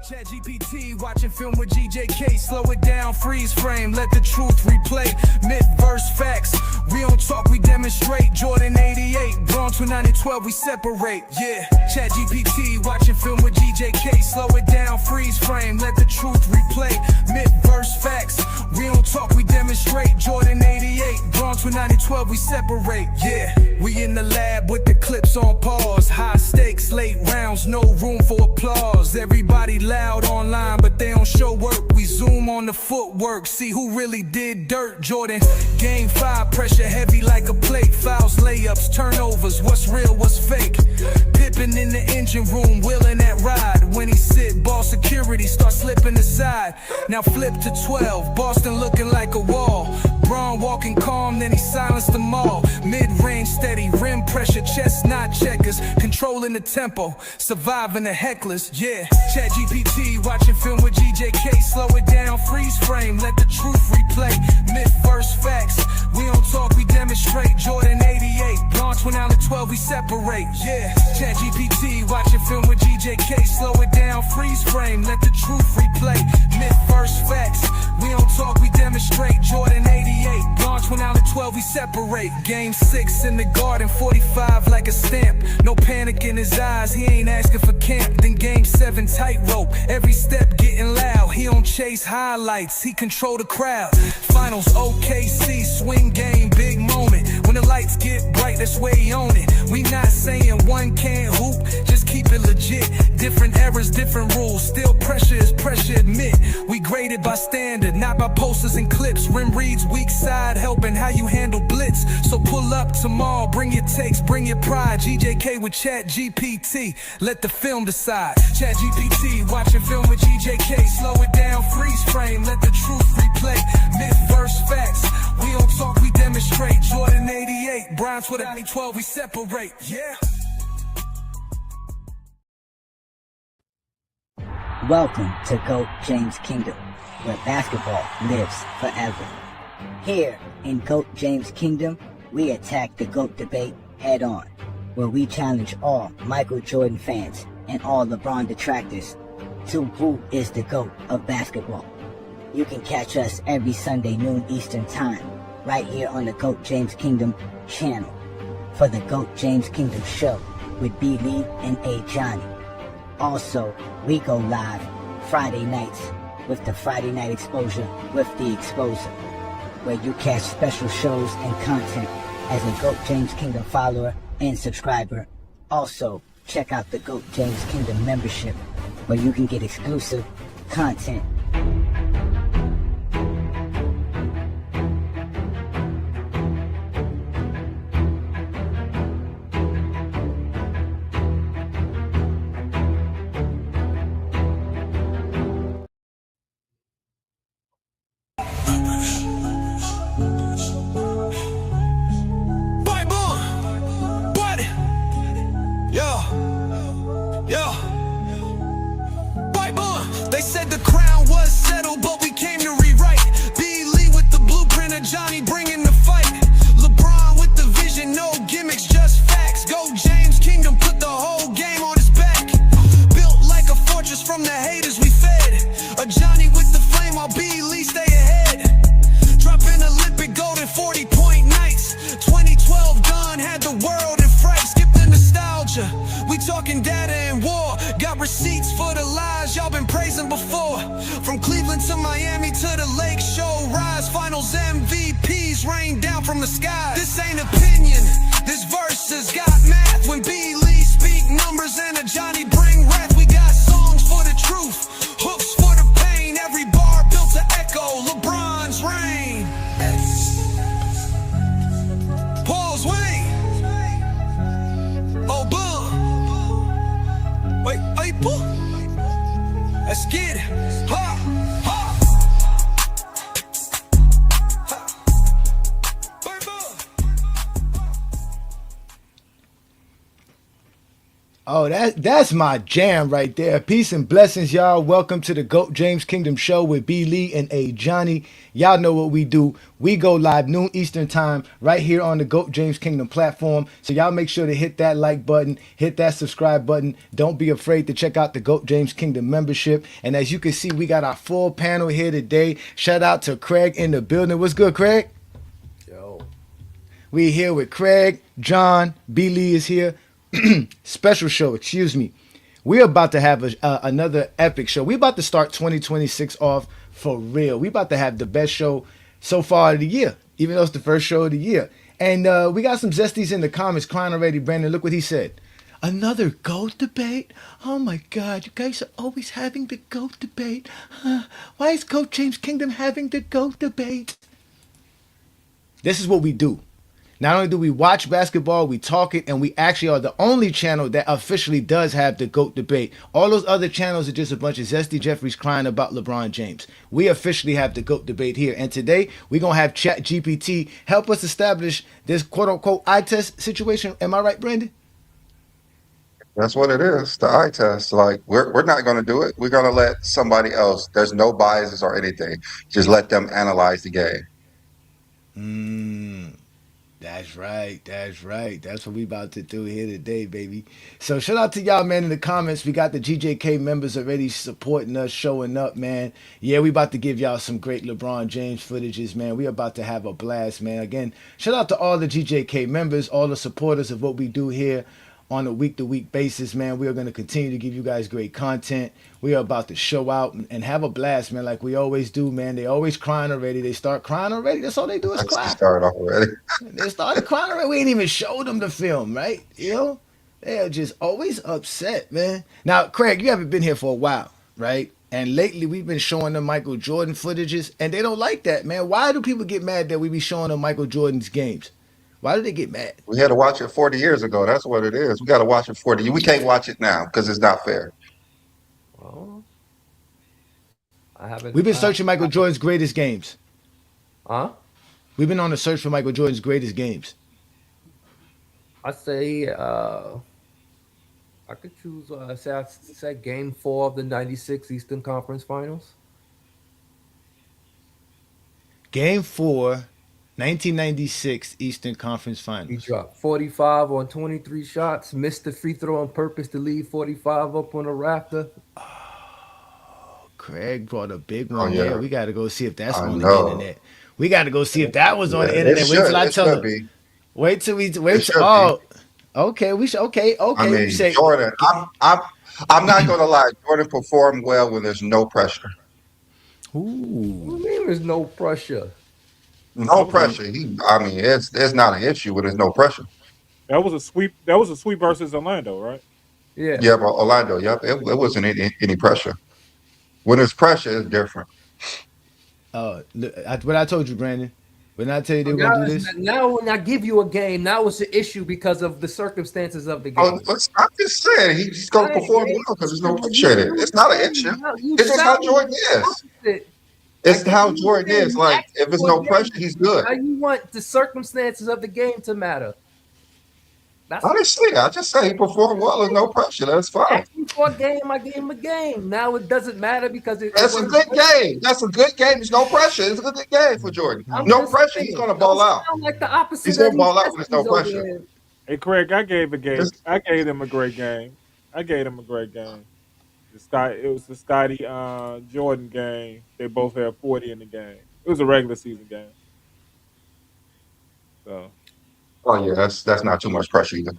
ChatGPT, watching film with GJK. Slow it down, freeze frame, let the truth replay. Myth verse facts, we don't talk, we demonstrate. Jordan 88, Bronx with 912, we separate. Yeah, ChatGPT, watching film with GJK. Slow it down, freeze frame, let the truth replay. Myth verse facts, we don't talk, we demonstrate. Jordan 88, Bronx with 912, we separate. Yeah, we in the lab with the clips on pause. High stakes, late rounds, no room for applause. Everybody loud online, but they don't show work. We zoom on the footwork, see who really did dirt. Jordan, game 5, pressure heavy like a plate. Fouls, layups, turnovers, what's real, what's fake. Pippin in the engine room, wheeling that ride. When he sit, ball security start slipping aside. Now flip to 12, Boston looking like a wall. Braun walking calm, then he silenced them all. Mid-range steady, rim pressure, chestnut checkers. Controlling the tempo, surviving the hecklers. Yeah, ChatGPT, watching film with GJK. Slow it down, freeze frame, let the truth replay. Myth verse facts, we don't talk, we demonstrate. Jordan 88, Bronx when out of 12, we separate. Yeah, ChatGPT, watching film with GJK. Slow it down, freeze frame, let the truth replay. Myth verse facts, we don't talk, we demonstrate. Jordan 88, Bronx when out of 12, we separate. Game 6 in the garden, 45 like a stamp. No panic in his eyes, he ain't asking for camp. Then game 7, tightrope, every step getting loud. He don't chase highlights, he control the crowd. Finals OKC, swing game, big moment. When the lights get bright, that's where he own it. We not saying one can't hoop, just keep it legit. Different eras, different rules, still pressure is pressure, admit. We graded by standard, not by posters and clips. Rim reads weak side, helping how you handle blitz. So pull up tomorrow, bring your takes, bring your pride. GJK with ChatGPT, let the film decide. ChatGPT, watching film with GJK. Slow it down, freeze frame, let the truth replay. Myth verse facts, we don't talk, we demonstrate. Jordan 88, Bronx with 912, we separate. Yeah. Welcome to GOAT James Kingdom, where basketball lives forever. Here in GOAT James Kingdom, we attack the GOAT debate head on, where we challenge all Michael Jordan fans and all LeBron detractors to who is the GOAT of basketball. You can catch us every Sunday noon Eastern Time, right here on the GOAT James Kingdom channel, for the GOAT James Kingdom show with B. Lee and A. Johnny. Also, we go live Friday nights with the Friday Night Exposure with the Exposer, where you catch special shows and content as a GOAT James Kingdom follower and subscriber. Also, check out the GOAT James Kingdom membership, where you can get exclusive content. They said the crown was settled, but we came to rewrite. B. Lee with the blueprint of Johnny bringing the fight. LeBron with the vision, no gimmicks, just facts. Go James Kingdom, put the whole game on his back. Built like a fortress from the haters we fed. A Johnny with the flame while B. Lee stay ahead. Dropping Olympic gold in 40-point nights. 2012 done, had the world in fright. Skip the nostalgia, we talking data and war. Got receipts for the lies y'all been praising before. From Cleveland to Miami to the Lake Show Rise. Finals MVPs rain down from the sky. This ain't opinion, this verse has got math. When B. Lee speak numbers and a Johnny bring wrath. We got songs for the truth, hooks for the pain. Every bar built to echo LeBron's reign. Pause, wait. Oh, boom. Wait, boom. Let's get it. Ha, ha. Oh, that's my jam right there. Peace and blessings, y'all. Welcome to the GOAT James Kingdom Show with B. Lee and A. Johnny. Y'all know what we do. We go live noon Eastern time right here on the GOAT James Kingdom platform. So y'all make sure to hit that like button, hit that subscribe button. Don't be afraid to check out the GOAT James Kingdom membership. And as you can see, we got our full panel here today. Shout out to Craig in the building. What's good, Craig? Yo. We here with Craig, John, B. Lee is here. Special show, excuse me. We're about to have another epic show. We're about to start 2026 off for real. We're about to have the best show so far of the year, even though it's the first show of the year. And we got some zesties in the comments crying already. Brandon, look what he said. Another GOAT debate? Oh my God, you guys are always having the GOAT debate. Why is GOAT James Kingdom having the GOAT debate? This is what we do. Not only do we watch basketball, we talk it, and we actually are the only channel that officially does have the GOAT debate. All those other channels are just a bunch of zesty Jeffries crying about LeBron James. We officially have the GOAT debate here. And today, we're going to have ChatGPT help us establish this quote-unquote eye test situation. Am I right, Brandon? That's what it is, the eye test. Like we're not going to do it. We're going to let somebody else. There's no biases or anything. Just let them analyze the game. That's right. That's right. That's what we about to do here today, baby. So shout out to y'all, man, in the comments. We got the GJK members already supporting us, showing up, man. Yeah, we about to give y'all some great LeBron James footages, man. We about to have a blast, man. Again, shout out to all the GJK members, all the supporters of what we do here on a week-to-week basis, man. We are going to continue to give you guys great content. We are about to show out and have a blast, man, like we always do, man. They always crying already. They start crying already. That's all they do is Let's cry. start already. They started crying already. We ain't even showed them the film, right? You know? They are just always upset, man. Now, Craig, you haven't been here for a while, right? And lately we've been showing them Michael Jordan footages, and they don't like that, man. Why do people get mad that we be showing them Michael Jordan's games? Why do they get mad? We had to watch it 40 years ago. That's what it is. We got to watch it 40. We can't watch it now because it's not fair. Well, I haven't. We've been searching Michael Jordan's greatest games. Huh? We've been on the search for Michael Jordan's greatest games. I say I could choose. Say Game 4 of the '96 Eastern Conference Finals. Game 4, 1996 Eastern Conference He Finals. dropped 45 on 23 shots, missed the free throw on purpose to leave 45 up on the rafter. Craig brought a big Oh one yeah, there. We got to go see if that's I on the know. internet. We got to go see if that was on Yeah, the it internet. Wait till should. I It tell should them. be. Wait till we It wait. Till, should be. oh, okay. We should. Okay, I okay. We mean, say Jordan. I'm not gonna lie. Jordan performed well when there's no pressure. What do ooh. you mean there's no pressure? No That was a pressure. I mean, it's not an issue when there's no pressure. that was a sweep. That was a sweep versus Orlando, right? Yeah. Yeah, but Orlando. Yep, it wasn't any pressure. When there's pressure, it's different. What I told you, Brandon. When I tell you they were Now, gonna do this, now when I give you a game, now it's an issue because of the circumstances of the Oh, game. I'm just saying he's going to I, perform well because there's no pressure in it. It's not an issue. you It's just how sound Jordan is. opposite. I It's gave how you a Jordan game. is. You Like asked if me there's for a no pressure, game. he's good. Now you want the circumstances of the game to matter. That's I didn't say that. I just say he performed well with no pressure. That's fine. asked me for a game. I gave him a game. Now it doesn't matter because it That's a wasn't. good game. That's a good game. There's no pressure. It's a good game for Jordan. I'm No just pressure. He's saying. going to Don't ball out. sound like the He's opposite going of to these ball out when there's no Testies over pressure. here. Hey, Craig, I gave a game. It's, I gave them a great game. I gave them a great game. It was the Scotty Jordan game. They both had 40 in the game. It was a regular season game. So oh yeah, that's not too much pressure either.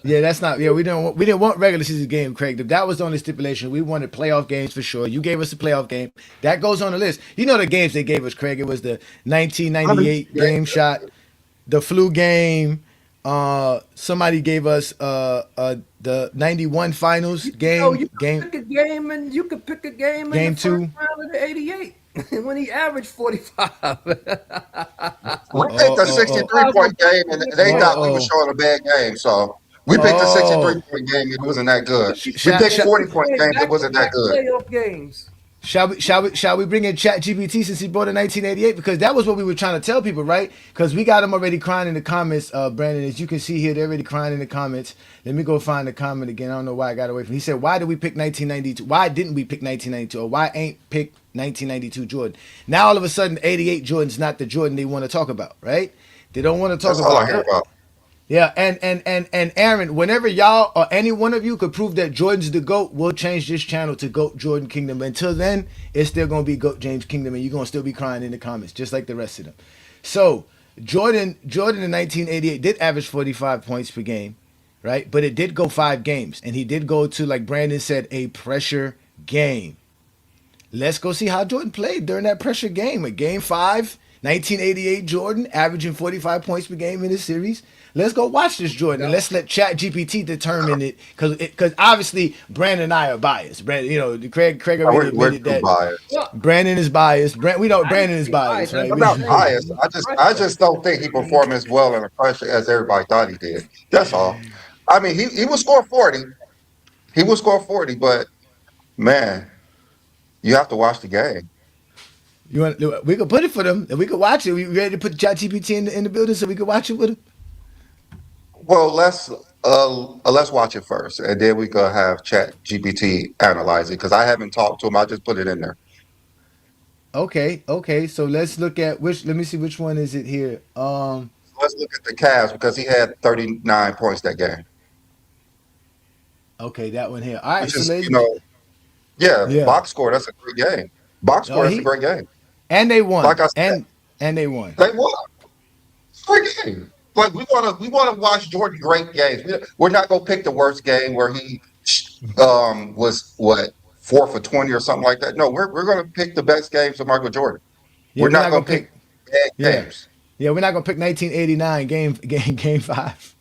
yeah, that's not. Yeah, we didn't want regular season game, Craig. That was the only stipulation. We wanted playoff games for sure. You gave us a playoff game. That goes on the list. You know the games they gave us, Craig. It was the I mean, 1998 yeah, game shot, the flu game. Somebody gave us the 91 finals You could game pick a game and you could pick a game in the game first two. round of the '88 when he averaged 45. we picked Oh a oh oh 63 point game, and they oh thought we were oh showing a bad game. So we picked a 63 oh. point game. It wasn't that good. We Shout picked shout 40-point games. It Back to wasn't that back good. playoff games. Shall we bring in ChatGPT since he brought in 1988? Because that was what we were trying to tell people, right? Because we got them already crying in the comments, Brandon. As you can see here, they're already crying in the comments. Let me go find the comment again. I don't know why I got away from. He said, "Why did we pick 1992? Why didn't we pick 1992? Or why ain't pick 1992 Jordan?" Now all of a sudden, 88 Jordan's not the Jordan they want to talk about, right? They don't want to talk That's all I about hear that. about. Yeah, and Aaron, whenever y'all or any one of you could prove that Jordan's the GOAT, we'll change this channel to GOAT Jordan Kingdom. Until then, it's still gonna be GOAT James Kingdom, and you're gonna still be crying in the comments, just like the rest of them. So Jordan in 1988 did average 45 points per game, right? But it did go 5 games, and he did go to, like Brandon said, a pressure game. Let's go see how Jordan played during that pressure game. At game 5, 1988 Jordan averaging 45 points per game in this series. Let's go watch this Jordan, and let's let ChatGPT determine it, because obviously Brandon and I are biased. Brandon, Craig already We're admitted too that biased. Brandon is biased. We know Brandon is biased, right? I'm not biased. I just don't think he performed as well in the pressure as everybody thought he did. That's all. I mean, he will score 40. He will score 40, but man, you have to watch the game. We could put it for them, and we could watch it. We ready to put ChatGPT in the building so we could watch it with him? Well, let's watch it first, and then we could have Chat GPT analyze it because I haven't talked to him. I just put it in there. Okay. So let's look at which. Let me see which one is it here. Let's look at the Cavs because he had 39 points that game, Okay, that one here. All right, which so is ladies, yeah, yeah. box score. That's a great game. Box Oh, score. That's a great game. and they won, Like I said, and they won. they won. It's a great game. Like we want to watch Jordan great games. We're not gonna pick the worst game where he was what 4 for 20 or something like that. No, we're gonna pick the best games of Michael Jordan. Yeah, We're we're not not gonna gonna pick pick. bad Yeah, games. yeah, we're not gonna pick 1989 game 5.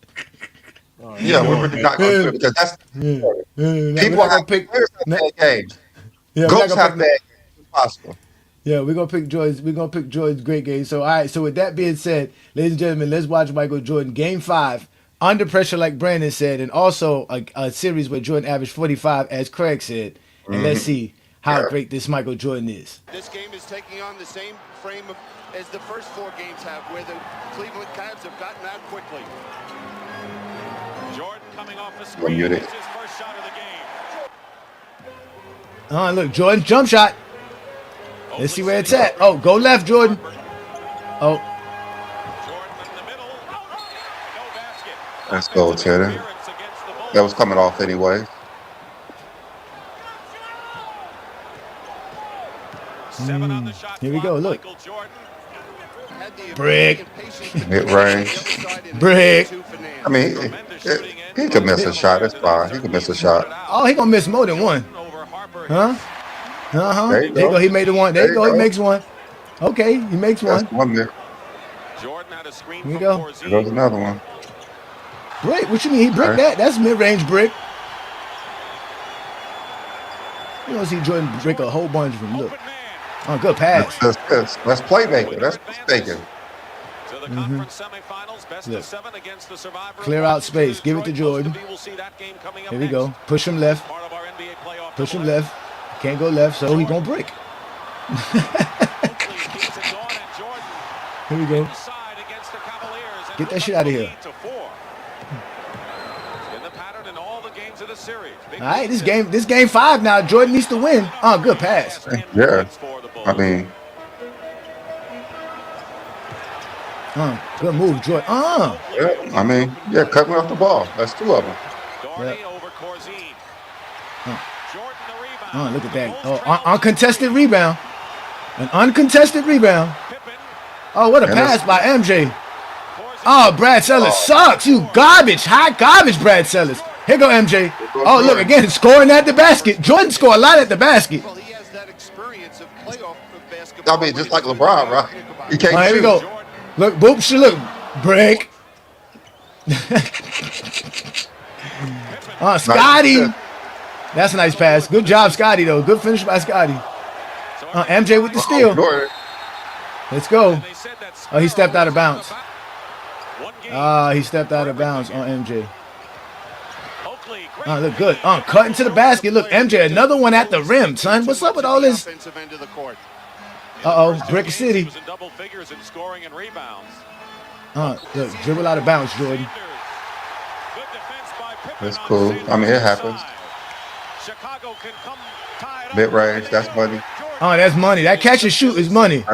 Oh, Yeah, yeah. we're not gonna do it because that's Yeah, we're people not gonna have pick. players have bad games. Yeah, we're not Goats gonna have pick. bad games. It's possible. Yeah, we're gonna pick Jordan's. We're gonna pick Jordan's great game. So, all right. So, with that being said, ladies and gentlemen, let's watch Michael Jordan game 5 under pressure, like Brandon said, and also a series where Jordan averaged 45, as Craig said. And let's see how Yeah. great this Michael Jordan is. This game is taking on the same frame as the first 4 games have, where the Cleveland Cavs have gotten out quickly. Jordan coming off a You're screen. muted. It's his first shot of the game. Oh, look, Jordan's jump shot. Let's see where it's at. Oh, go left, Jordan. Oh, Jordan in the middle. No basket. Let's go, Taylor. Interference against the Bulls. That was coming off anyway. 7 on the shot here we clock. go, look. Michael Jordan. Had the Brick. ability and patience to Mid get on range. the other side and Brick. two for Nance. I mean, Tremendous shooting he could miss a shot. It's fine. He could miss a shot. oh, he gonna miss more than one. Over Harper. Huh? Uh-huh. There There you you go. go. He made the one. There you There go. you He go. makes one. Okay, he makes That's one. one there. Jordan had a screen Here you from go. There goes Corzine. another one. Brick. What you mean? He bricked Right. that? That's mid-range brick. You don't see Jordan brick a whole bunch of them. Look. Open man. Oh, good pass. That's playmaker. That's playmaker. To the conference semifinals, best Look. of 7 against the survivor. Clear out space. Give it to Jordan. Most of you will see that game coming up Here we next. go. Push him left. Part of our NBA playoff Push him doubleheader. left. Can't go left, so he gonna brick. Oakley keeps it going, and Jordan Here we go. inside against the Cavaliers. And Get that shit outta here. lead to 4. In the pattern in all the games of the series. Big All right, lead this game 5 now. Jordan needs to win. Oh, good pass. Yeah. for the Bulls. I mean, Good move, Jordan. yeah, cut me off the ball. That's 2 of them. Dorney over Corzine. Jordan the rebound. Look at that. The Oh, Bulls trail uncontested rebound. An uncontested rebound. Pippen. Oh, what a And pass it's- by MJ. Corzine. Oh, Brad Sellers sucks. You garbage. Hot garbage, Brad Sellers. Here go MJ. Oh, look, again, scoring at the basket. Jordan scored a lot at the basket. Well, he has that experience of playoff basketball. I mean, just like LeBron, right? He All can't right, here we shoot. go. Look, boop, look. Break. Scotty. Nice. That's a nice pass. Good job, Scotty, though. Good finish by Scotty. MJ with the steal. Jordan. Let's go. They said that Oh, he stepped out of bounds. One game. He stepped out of bounds on MJ. Oakley, great Look good. Cut into the basket. Look, MJ, another one at the rim, son. What's up with all this? Brick City. Was in double figures in scoring and rebounds. Look, dribble out of bounds, Jordan. Good defense by Pippen. That's cool. I mean, it happens. Chicago can come tied up. Mid-range, that's money. That's money. That catch and shoot is money.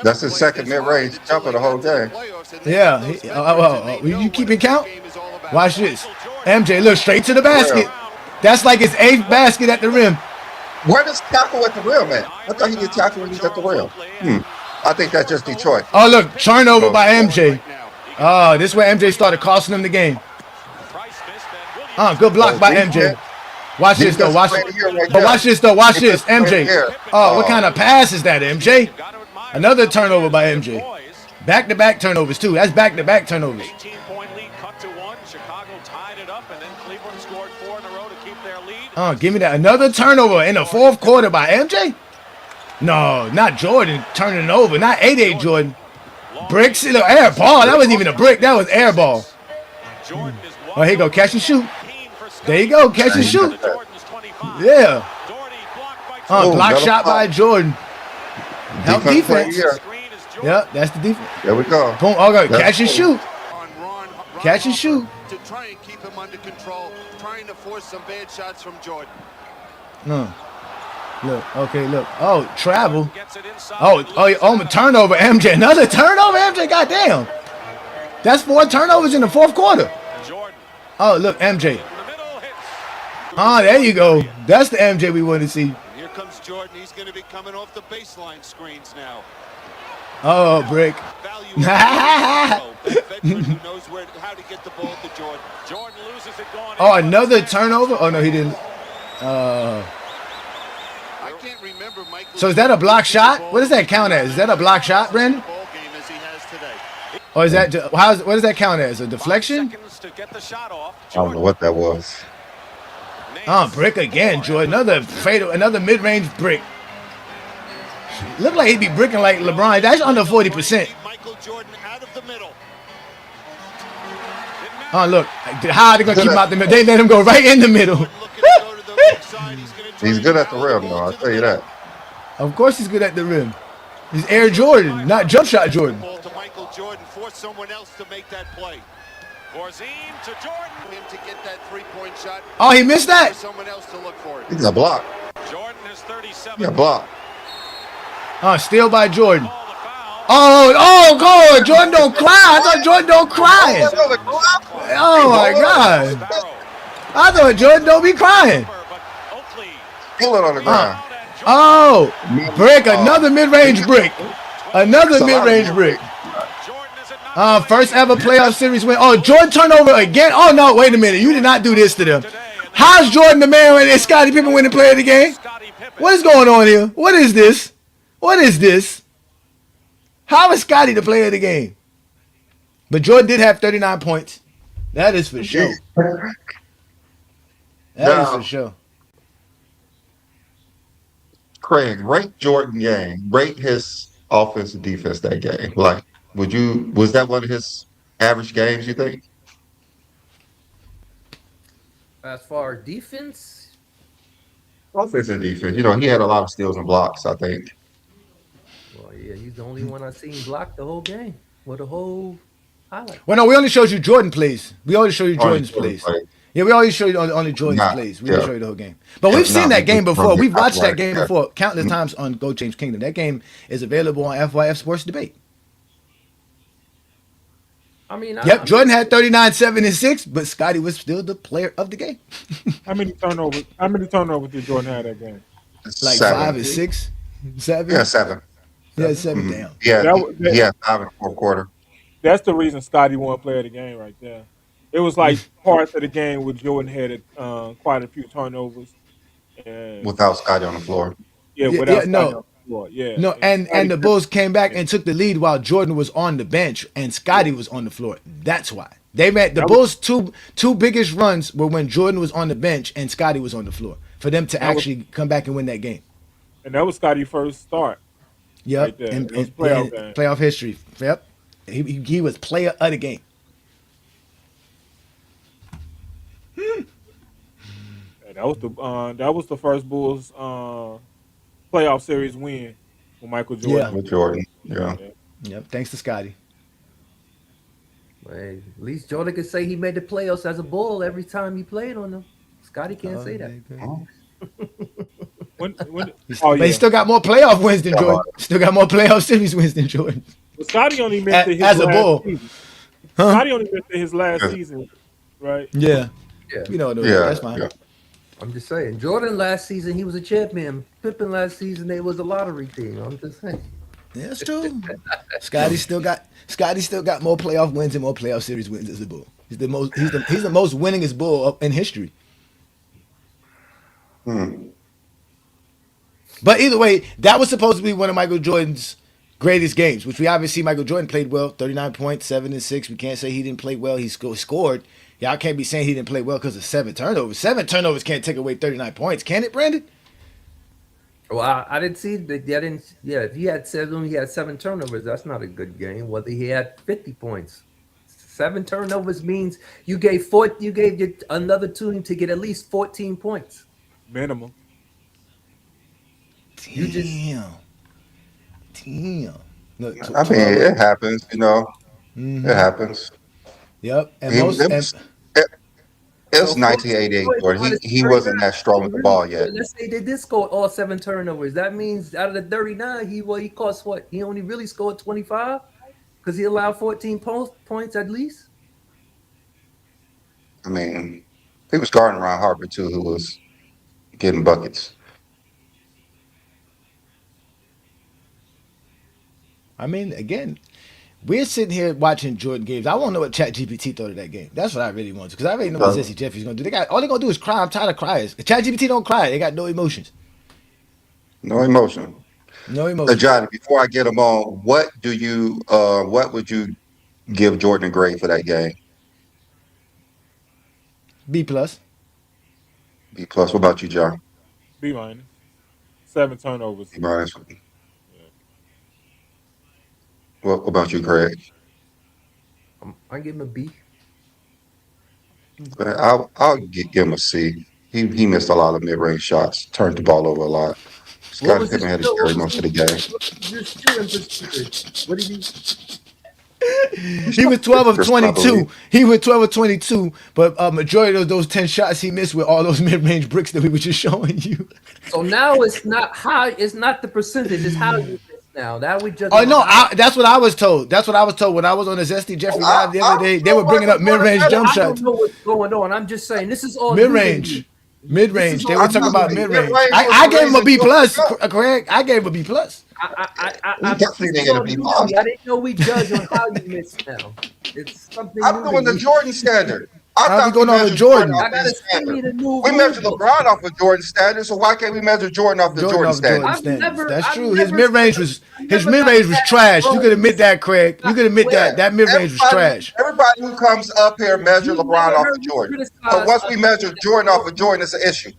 That's his second mid-range jump of the whole game. Yeah. You keeping count? Watch this. MJ, look, straight to the basket. That's like his 8th basket at the rim. Where does tackle at the rim at? I thought he did tackle when he's at the rim. I think that's just Detroit. Oh, look, turnover by MJ. This is where MJ started costing him the game. Good block by MJ. Watch this though. Watch this though. Watch this, MJ. What kind of pass is that, MJ? Another turnover by MJ. Back-to-back turnovers too. That's back-to-back turnovers. 18-point lead cut to 1. Chicago tied it up, and then Cleveland scored 4 in a row to keep their lead. Give me that. Another turnover in the 4th quarter by MJ? No, not Jordan turning it over. Not 8-8 Jordan. Bricks, air ball. That wasn't even a brick. That was air ball. Here you go. Catch and shoot. There you go. Catch and shoot. Yeah. Block shot by Jordan. Help defense. Yep, that's the defense. There we go. Boom. Catch and shoot. Catch and shoot. To try and keep him under control, trying to force some bad shots from Jordan. Look. Okay, look. Travel. Turnover, MJ. Another turnover, MJ. Goddamn. That's 4 turnovers in the 4th quarter. Look, MJ. There you go. That's the MJ we want to see. Here comes Jordan. He's going to be coming off the baseline screens now. Brick. Veteran who knows how to get the ball to Jordan. Jordan loses it going. Another turnover? Oh no, he didn't. I can't remember Michael. So is that a block shot? What does that count as? Is that a block shot, Brandon? Or is that what does that count as? A deflection? I don't know what that was. Brick again, Jordan. Another mid-range brick. Look like he'd be bricking like LeBron. That's under 40%. Michael Jordan out of the middle. Look. How are they going to keep him out the middle? They let him go right in the middle. He's good at the rim, though. I'll tell you that. Of course he's good at the rim. He's Air Jordan, not jump shot Jordan. Ball to Michael Jordan. Force someone else to make that play. Corzine to Jordan. Him to get that 3-point shot. He missed that. Someone else to look for it. He's a block. Jordan is 37. Yeah, block. Steal by Jordan. God. Jordan don't cry. I thought Jordan don't cry. Oh, my God. I thought Jordan don't be crying. Pull it on the ground. Brick. Another mid-range brick. Another mid-range brick. First ever playoff series win. Jordan turnover again. No, wait a minute. You did not do this to them. How's Jordan the man when it's Scottie Pippen winning player of the game? What is going on here? What is this? What is this? How is Scottie the player of the game? But Jordan did have 39 points. That is for sure. That is for sure. Craig, rate Jordan game. Rate his offense and defense that game. Like, was that one of his average games, you think? As far as defense? Offense and defense. He had a lot of steals and blocks, I think. Well, yeah, he's the only one I've seen block the whole game. Well, the whole highlight. Well, no, we only showed you Jordan plays. We only show you Jordan's plays. Yeah, we always show you only Jordan's plays. We didn't show you the whole game. But we've seen that game before. We've watched that game before countless times on Go James Kingdom. That game is available on FYF Sports Debate. Jordan had 39, 7, and 6, but Scottie was still the player of the game. How many turnovers did Jordan have that game? Like 7. 5 and 6, 7. Yeah, 7. Yeah, 7. Damn. Yeah, 5 in the 4th quarter. That's the reason Scottie won player of the game right there. It was like parts of the game where Jordan had quite a few turnovers. And without Scottie on the floor. Without Scottie on the floor. No, and the Bulls came back and took the lead while Jordan was on the bench and Scottie was on the floor. That's why. They made the Bulls' two biggest runs were when Jordan was on the bench and Scottie was on the floor for them to actually come back and win that game. And that was Scottie's first start. Yep, right in playoff playoff history. Yep, he was player of the game. That was the first Bulls playoff series win with Michael Jordan. Yeah. With Jordan. Yeah. Yeah. Yep. Thanks to Scotty. Hey, at least Jordan could say he made the playoffs as a Bull every time he played on them. Scotty can't say that. Oh, When, But yeah. he still got more playoff wins than Jordan. Still got more playoff series wins than Jordan. But Scotty only missed his As a last Bull. season. Huh? Scotty only missed his last season, right? Yeah. Yeah. We don't know that. yeah. That's fine. Yeah. I'm just saying. Jordan last season, he was a champion. Pippen last season, they was a lottery team. I'm just saying. Yeah, that's true. Scotty still got more playoff wins and more playoff series wins as a Bull. He's the most winningest Bull in history. But either way, that was supposed to be one of Michael Jordan's greatest games, which we obviously Michael Jordan played well, 39 points, 7 and 6. We can't say he didn't play well. He scored. Y'all can't be saying he didn't play well because of 7 turnovers. 7 turnovers can't take away 39 points, can it, Brandon? Well, I didn't see that. I didn't. Yeah, if he had 7 turnovers. That's not a good game. Whether he had 50 points, 7 turnovers means you gave another team to get at least 14 points. Minimum. You just- Damn. Look, I mean, it happens, you know. It happens. Yep. And It, most it was, it was 1988, Jordan. He wasn't that strong with the ball yet. Let's say they did score all 7 turnovers. That means out of the 39, he cost what? He only really scored 25 because he allowed 14 points at least. I mean, he was guarding Ron Harper too, who was getting buckets. I mean, again, we're sitting here watching Jordan games. I want to know what ChatGPT thought of that game. That's what I really want to, because I already know what Jesse Jeffrey's gonna do. All they're gonna do is cry. I'm tired of cryers. ChatGPT don't cry. They got no emotions. No emotion. No emotions. Johnny, before I get him on, what would you give Jordan a grade for that game? B plus. B plus. What about you, John? B minus. 7 turnovers. B minus. What about you, Craig? I give him a B. I'll give him a C. He missed a lot of mid-range shots, turned the ball over a lot. Scottie Pippen had his carry most of the game. What did he? He was 12 of 22. He was 12 of 22, but majority of those 10 shots he missed were all those mid-range bricks that we were just showing you. So now it's not high. It's not the percentage. It's how you miss now. That we just. Oh no, that's what I was told. That's what I was told when I was on the Zesty Jeffrey Live the other day. They were bringing up mid-range jump I shots. don't know what's going on. I'm just saying this is all Mid-range. Mid-range. They were talking about mid-range. I gave him a B plus, Craig. I gave him a B plus. I definitely didn't get a B plus. I didn't know we judge on how you miss now. It's something. I'm doing the Jordan standard. I How we thought going on with measured Jordan? off I gotta his send me standard. the new. We measure LeBron off of Jordan standard, so why can't we measure Jordan off the Jordan standard? I've never- That's I've true. His never- mid-range was I've his never mid-range got was that trash. You wrong. could admit that, Craig. You could admit that mid-range was trash. Everybody who comes up here measure You LeBron never off heard of me Jordan. criticize But once we us. measure Jordan off of Jordan, it's an issue.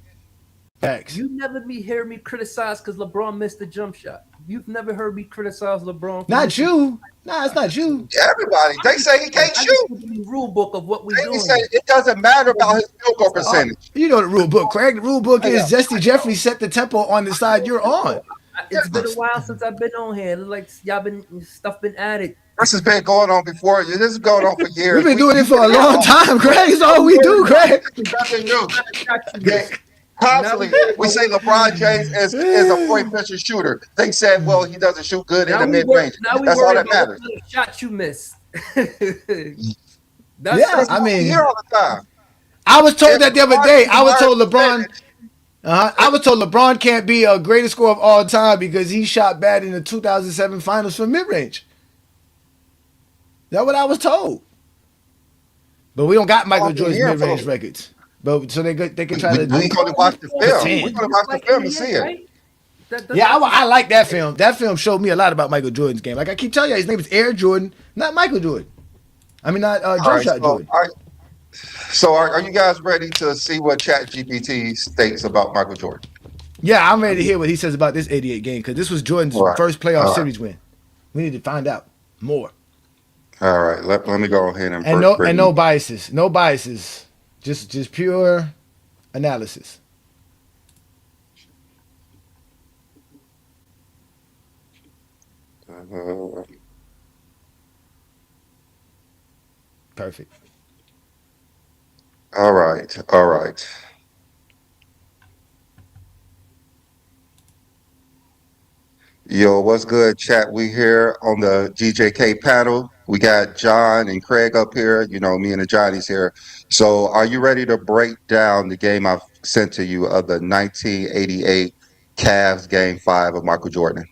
Facts. You never hear me criticize because LeBron missed the jump shot. You've never heard me criticize LeBron. for Not missing- you. Nah, it's not you. Everybody, they say he can't I shoot. just give you the rule book of what we're They doing. say it doesn't matter about his field goal percentage. You know the rule book, Craig. The rule book is Zesty Jeffrey set the tempo on the side you're on. It's been a while since I've been on here. Like stuff been added. This has been going on before. This is going on for years. We've been doing it for a long time, Craig. It's all we do, Craig. Nothing new. Constantly, we say LeBron James is a point-efficient shooter. They said, well, he doesn't shoot good in the mid-range. That's all that matters. Shot you missed. Yeah, I mean, Here all the time. I was told that the other day. I was told LeBron. I was told LeBron can't be a greatest scorer of all time because he shot bad in the 2007 finals from mid-range. That's what I was told. But we don't got Michael Jordan's mid-range records. But so they can try to. We going to watch the film. We're going to watch the film and see it. Yeah, I like that film. That film showed me a lot about Michael Jordan's game. Like I keep telling you, his name is Air Jordan, not Michael Jordan. I mean, not jump shot Jordan. So are you guys ready to see what ChatGPT states about Michael Jordan? Yeah, I'm ready to hear what he says about this 88 game because this was Jordan's first playoff series win. We need to find out more. All right, let me go ahead and no biases, just pure analysis. Perfect. All right, all right. Yo, what's good, chat? We here on the GJK panel. We got John and Craig up here. You know, me and the Johnny's here. So, are you ready to break down the game I've sent to you of the 1988 Cavs Game 5 of Michael Jordan?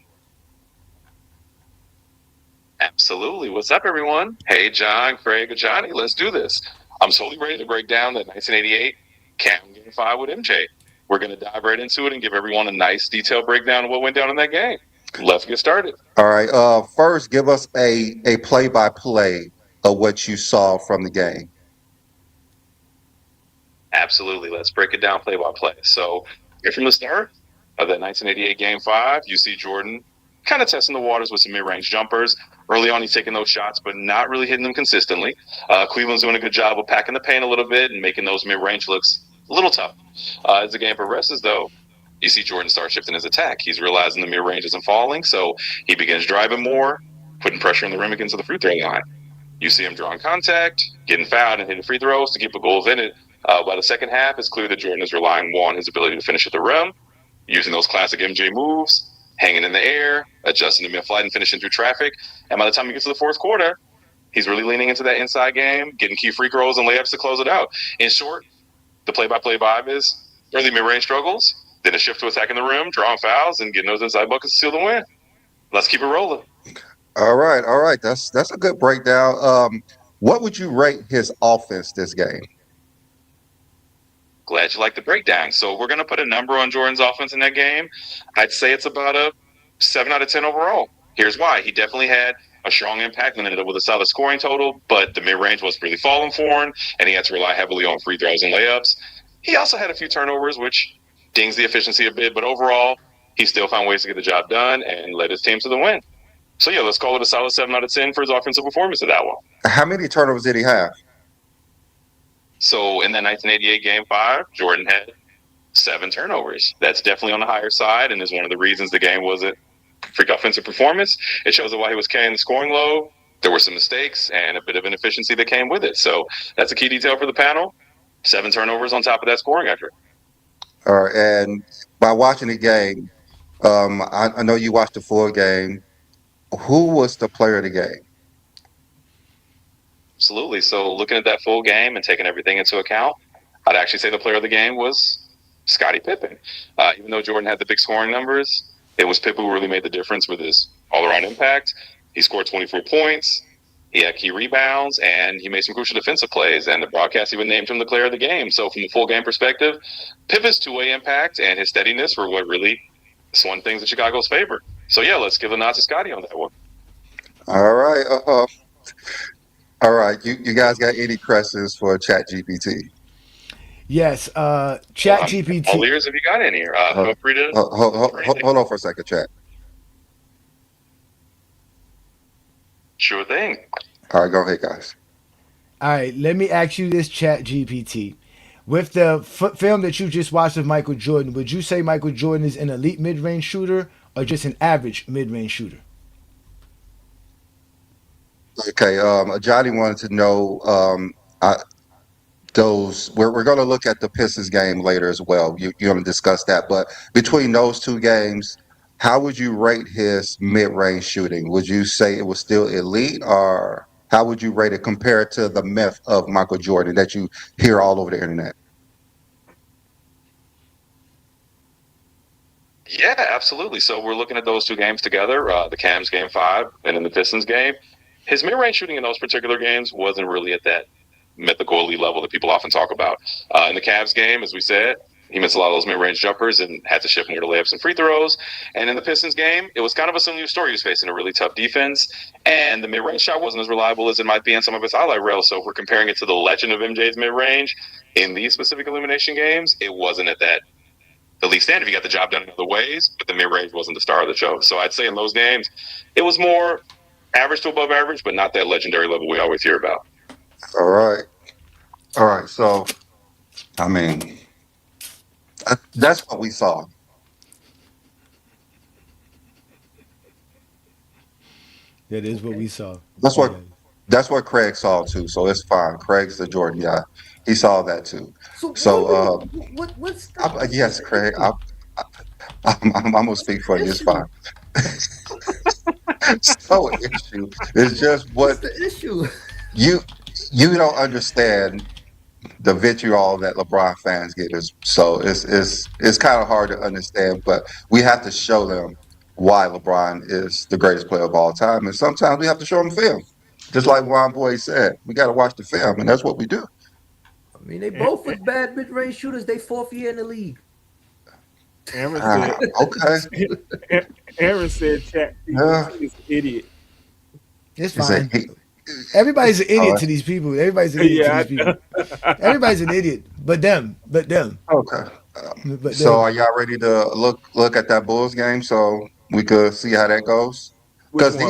Absolutely. What's up, everyone? Hey, John, Craig, and Johnny. Let's do this. I'm totally ready to break down the 1988 Cam Game 5 with MJ. We're going to dive right into it and give everyone a nice detailed breakdown of what went down in that game. Let's get started. All right. First, give us a play-by-play of what you saw from the game. Absolutely. Let's break it down play by play. So, here from the start of that 1988 Game 5, you see Jordan kind of testing the waters with some mid-range jumpers. Early on, he's taking those shots, but not really hitting them consistently. Cleveland's doing a good job of packing the paint a little bit and making those mid-range looks a little tough. As the game progresses, though, you see Jordan start shifting his attack. He's realizing the mid-range isn't falling, so he begins driving more, putting pressure on the rim against the free throw line. You see him drawing contact, getting fouled, and hitting free throws to keep the goals in it. By the second half, it's clear that Jordan is relying more on his ability to finish at the rim, using those classic MJ moves, hanging in the air, adjusting to mid-flight, and finishing through traffic. And by the time he gets to the fourth quarter, he's really leaning into that inside game, getting key free throws and layups to close it out. In short, the play-by-play vibe is early mid-range struggles, then a shift to attacking the rim, drawing fouls, and getting those inside buckets to seal the win. Let's keep it rolling. All right, all right. That's a good breakdown. What would you rate his offense this game? Glad you like the breakdown. So we're going to put a number on Jordan's offense in that game. I'd say it's about a 7 out of 10 overall. Here's why. He definitely had a strong impact and ended up with a solid scoring total, but the mid-range wasn't really falling for him, and he had to rely heavily on free throws and layups. He also had a few turnovers, which dings the efficiency a bit, but overall, he still found ways to get the job done and led his team to the win. So, yeah, let's call it a solid 7 out of 10 for his offensive performance of that one. How many turnovers did he have? So in that 1988 Game 5, Jordan had 7 turnovers. That's definitely on the higher side and is one of the reasons the game wasn't freak offensive performance. It shows why he was carrying the scoring load. There were some mistakes and a bit of inefficiency that came with it. So that's a key detail for the panel. 7 turnovers on top of that scoring effort. All right, and by watching the game, I know you watched the full game. Who was the player of the game? Absolutely. So looking at that full game and taking everything into account, I'd actually say the player of the game was Scottie Pippen. Even though Jordan had the big scoring numbers, it was Pippen who really made the difference with his all-around impact. He scored 24 points. He had key rebounds, and he made some crucial defensive plays, and the broadcast even named him the player of the game. So from a full game perspective, Pippen's two-way impact and his steadiness were what really swung things in Chicago's favor. So, yeah, let's give a nod to Scottie on that one. All right. All right. You guys got any questions for ChatGPT? Yes, ChatGPT. All ears if you got any. Feel free to. Hold on for a second, chat. Sure thing. All right, go ahead, guys. All right, let me ask you this, ChatGPT. With the film that you just watched of Michael Jordan, would you say Michael Jordan is an elite mid-range shooter or just an average mid-range shooter? Okay, Johnny wanted to know those. We're going to look at the Pistons game later as well. You're going to discuss that, but between those two games, how would you rate his mid-range shooting? Would you say it was still elite, or how would you rate it compared to the myth of Michael Jordan that you hear all over the internet? Yeah, absolutely. So we're looking at those two games together, the Cavs game 5 and then the Pistons game. His mid-range shooting in those particular games wasn't really at that mythical elite level that people often talk about. In the Cavs game, as we said, he missed a lot of those mid-range jumpers and had to shift more to layups and free throws. And in the Pistons game, it was kind of a similar story. He was facing a really tough defense, and the mid-range shot wasn't as reliable as it might be in some of his highlight reels. So if we're comparing it to the legend of MJ's mid-range, in these specific elimination games, it wasn't at that elite standard. He got the job done in other ways, but the mid-range wasn't the star of the show. So I'd say in those games, it was more average to above average, but not that legendary level we always hear about. All right. All right. So, I mean, that's what we saw. That is what we saw. That's what Yeah. that's what Craig saw too. So it's fine. Craig's the Jordan guy. He saw that too. So So what's yes, the Craig, issue? I'm gonna What's speak the for you. It's issue? fine. So issue is just What's what the issue? you you don't understand the vitriol that LeBron fans get is so it's kind of hard to understand, but we have to show them why LeBron is the greatest player of all time, and sometimes we have to show them film. Just like Juan Boy said, we got to watch the film, and that's what we do. I mean, they both was bad mid-range shooters. They 4th year in the league. Aaron said. Okay, Aaron said yeah. ChatGPT is an idiot. It's He said, fine. Everybody's an idiot to these people. Everybody's an idiot Yeah, to these people. Everybody's an idiot, but them. okay. But So them. are y'all ready to look at that Bulls game so we could see how that goes? Which Because one?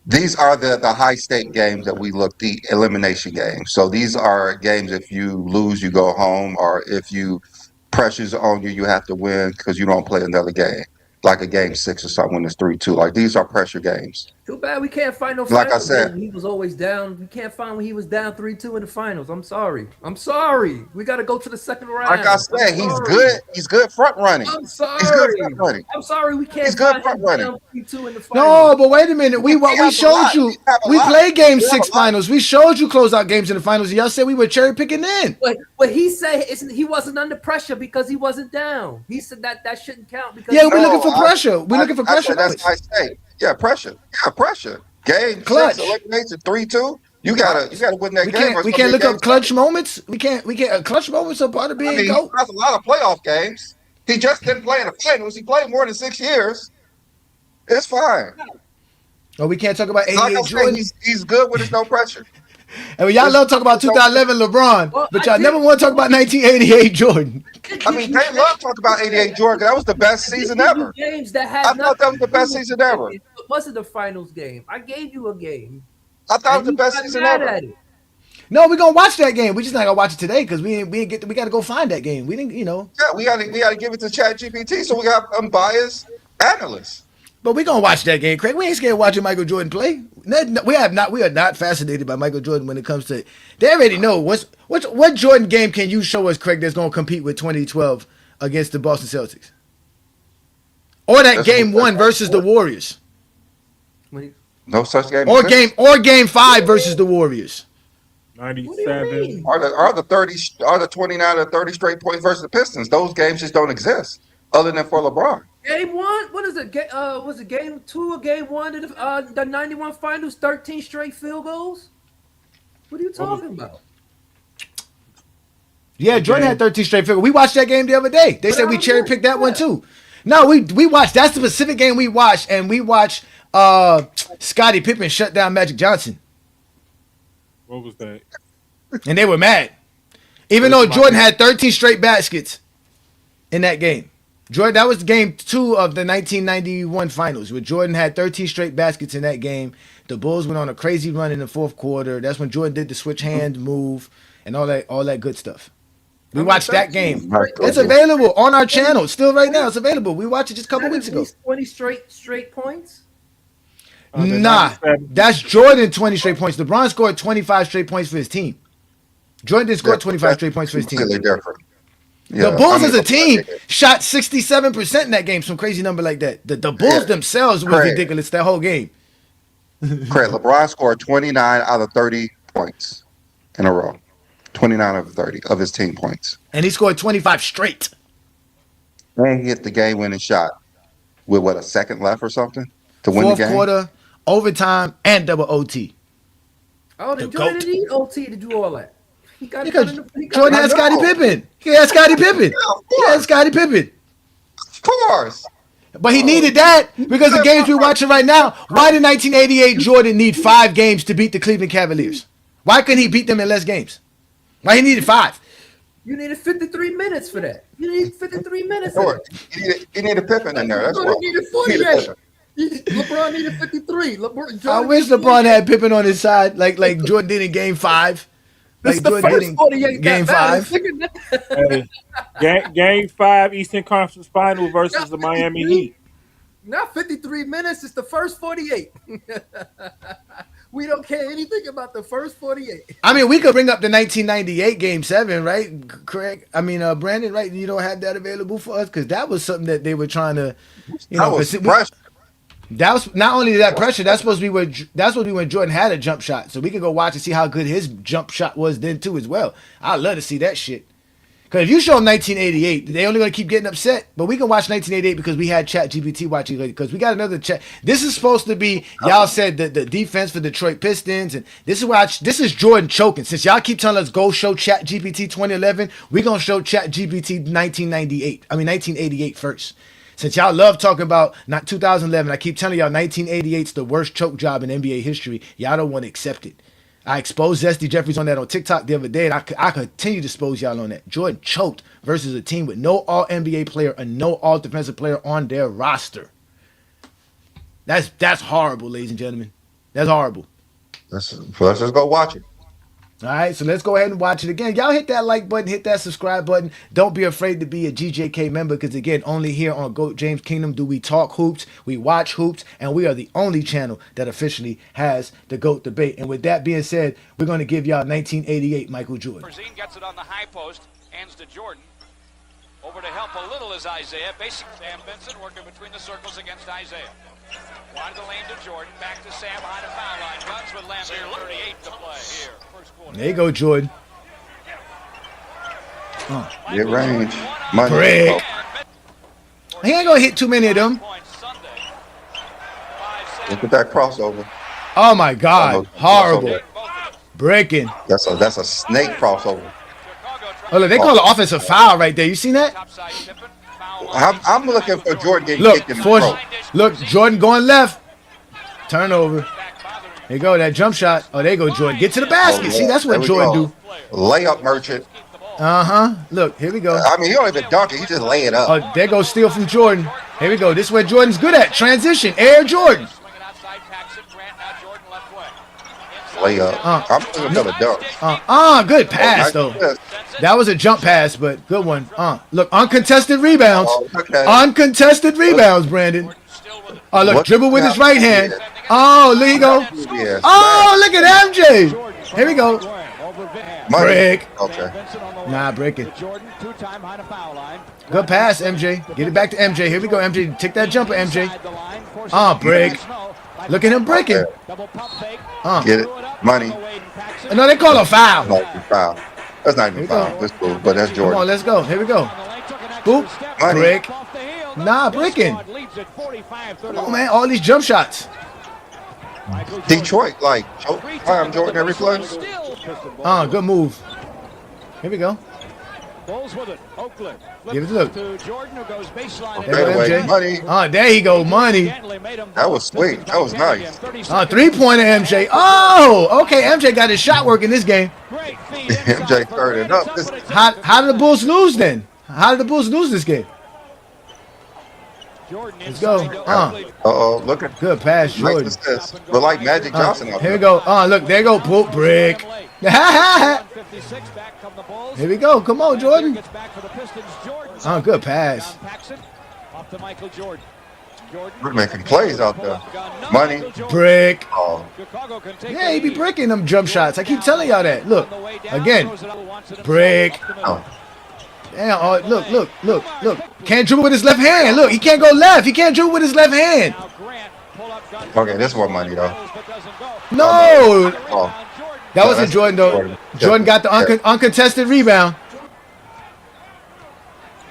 these are the high stake games that we look, the elimination games. So these are games if you lose you go home, or if you pressures on you have to win because you don't play another game, like a game 6 or something when it's 3-2. Like these are pressure games. Too bad we can't find no Like I finals said, game when he was always down. We can't find when he was down 3-2 in the finals. I'm sorry. We got to go to the second round. like I said, he's good. He's good front running. I'm He's good sorry. front running. I'm sorry. We can't He's good find front him running. down 3-2 in the finals. No, but wait a minute. We have a showed lot. you. We have a We lot. played Game We have 6 a lot. finals. We showed you closeout games in the finals. And y'all said we were cherry picking in. But he said he wasn't under pressure because he wasn't down. He said that shouldn't count because Yeah, he- we're looking for No, pressure. We're looking for I pressure said that's points. high stake. Yeah, pressure. Yeah, pressure. Game Clutch. 6 elimination 3-2. You gotta win that We game. can't look up clutch moments. We can't clutch moments are part of I being mean, he GOAT. has a lot of playoff games. He just didn't play in the finals. He played more than 6 years. It's fine. Oh, we can't talk about Like I 88 said, Jordan. he's good when there's no pressure. And when y'all love talk about 2011 LeBron, Well, but I y'all did- never want to talk about 1988 Jordan. I mean, they love talking about 88 Jordan. That was the best season ever. Games that had I thought that was the best season ever. It wasn't the finals game. I gave you a game. I thought it was and the you best got season mad ever. at it. No, we're gonna watch that game. We just not gonna watch it today because we got to go find that game. We didn't, Yeah, we gotta give it to ChatGPT so we got unbiased analysts. But we gonna watch that game, Craig. We ain't scared of watching Michael Jordan play. We are not fascinated by Michael Jordan when it comes to. They already know what Jordan game can you show us, Craig, that's gonna compete with 2012 against the Boston Celtics, or that That's game what- 1 versus the Warriors, No such game. or exists. game 5 versus the Warriors. 97. Are the 29 or 30 straight points versus the Pistons? Those games just don't exist, other than for LeBron. Game 1? What is it? Was it game 2 or game 1 of the 91 finals? 13 straight field goals? What are you talking about? Yeah, Jordan had 13 straight field goals. We watched that game the other day. They said we cherry picked that one too. No, we watched. That's the specific game we watched, and we watched Scottie Pippen shut down Magic Johnson, What was that? and they were mad. Even though Jordan had 13 straight baskets in that game. Jordan, that was game 2 of the 1991 finals, where Jordan had 13 straight baskets in that game. The Bulls went on a crazy run in the 4th quarter. That's when Jordan did the switch hand move and all that good stuff. We watched that game. It's available on our channel. Still right now, it's available. We watched it just a couple weeks ago. 20 straight points? Nah, 97. that's Jordan 20 straight points. LeBron scored 25 straight points for his team. Jordan didn't score 25 straight points for his team. Completely different. The Bulls as a team shot 67% in that game, some crazy number like that. The Bulls themselves was Craig. ridiculous that whole game. Craig, LeBron scored 29 out of 30 points in a row. 29 of 30 of his team points. And he scored 25 straight. And he hit the game-winning shot with, a second left or something to win the 4th game? quarter, overtime, and double OT. Oh, The then Jordan GOAT. didn't need OT to do all that. He got it Because done in the- Jordan had I Scottie know. Pippen. He had Scottie Pippen. Yeah, of He had course. Scottie Pippen. Of course. But he needed that because the games we're watching right now, why did 1988 Jordan need 5 games to beat the Cleveland Cavaliers? Why couldn't he beat them in less games? Why he needed 5? You needed 53 minutes for that. You needed 53 minutes for Sure. that. He needed Pippen in there. That's LeBron what. needed He needed 48. Pippen. LeBron needed 53. I wish LeBron had Pippen on his side, like Jordan did in Game 5. This Like is the Jordan first did in 48 Game that 5. matters. Hey, game 5 Eastern Conference Final versus the Miami Heat. Not 53 minutes. It's the first 48. We don't care anything about the first 48. I mean, we could bring up the 1998 Game 7, right, Craig? I mean, Brandon, right? You don't have that available for us because that was something that they were trying to, That was pressure. that was not only that pressure. That's supposed to be when Jordan had a jump shot, so we could go watch and see how good his jump shot was then too as well. I'd love to see that shit. Because if you show them 1988, they only going to keep getting upset. But we can watch 1988 because we had ChatGPT watching it. Because we got another chat. This is supposed to be, y'all said, the defense for Detroit Pistons. And this is Jordan choking. Since y'all keep telling us go show ChatGPT 2011, we're going to show ChatGPT 1988 first. Since y'all love talking about not 2011, I keep telling y'all 1988's the worst choke job in NBA history. Y'all don't want to accept it. I exposed Zesty Jeffries on that on TikTok the other day, and I continue to expose y'all on that. Jordan choked versus a team with no All-NBA player and no All-Defensive player on their roster. That's horrible, ladies and gentlemen. That's horrible. Let's just go watch it. All right, so let's go ahead and watch it again. Y'all hit that like button, hit that subscribe button. Don't be afraid to be a GJK member because, again, only here on GOAT James Kingdom do we talk hoops, we watch hoops, and we are the only channel that officially has the GOAT debate. And with that being said, we're going to give y'all 1988 Michael Jordan. Brazine gets it on the high post, hands to Jordan. Over to help a little is Isaiah. Basically, Sam Benson working between the circles against Isaiah. Wide the lane to Jordan. Back to Sam behind the foul line. Guns with Lambert. 38 to play here. First quarter. There you go, Jordan. Mid-range. Money. Break. He ain't going to hit too many of them. Look at that crossover. Oh, my God. Horrible. Breaking. That's a snake crossover. Oh, look, they call it offensive foul right there. You seen that? I'm looking for Jordan getting Look, kicked in the throat. look, Jordan going left. Turnover. There you go, that jump shot. Oh, there you go, Jordan. Get to the basket. See, that's what Jordan do. Layup merchant. Uh-huh. Look, here we go. I mean, he don't even dunk it. He just lay it up. Oh, there goes steal from Jordan. Here we go. This is where Jordan's good at. Transition. Air Jordan. Layup. I'm looking for the dunk. Good pass, though. That was a jump pass, but good one. Look, uncontested rebounds. Uncontested rebounds, Brandon. Oh, look, dribble with his right hand. Oh, there you go. Oh, look at MJ. Here we go. Break. Okay. Nah, break it. Good pass, MJ. Get it back to MJ. Here we go, MJ. Take that jumper, MJ. Break. Look at him breaking. Get it. Money. No, they call a foul. No, foul. That's not even foul. That's cool, but that's Jordan. Come on, let's go. Here we go. Boop. Money. Break. Nah, breaking. Come on, man. All these jump shots. Detroit, like, I'm Jordan every play. Good move. Here we go. Give it a look. There go MJ. Money. There you go, money. That was sweet. That was nice. 3-pointer MJ. Oh, okay. MJ got his shot work in this game. MJ stirred it up. How did the Bulls lose then? How did the Bulls lose this game? Let's go. Look at good pass, Jordan. But like Magic Johnson out here we go. Look, there you go. Pull break. Here we go. Come on, Jordan. Good pass. We're making plays out there. Money. Break. Yeah, he be breaking them jump shots. I keep telling y'all that. Look, again. Break. Damn, look. Can't dribble with his left hand. Look, he can't go left. He can't dribble with his left hand. Okay, this more money, though. No. That wasn't Jordan, though. Jordan got the uncontested rebound.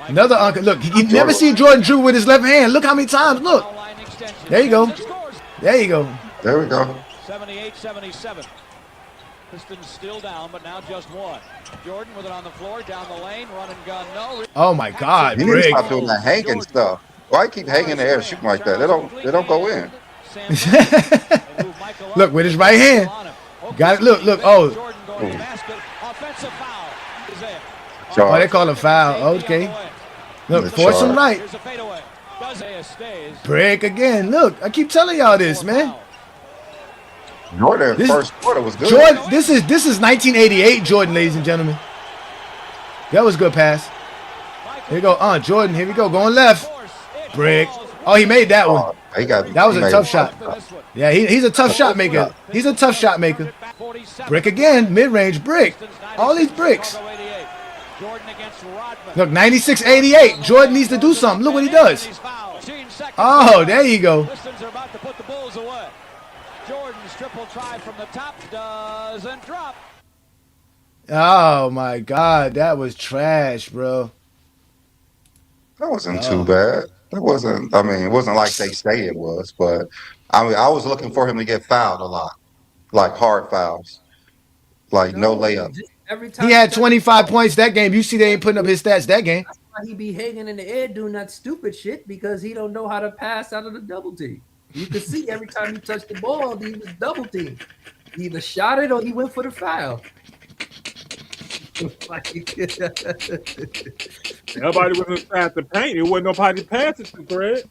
Another look, you never see Jordan dribble with his left hand. Look how many times. Look. There you go. There you go. There we go. 78-77. Pistons still down, but now just one. Jordan with it on the floor, down the lane, run and gun, no. Oh my God, you need to stop doing that hanging stuff. Why keep hanging in the air shooting like that? They don't go in. Look, with his right hand. Got it. Look. Oh, they call a foul. Okay. Look, force him right. Break again. Look, I keep telling y'all this, man. Jordan first quarter was good. Jordan, this is 1988 Jordan, ladies and gentlemen. That was a good pass. Here we go. Jordan, here we go. Going left. Break. Oh, he made that one. He got. That was he a made tough it. shot. Yeah, he's a tough shot maker. He's a tough shot maker. Brick again, mid-range brick. All these bricks. Look, 96-88. Jordan needs to do something. Look what he does. Oh, there you go. Jordan's triple try from the top doesn't drop. Oh my God, that was trash, bro. That wasn't too bad. That wasn't. I mean, it wasn't like they say it was, but I mean, I was looking for him to get fouled a lot, like hard fouls, like no layup. Every time He had touched 25 the ball, points that game. You see they ain't putting up his stats that game. that's why he be hanging in the air doing that stupid shit because he don't know how to pass out of the double team. You could see every time he touched the ball, he was double teamed. He either shot it or he went for the foul. Nobody was inside the paint. It wasn't nobody passing to Greg.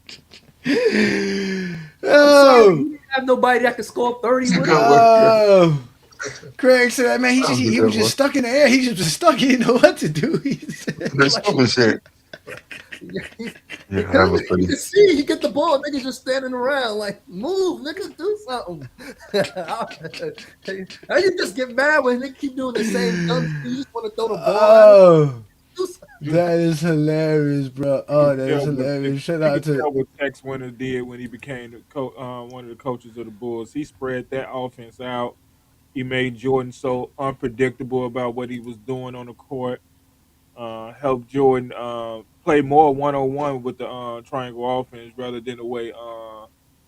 Oh, He didn't have nobody that could score 30 with him. oh. Craig said, man, he was just stuck in the air. He just was stuck. He didn't know what to do. He said, That's stupid shit. Yeah, that was pretty. You can see he get the ball, niggas just standing around like, move, niggas, do something. I just get mad when they keep doing the same dumb thing. You just want to throw the ball oh, do something. that is hilarious, bro. Oh, that is hilarious. Shout out to what Tex Winter did when he became the one of the coaches of the Bulls. He spread that offense out. He made Jordan so unpredictable about what he was doing on the court. Helped Jordan play more one-on-one with the triangle offense rather than the way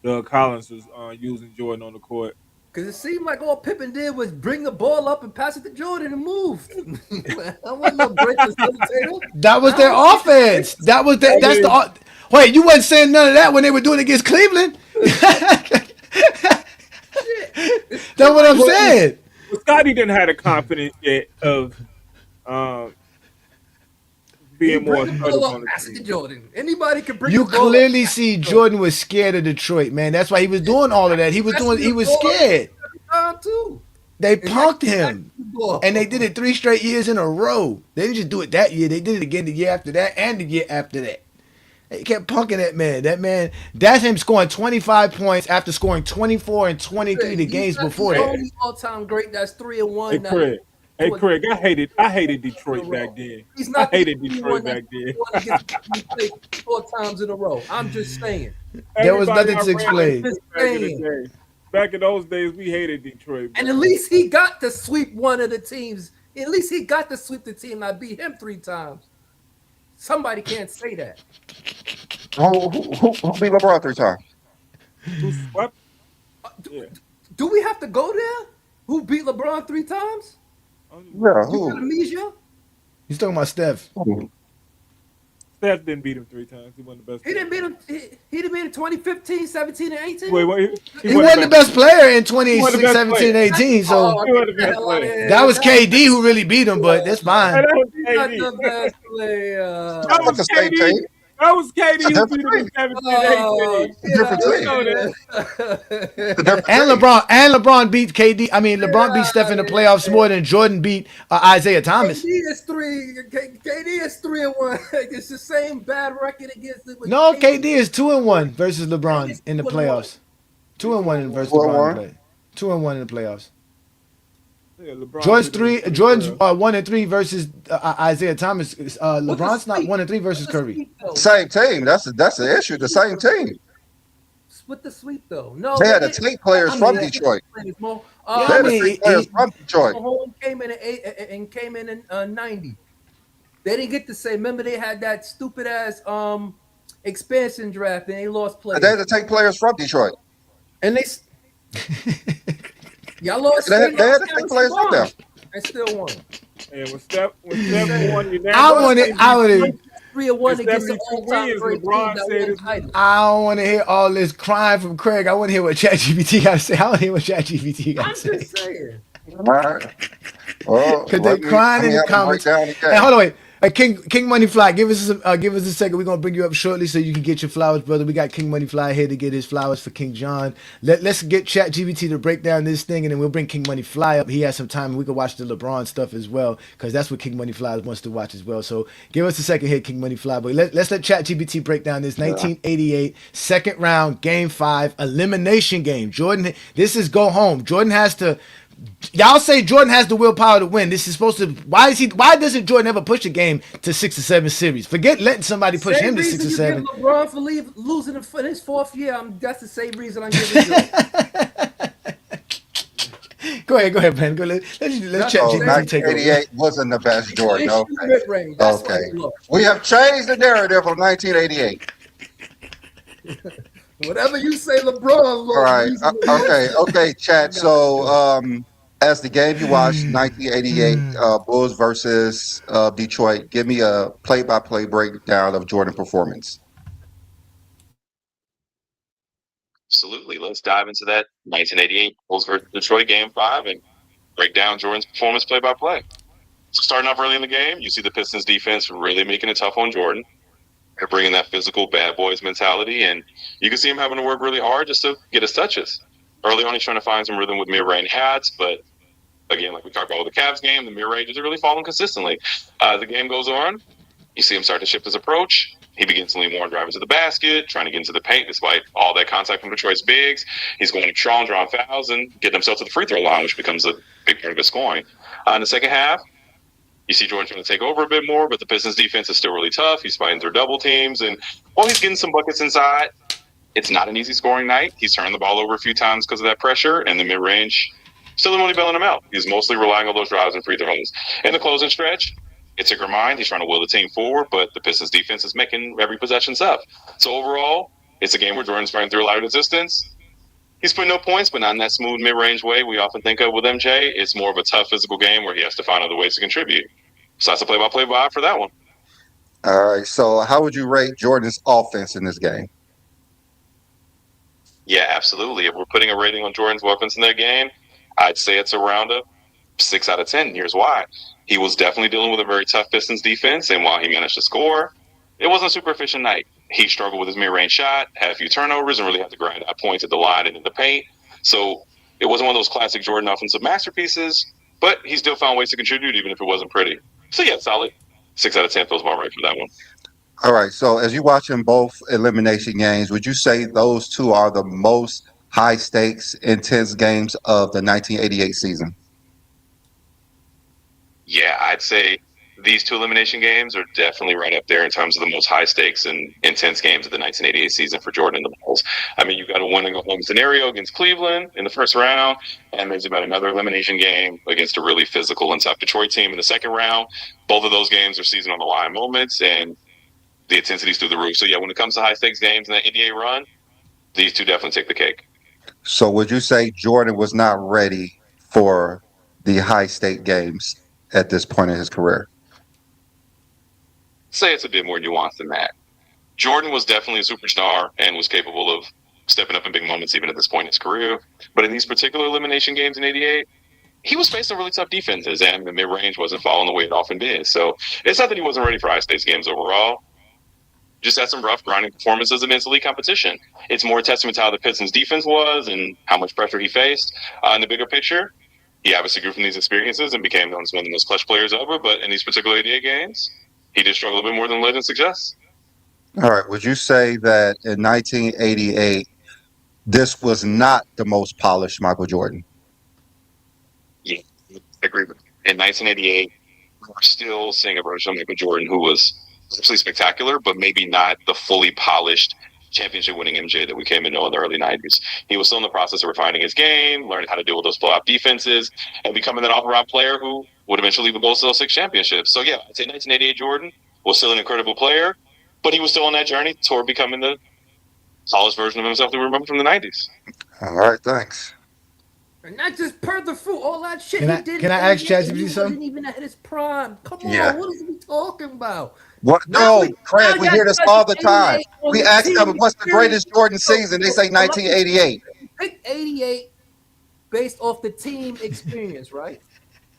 Doug Collins was using Jordan on the court. Because it seemed like all Pippen did was bring the ball up and pass it to Jordan and move. I wasn't no great facilitator. that was their offense. That was their, that's the. Wait, you wasn't saying none of that when they were doing it against Cleveland. That's what I'm saying. Well, Scotty didn't have the confidence yet of being more assertive on the pass it to team. Jordan. Anybody can bring You the ball clearly up. see Jordan was scared of Detroit, man. That's why he was doing all of that. He was scared. Too. They punked him. And they did it 3 straight years in a row. They didn't just do it that year. They did it again the year after that and the year after that. They kept punking that man. That man, that's him scoring 25 points after scoring 24 and 23 the games before that. Only all-time great. That's 3-1. Hey Craig, I hated Detroit back then. He's not I hated Detroit back then. 4 times in a row. I'm just saying. There was Everybody nothing to explain. back in the day. Back in those days, we hated Detroit. And at least he got to sweep one of the teams. At least he got to sweep the team. I beat him 3 times. Somebody can't say that. Who beat LeBron 3 times? Who swept? Yeah. Do we have to go there? Who beat LeBron 3 times? Yeah, You got who? amnesia? He's talking about Steph. Steph didn't beat him 3 times. He wasn't the best. He didn't beat him. He didn't beat him 2015, 17, and 18. Wait, He wasn't the best player in 2017, 18. So He wasn't the best player. that was KD who really beat him, but that's fine. That was He's not KD. the best player. That was the same KD. team. That was KD who Different beat him in team. 17, Oh, 18. Different You team. know that. And LeBron beat KD. I mean, LeBron beat Steph in the playoffs more than Jordan beat Isaiah Thomas. KD is 3-1. It's the same bad record against it. No, KD is 2-1 versus LeBron in the playoffs. 2-1 versus LeBron. 2-1 in the playoffs. Yeah, LeBron Jordan's 1-3 versus Isaiah Thomas. LeBron's not 1-3 versus Curry. Same team. That's the issue. The same team. With the sweep though, no, They had to take players from Detroit. They had to take players from Detroit. Home came in in 90. They didn't get to say. Remember, they had that stupid ass expansion draft and they lost players. They had to take players from Detroit. And they y'all lost. They had to take players from them. And still won. And when Steph won, you I would 3-1 against the 72 all-time wins, great team LeBron that said won it's- titles. I don't want to hear all this crying from Craig. I want to hear what ChatGPT got to say. I want to hear what ChatGPT got I'm to say. just saying. All right. Well, Because they're crying in the comments. Down the Hey, hold on, wait. King Money Fly, give us a second. We're gonna bring you up shortly so you can get your flowers, brother. We got King Money Fly here to get his flowers for King John. Let's get ChatGPT to break down this thing, and then we'll bring King Money Fly up. He has some time, and we can watch the LeBron stuff as well, because that's what King Money Fly wants to watch as well. So give us a second here, King Money Fly. But let's let ChatGPT break down this 1988 second round Game 5 elimination game. Jordan, this is go home. Jordan has to. Y'all say Jordan has the willpower to win. This is supposed to. Why doesn't Jordan ever push a game to 6 or 7 series? Forget letting somebody push him to 6 or 7. LeBron for losing in his 4th year. That's the same reason I'm giving Jordan. Go ahead, man. Let's check. 1988 wasn't the best Jordan. Okay. That's Okay. We have changed the narrative from 1988. Whatever you say, LeBron. All right. Okay, chat. So, as the game you watched, 1988 Bulls versus Detroit, give me a play-by-play breakdown of Jordan performance. Absolutely. Let's dive into that 1988 Bulls versus Detroit Game 5 and break down Jordan's performance play by play. So starting off early in the game, you see the Pistons defense really making it tough on Jordan. They're bringing that physical bad boys mentality, and you can see him having to work really hard just to get his touches. Early on, he's trying to find some rhythm with mid-range hats, but again, like we talked about with the Cavs game, the mid-range isn't really falling consistently. The game goes on. You see him start to shift his approach. He begins to lean more on driving to the basket, trying to get into the paint despite all that contact from Detroit's bigs. He's going strong, drawing fouls, and getting himself to the free throw line, which becomes a big part of his scoring. In the second half, you see Jordan trying to take over a bit more, but the Pistons defense is still really tough. He's fighting through double teams, and while he's getting some buckets inside, it's not an easy scoring night. He's turned the ball over a few times because of that pressure, and the mid-range still only bailing him out. He's mostly relying on those drives and free throws. In the closing stretch, it's a grind. He's trying to will the team forward, but the Pistons defense is making every possession tough. So overall, it's a game where Jordan's fighting through a lot of resistance. He's putting no points, but not in that smooth mid-range way we often think of with MJ. It's more of a tough physical game where he has to find other ways to contribute. So that's a play-by-play vibe for that one. All right. So how would you rate Jordan's offense in this game? Yeah, absolutely. If we're putting a rating on Jordan's weapons in that game, I'd say it's around a 6 out of 10. Here's why. He was definitely dealing with a very tough Pistons defense, and while he managed to score, it wasn't a super efficient night. He struggled with his mid-range shot, had a few turnovers, and really had to grind out points at the line and in the paint. So it wasn't one of those classic Jordan offensive masterpieces, but he still found ways to contribute even if it wasn't pretty. So yeah, solid 6 out of 10 feels about right for that one. All right. So as you watching both elimination games, would you say those two are the most high stakes, intense games of the 1988 season? Yeah, I'd say these two elimination games are definitely right up there in terms of the most high stakes and intense games of the 1988 season for Jordan and the Bulls. I mean, you got a winning a home scenario against Cleveland in the first round, and there's about another elimination game against a really physical and tough Detroit team in the second round. Both of those games are season on the line moments, and the intensity's through the roof. So yeah, when it comes to high stakes games in that NBA run, these two definitely take the cake. So would you say Jordan was not ready for the high stake games at this point in his career? Say it's a bit more nuanced than that. Jordan was definitely a superstar and was capable of stepping up in big moments even at this point in his career. But in these particular elimination games in 88, he was facing really tough defenses, and the mid-range wasn't falling the way it often did. So it's not that he wasn't ready for high-stakes games overall. Just had some rough, grinding performances against elite competition. It's more a testament to how the Pistons' defense was and how much pressure he faced. In the bigger picture, he obviously grew from these experiences and became known as one of the most clutch players ever. But in these particular 88 games, he did struggle a bit more than legend suggests. All right. Would you say that in 1988, this was not the most polished Michael Jordan? Yeah, I agree with you. In 1988, we're still seeing a version of Michael Jordan who was absolutely spectacular, but maybe not the fully polished championship-winning MJ that we came to know in the early 90s. He was still in the process of refining his game, learning how to deal with those blowout defenses, and becoming that all-around player who would eventually lead the Bulls to those 6 championships. So yeah, I'd say 1988 Jordan was still an incredible player, but he was still on that journey toward becoming the tallest version of himself that we remember from the 90s. All right, thanks. And not just per the fruit, all that shit Can he I- did. can I ask ChatGPT something? He wasn't even at his prime. Come on, Yeah. what is he talking about? What? Now No, we- Craig, now we y'all hear this got all the 88 time. on We the ask team them, what's the greatest Jordan season? They say 1988. Pick 88 based off the team experience, right?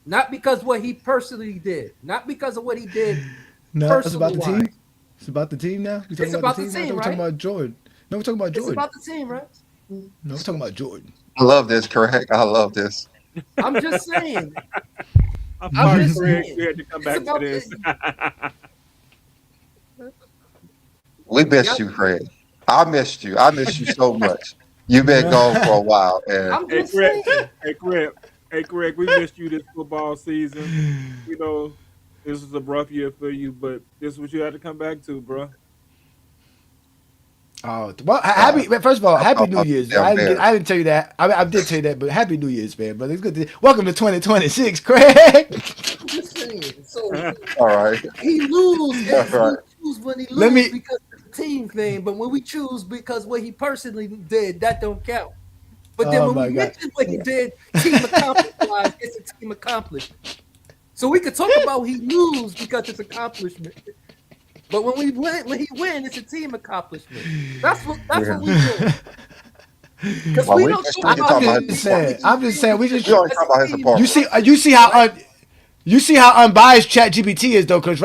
Not because what he personally did, not because of what he did No, it's about the Personal-wise. team. It's about the team now. We talking It's about about the the team. team, We're talking right? about Jordan. No, we're talking about It's Jordan. about the team, right? No, we're talking about Jordan. I love this, Craig. I love this. I'm just saying. I'm I'm sorry, just Craig. saying. We had to come It's back to about this. We missed you, Craig. I missed you. I missed you so much. You've been gone for a while, and I'm Hey, just Craig. saying. Hey, Craig. We missed you this football season. You know, this is a rough year for you, but this is what you had to come back to, bro. Oh, well, happy. First of all, happy New Year's. Damn Bears. I didn't tell you that. I did tell you that, but happy New Year's, man. Brother, it's good. Welcome to 2026, Craig. I'm just saying. So all right. he lose. That's right. We choose when he Let lose me- because of the team thing, but when we choose because what he personally did, that don't count. But then Oh when my we God. mention what he did, team accomplishment, it's a team accomplishment. So we could talk about he lose because it's accomplishment. But when he win, it's a team accomplishment. That's what we do. Because Well, we we don't just talk talking about about his his performance. I'm just saying. We just. We only talking about his apartment. You see how unbiased ChatGPT is though, cause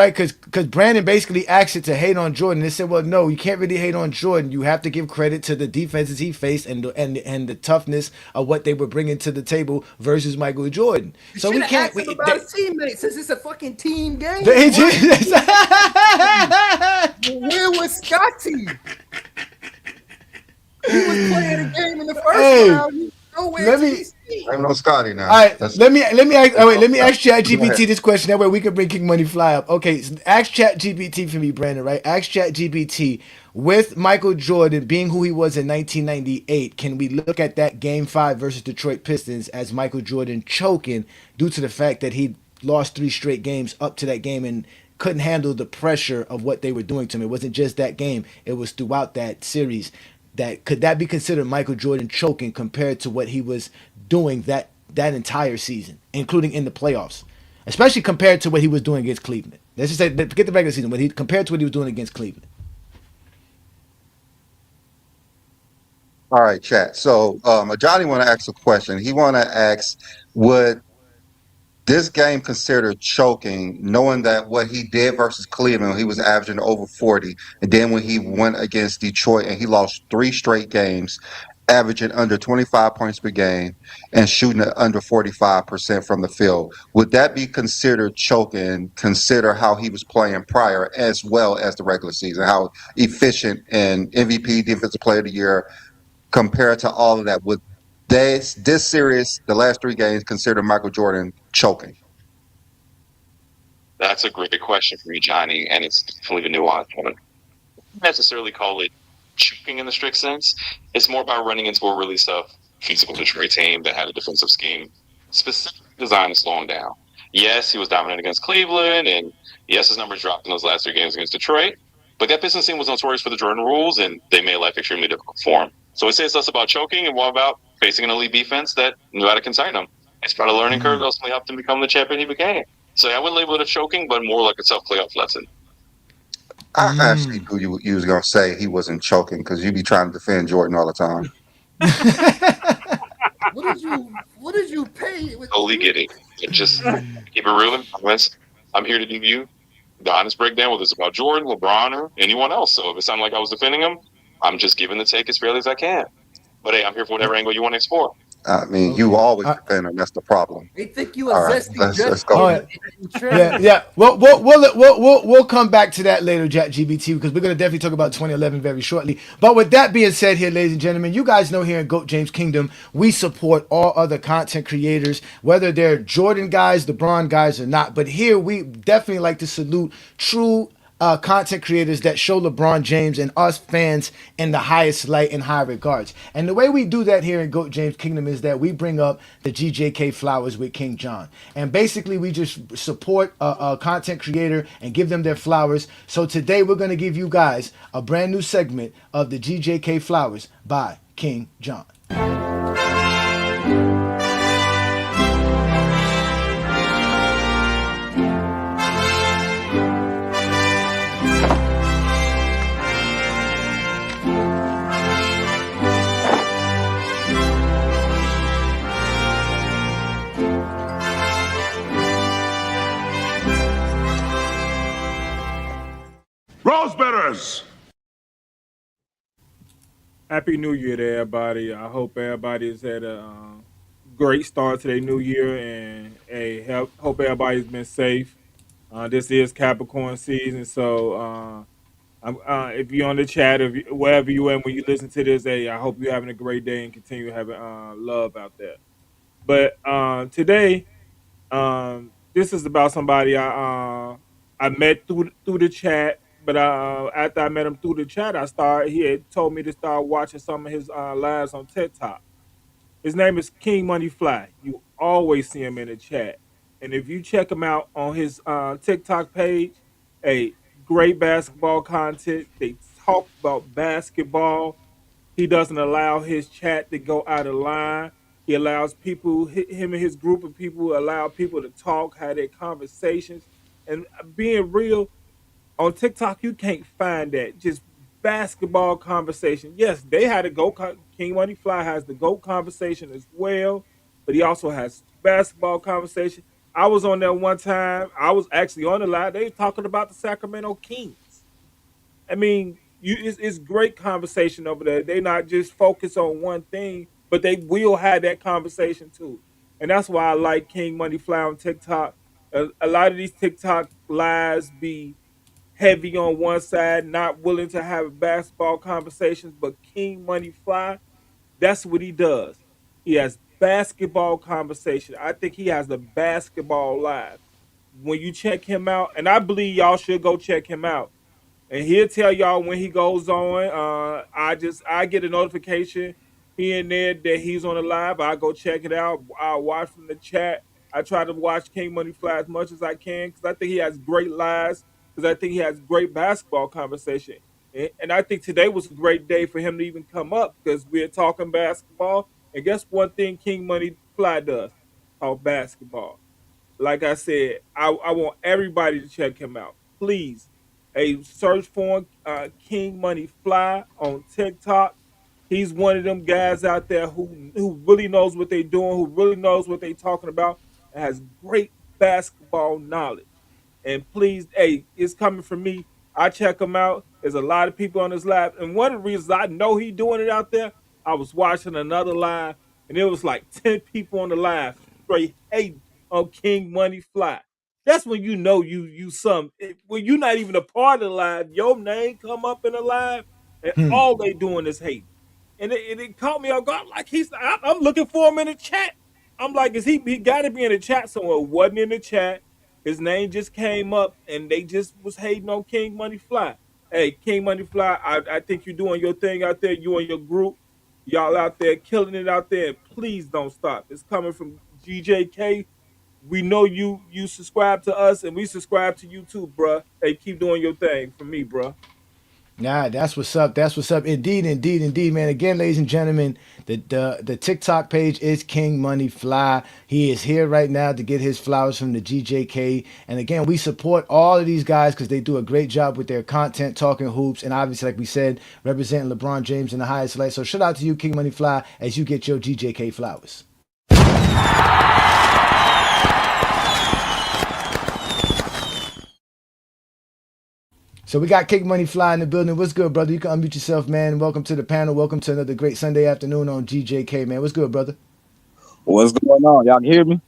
Brandon basically asked it to hate on Jordan. They said, well, no, you can't really hate on Jordan. You have to give credit to the defenses he faced and the toughness of what they were bringing to the table versus Michael Jordan. So we Should've can't. asked him about his teammates since it's a fucking team game. They Where was Scotty? He was playing a game in the first Hey, round. He was nowhere let to me- be seen. I'm no Scotty now. All right, That's- let me ask ChatGPT Go ahead. this question. That way we can bring King Money fly up. Okay, so ask ChatGPT for me, Brandon. Right? Ask ChatGPT with Michael Jordan being who he was in 1998. Can we look at that Game 5 versus Detroit Pistons as Michael Jordan choking due to the fact that he lost 3 straight games up to that game and couldn't handle the pressure of what they were doing to him? It wasn't just that game; it was throughout that series. Could that be considered Michael Jordan choking compared to what he was doing that entire season, including in the playoffs, especially compared to what he was doing against Cleveland? Let's just say, forget the regular season, compared to what he was doing against Cleveland. All right, chat. So Johnny want to ask a question. He want to ask, would this game considered choking, knowing that what he did versus Cleveland, he was averaging over 40, and then when he went against Detroit and he lost 3 straight games, averaging under 25 points per game and shooting at under 45% from the field, would that be considered choking? Consider how he was playing prior, as well as the regular season, how efficient and MVP, Defensive Player of the Year, compared to all of that. Would this series, the last 3 games, consider Michael Jordan choking? That's a great question for you, Johnny, and it's definitely a nuanced one. I wouldn't necessarily call it choking in the strict sense. It's more about running into a really tough physical Detroit team that had a defensive scheme specifically designed to slow him down. Yes, he was dominant against Cleveland, and yes, his numbers dropped in those last 3 games against Detroit, but that Pistons team was notorious for the Jordan rules, and they made life extremely difficult for him. So it's less about choking and more about facing an elite defense that knew how to contain him. It's about a learning curve that ultimately helped him become the champion he became. So I wouldn't label it a choking, but more like a self-playoff lesson. I actually knew you was going to say he wasn't choking, because you be trying to defend Jordan all the time. What did you pay? Totally get it. Just keep it real and honest. I'm here to give you the honest breakdown, whether it's about Jordan, LeBron, or anyone else. So if it sounded like I was defending him, I'm just giving the take as fairly as I can. But hey, I'm here for whatever angle you want to explore. I mean, you always defend him. That's the problem. They think you a All right, zesty let's go. All right. Yeah. We'll come back to that later, ChatGPT, because we're gonna definitely talk about 2011 very shortly. But with that being said, here, ladies and gentlemen, you guys know here in GOAT James Kingdom, we support all other content creators, whether they're Jordan guys, LeBron guys, or not. But here, we definitely like to salute true content creators that show LeBron James and us fans in the highest light and high regards. And the way we do that here in GOAT James Kingdom is that we bring up the GJK flowers with King John. And basically we just support a content creator and give them their flowers. So today we're going to give you guys a brand new segment of the GJK flowers by King John. bearers. Happy New Year to everybody. I hope everybody's had a great start to their new year, and hope everybody's been safe. This is Capricorn season, so if you're on the chat, wherever you at when you listen to this, hey, I hope you're having a great day and continue having love out there. But today, this is about somebody I met through the chat. But after I met him through the chat, he had told me to start watching some of his lives on TikTok. His name is King Money Fly. You always see him in the chat. And if you check him out on his TikTok page, a great basketball content. They talk about basketball. He doesn't allow his chat to go out of line. He allows people, him and his group of people, allow people to talk, have their conversations. And being real, on TikTok, you can't find that. Just basketball conversation. Yes, they had a King Money Fly has the GOAT conversation as well, but he also has basketball conversation. I was on there one time. I was actually on the live. They were talking about the Sacramento Kings. I mean, it's great conversation over there. They not just focus on one thing, but they will have that conversation too. And that's why I like King Money Fly on TikTok. A lot of these TikTok lives be heavy on one side, not willing to have basketball conversations, but King Money Fly, that's what he does. He has basketball conversation. I think he has the basketball live. When you check him out, and I believe y'all should go check him out, and he'll tell y'all when he goes on. I get a notification here and there that he's on the live. I go check it out. I watch from the chat. I try to watch King Money Fly as much as I can because I think he has great lives. Because I think he has great basketball conversation. And I think today was a great day for him to even come up because we're talking basketball. And guess one thing King Money Fly does? Talk basketball. Like I said, I want everybody to check him out. Please, search for King Money Fly on TikTok. He's one of them guys out there who really knows what they're doing, who really knows what they're talking about, and has great basketball knowledge. And please, hey, it's coming from me. I check him out. There's a lot of people on this live. And one of the reasons I know he doing it out there, I was watching another live, and it was like 10 people on the live straight hating on King Money Fly. That's when you know when you're not even a part of the live, your name come up in the live, and all they doing is hating. And it caught me off guard. Like I'm looking for him in the chat. I'm like, he got to be in the chat somewhere? It wasn't in the chat. His name just came up, and they just was hating on King Money Fly. Hey, King Money Fly, I think you're doing your thing out there. You and your group, y'all out there killing it out there. And please don't stop. It's coming from GJK. We know you subscribe to us, and we subscribe to you too, bruh. Hey, keep doing your thing for me, bruh. Nah, that's what's up. That's what's up. Indeed, indeed, indeed, man. Again, ladies and gentlemen, the TikTok page is King Money Fly. He is here right now to get his flowers from the GJK. And again, we support all of these guys because they do a great job with their content, talking hoops, and obviously, like we said, representing LeBron James in the highest light. So shout out to you, King Money Fly, as you get your GJK flowers. So we got King Money Fly in the building. What's good, brother? You can unmute yourself, man. Welcome to the panel. Welcome to another great Sunday afternoon on GJK, man. What's good, brother? What's going on? Y'all can hear me?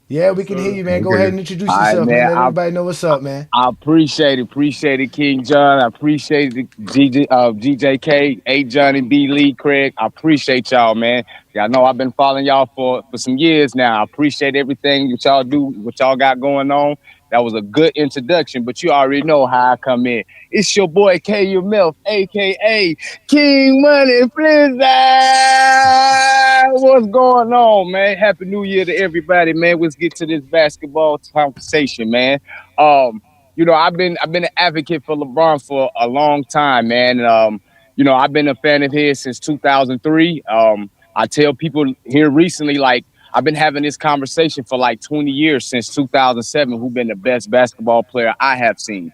Yeah, we can hear you, man. Go ahead and introduce yourself, man. Let everybody know what's up, man. I appreciate it, King John. I appreciate it, GJK, A. Johnny, B. Lee, Craig. I appreciate y'all, man. Y'all know I've been following y'all for some years now. I appreciate everything that y'all do, what y'all got going on. That was a good introduction, but you already know how I come in. It's your boy K. Milf, a.k.a. King Money Fly. What's going on, man? Happy New Year to everybody, man. Let's get to this basketball conversation, man. I've been an advocate for LeBron for a long time, man. I've been a fan of his since 2003. I tell people here recently, like, I've been having this conversation for like 20 years since 2007, who's been the best basketball player I have seen.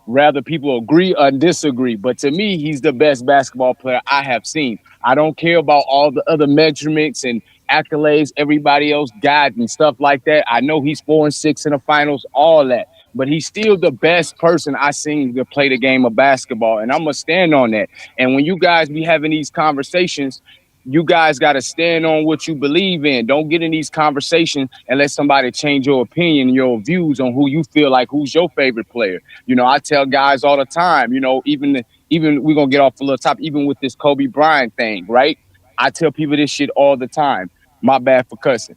Rather people agree or disagree, but to me, he's the best basketball player I have seen. I don't care about all the other measurements and accolades everybody else got and stuff like that. I know he's 4-6 in the finals, all that. but he's still the best person I seen to play the game of basketball. And I'm going to stand on that. And when you guys be having these conversations, you guys got to stand on what you believe in. Don't get in these conversations and let somebody change your opinion, your views on who you feel like, who's your favorite player. You know, I tell guys all the time, you know, even we're going to get off a little top, even with this Kobe Bryant thing, right? I tell people this shit all the time. My bad for cussing.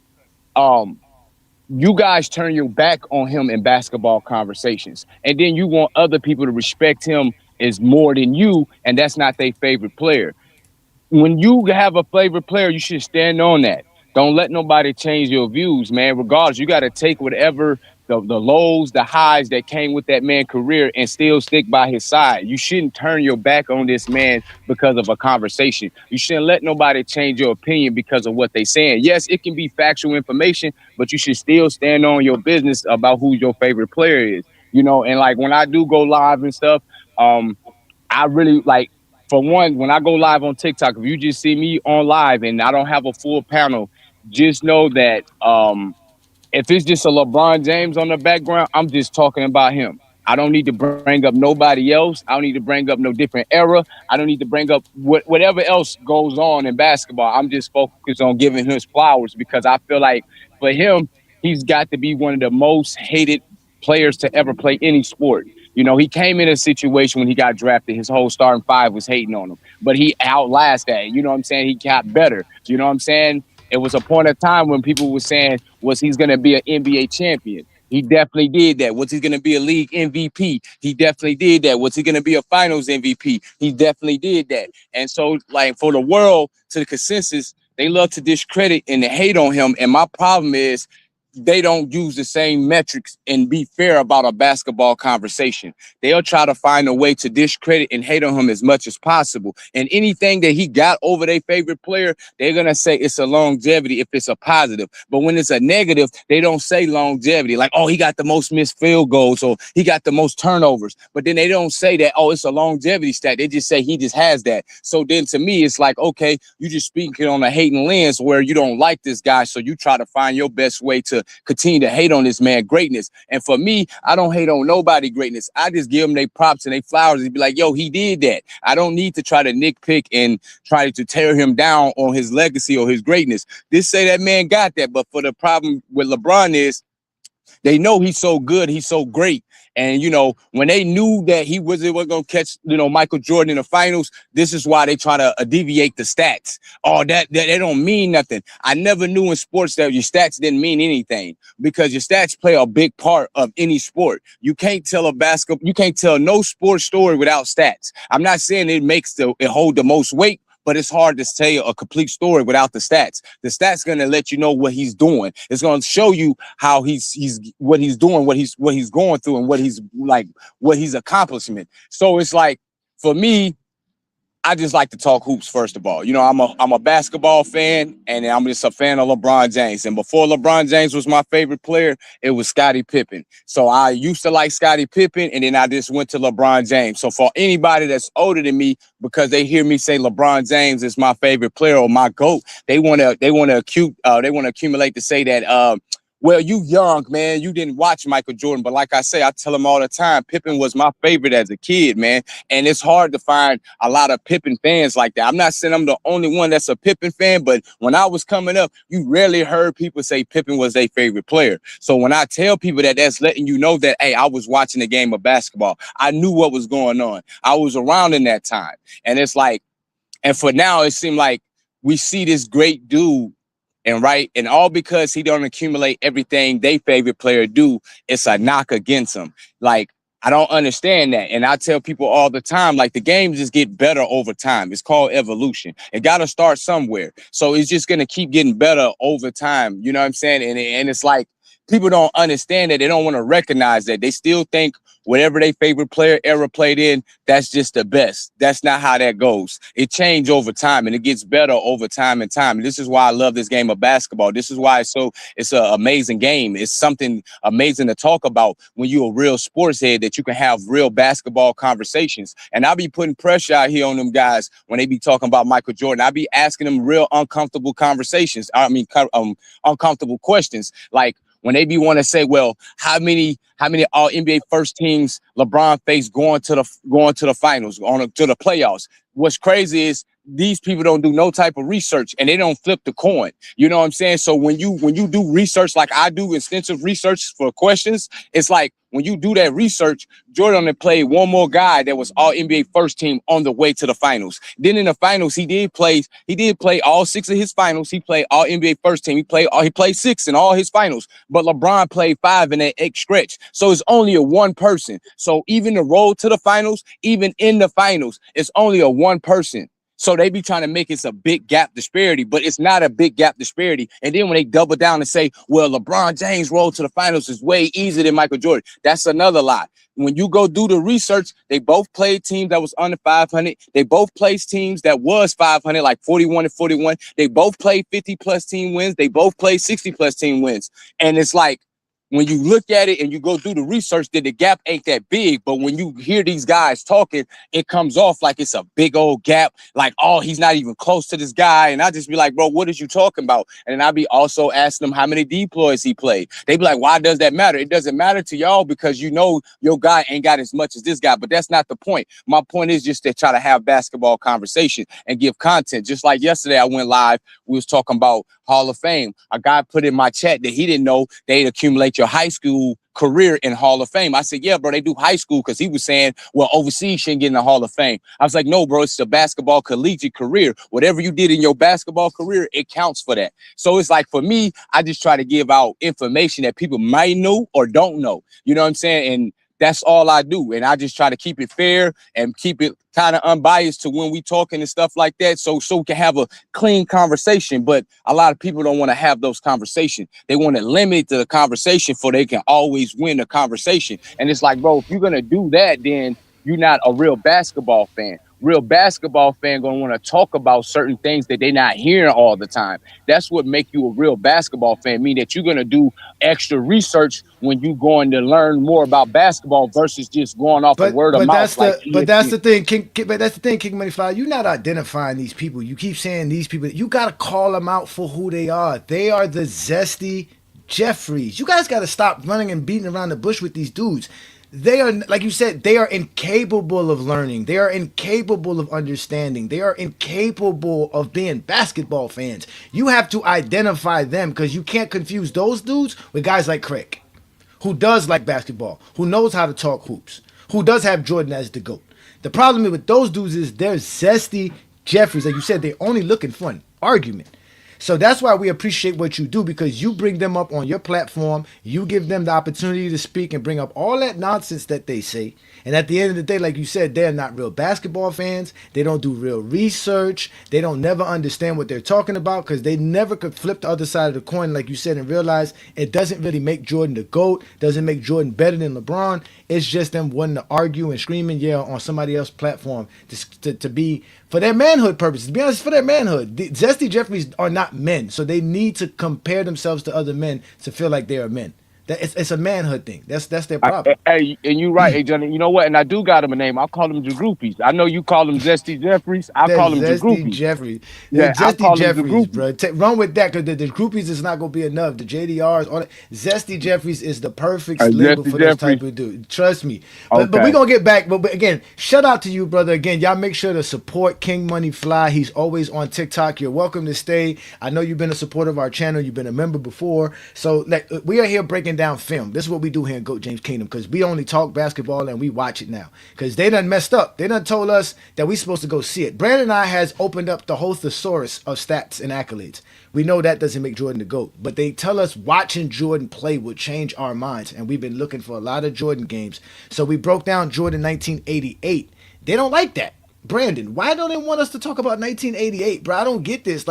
You guys turn your back on him in basketball conversations, and then you want other people to respect him as more than you, and that's not their favorite player. When you have a favorite player, you should stand on that. Don't let nobody change your views, man. Regardless, you got to take whatever the lows, the highs that came with that man's career and still stick by his side. You shouldn't turn your back on this man because of a conversation. You shouldn't let nobody change your opinion because of what they saying. Yes, it can be factual information, but you should still stand on your business about who your favorite player is. You know, and like when I do go live and stuff, I really like, for one, when I go live on TikTok, if you just see me on live and I don't have a full panel, just know that if it's just a LeBron James on the background, I'm just talking about him. I don't need to bring up nobody else. I don't need to bring up no different era. I don't need to bring up whatever else goes on in basketball. I'm just focused on giving him his flowers because I feel like for him, he's got to be one of the most hated players to ever play any sport. You know, he came in a situation when he got drafted, his whole starting five was hating on him, but he outlasted that. You know what I'm saying? He got better. You know what I'm saying? It was a point of time when people were saying, was he's going to be an NBA champion? He definitely did that. Was he going to be a league MVP? He definitely did that. Was he going to be a finals MVP? He definitely did that. And so, like, for the world, to the consensus, they love to discredit and to hate on him. And my problem is, they don't use the same metrics and be fair about a basketball conversation. They'll try to find a way to discredit and hate on him as much as possible. And anything that he got over their favorite player, they're going to say it's a longevity if it's a positive. But when it's a negative, they don't say longevity. Like, oh, he got the most missed field goals or he got the most turnovers. But then they don't say that, oh, it's a longevity stat. They just say he just has that. So then to me, it's like, okay, you just speaking on a hating lens where you don't like this guy. So you try to find your best way to continue to hate on this man greatness. And for me, I don't hate on nobody greatness. I just give them their props and their flowers and be like, yo, he did that. I don't need to try to nitpick and try to tear him down on his legacy or his greatness. Just say that man got that. But for the problem with LeBron is they know he's so good, he's so great. And, you know, when they knew that he wasn't going to catch, you know, Michael Jordan in the finals, this is why they try to deviate the stats. Oh, that they don't mean nothing. I never knew in sports that your stats didn't mean anything because your stats play a big part of any sport. You can't tell you can't tell no sports story without stats. I'm not saying it hold the most weight, but it's hard to tell a complete story without the stats. The stats going to let you know what he's doing. It's going to show you how he's what he's doing, what he's going through, and what he's accomplishment. So it's like, for me, I just like to talk hoops, first of all. You know, I'm a basketball fan, and I'm just a fan of LeBron James. And before LeBron James was my favorite player, it was Scottie Pippen. So I used to like Scottie Pippen, and then I just went to LeBron James. So for anybody that's older than me, because they hear me say LeBron James is my favorite player or my GOAT, they want to accumulate to say that well, you young, man, you didn't watch Michael Jordan. But like I say, I tell them all the time, Pippen was my favorite as a kid, man. And it's hard to find a lot of Pippen fans like that. I'm not saying I'm the only one that's a Pippen fan, but when I was coming up, you rarely heard people say Pippen was their favorite player. So when I tell people that, that's letting you know that, hey, I was watching a game of basketball. I knew what was going on. I was around in that time. And it's like, and for now, it seemed like we see this great dude. And all because he don't accumulate everything they favorite player do, it's a knock against him. Like, I don't understand that. And I tell people all the time, like, the game just get better over time. It's called evolution. It got to start somewhere. So it's just going to keep getting better over time. You know what I'm saying? And it's like, people don't understand that. They don't want to recognize that. They still think whatever their favorite player ever played in, that's just the best. That's not how that goes. It changes over time, and it gets better over time and time. And this is why I love this game of basketball. This is why it's an amazing game. It's something amazing to talk about when you're a real sports head, that you can have real basketball conversations. And I'll be putting pressure out here on them guys when they be talking about Michael Jordan. I'll be asking them real uncomfortable conversations. Uncomfortable questions. Like, when they be want to say, well, how many How many All NBA first teams LeBron faced going to the finals, to the playoffs? What's crazy is these people don't do no type of research and they don't flip the coin. You know what I'm saying? So when you do research like I do, extensive research for questions, it's like when you do that research, Jordan had played one more guy that was All NBA first team on the way to the finals. Then in the finals, he did play all 6 of his finals. He played All NBA first team. He played 6 in all his finals, but LeBron played 5 in that X stretch. So it's only a one person. So even the road to the finals, even in the finals, it's only a one person. So they be trying to make it a big gap disparity, but it's not a big gap disparity. And then when they double down and say, well, LeBron James' road to the finals is way easier than Michael Jordan, that's another lie. When you go do the research, they both played teams that was under 500. They both played teams that was 500, like 41 and 41. They both played 50-plus team wins. They both played 60-plus team wins. And it's like, when you look at it and you go do the research, that the gap ain't that big. But when you hear these guys talking, it comes off like it's a big old gap. Like, oh, he's not even close to this guy. And I just be like, bro, what is you talking about? And I be also asking them how many deploys he played. They be like, why does that matter? It doesn't matter to y'all because you know your guy ain't got as much as this guy. But that's not the point. My point is just to try to have basketball conversation and give content. Just like yesterday, I went live. We was talking about Hall of Fame. A guy put in my chat that he didn't know they'd accumulate your high school career in Hall of Fame. I said, yeah, bro, they do high school because he was saying, well, overseas shouldn't get in the Hall of Fame. I was like, no, bro, it's the basketball collegiate career. Whatever you did in your basketball career, it counts for that. So it's like, for me, I just try to give out information that people might know or don't know. You know what I'm saying? And that's all I do. And I just try to keep it fair and keep it kind of unbiased to when we talking and stuff like that. So we can have a clean conversation. But a lot of people don't want to have those conversations. They want to limit the conversation for they can always win the conversation. And it's like, bro, if you're going to do that, then you're not a real basketball fan. Real basketball fan gonna want to talk about certain things that they're not hearing all the time. That's what make you a real basketball fan. Mean that you're gonna do extra research when you going to learn more about basketball versus just going off of word of mouth. But that's the thing, King Money Fly. You're not identifying these people. You keep saying these people. You gotta call them out for who they are. They are the zesty Jeffries. You guys gotta stop running and beating around the bush with these dudes. They are, like you said, they are incapable of learning. They are incapable of understanding. They are incapable of being basketball fans. You have to identify them because you can't confuse those dudes with guys like Craig, who does like basketball, who knows how to talk hoops, who does have Jordan as the GOAT. The problem with those dudes is they're zesty Jeffries. Like you said, they're only looking for an argument. So that's why we appreciate what you do, because you bring them up on your platform. You give them the opportunity to speak and bring up all that nonsense that they say. And at the end of the day, like you said, they're not real basketball fans. They don't do real research. They don't never understand what they're talking about because they never could flip the other side of the coin, like you said, and realize it doesn't really make Jordan the GOAT, doesn't make Jordan better than LeBron. It's just them wanting to argue and scream and yell on somebody else's platform to be, for their manhood purposes. To be honest, for their manhood. The Zesty Jeffries are not men, so they need to compare themselves to other men to feel like they are men. It's a manhood thing. That's their problem. Hey, and you're right, hey Johnny. You know what? And I do got him a name. I'll call him the Groupies. I know you call him Zesty Jeffries. I'll call him the Groupies. Jeffries. Yeah, Zesty Jeffries, bro. Run with that, because the Groupies is not gonna be enough. The JDRs, all that. Zesty Jeffries is the perfect label for this type of dude. Trust me. But we're gonna get back. But again, shout out to you, brother. Again, y'all make sure to support King Money Fly. He's always on TikTok. You're welcome to stay. I know you've been a supporter of our channel. You've been a member before. So we are here breaking down film. This is what we do here in GOAT James Kingdom, because we only talk basketball and we watch it now. Because they done messed up. They done told us that we supposed to go see it. Brandon and I has opened up the whole thesaurus of stats and accolades. We know that doesn't make Jordan the GOAT, but they tell us watching Jordan play would change our minds, and we've been looking for a lot of Jordan games. So we broke down Jordan 1988. They don't like that. Brandon, why don't they want us to talk about 1988, bro? I don't get this.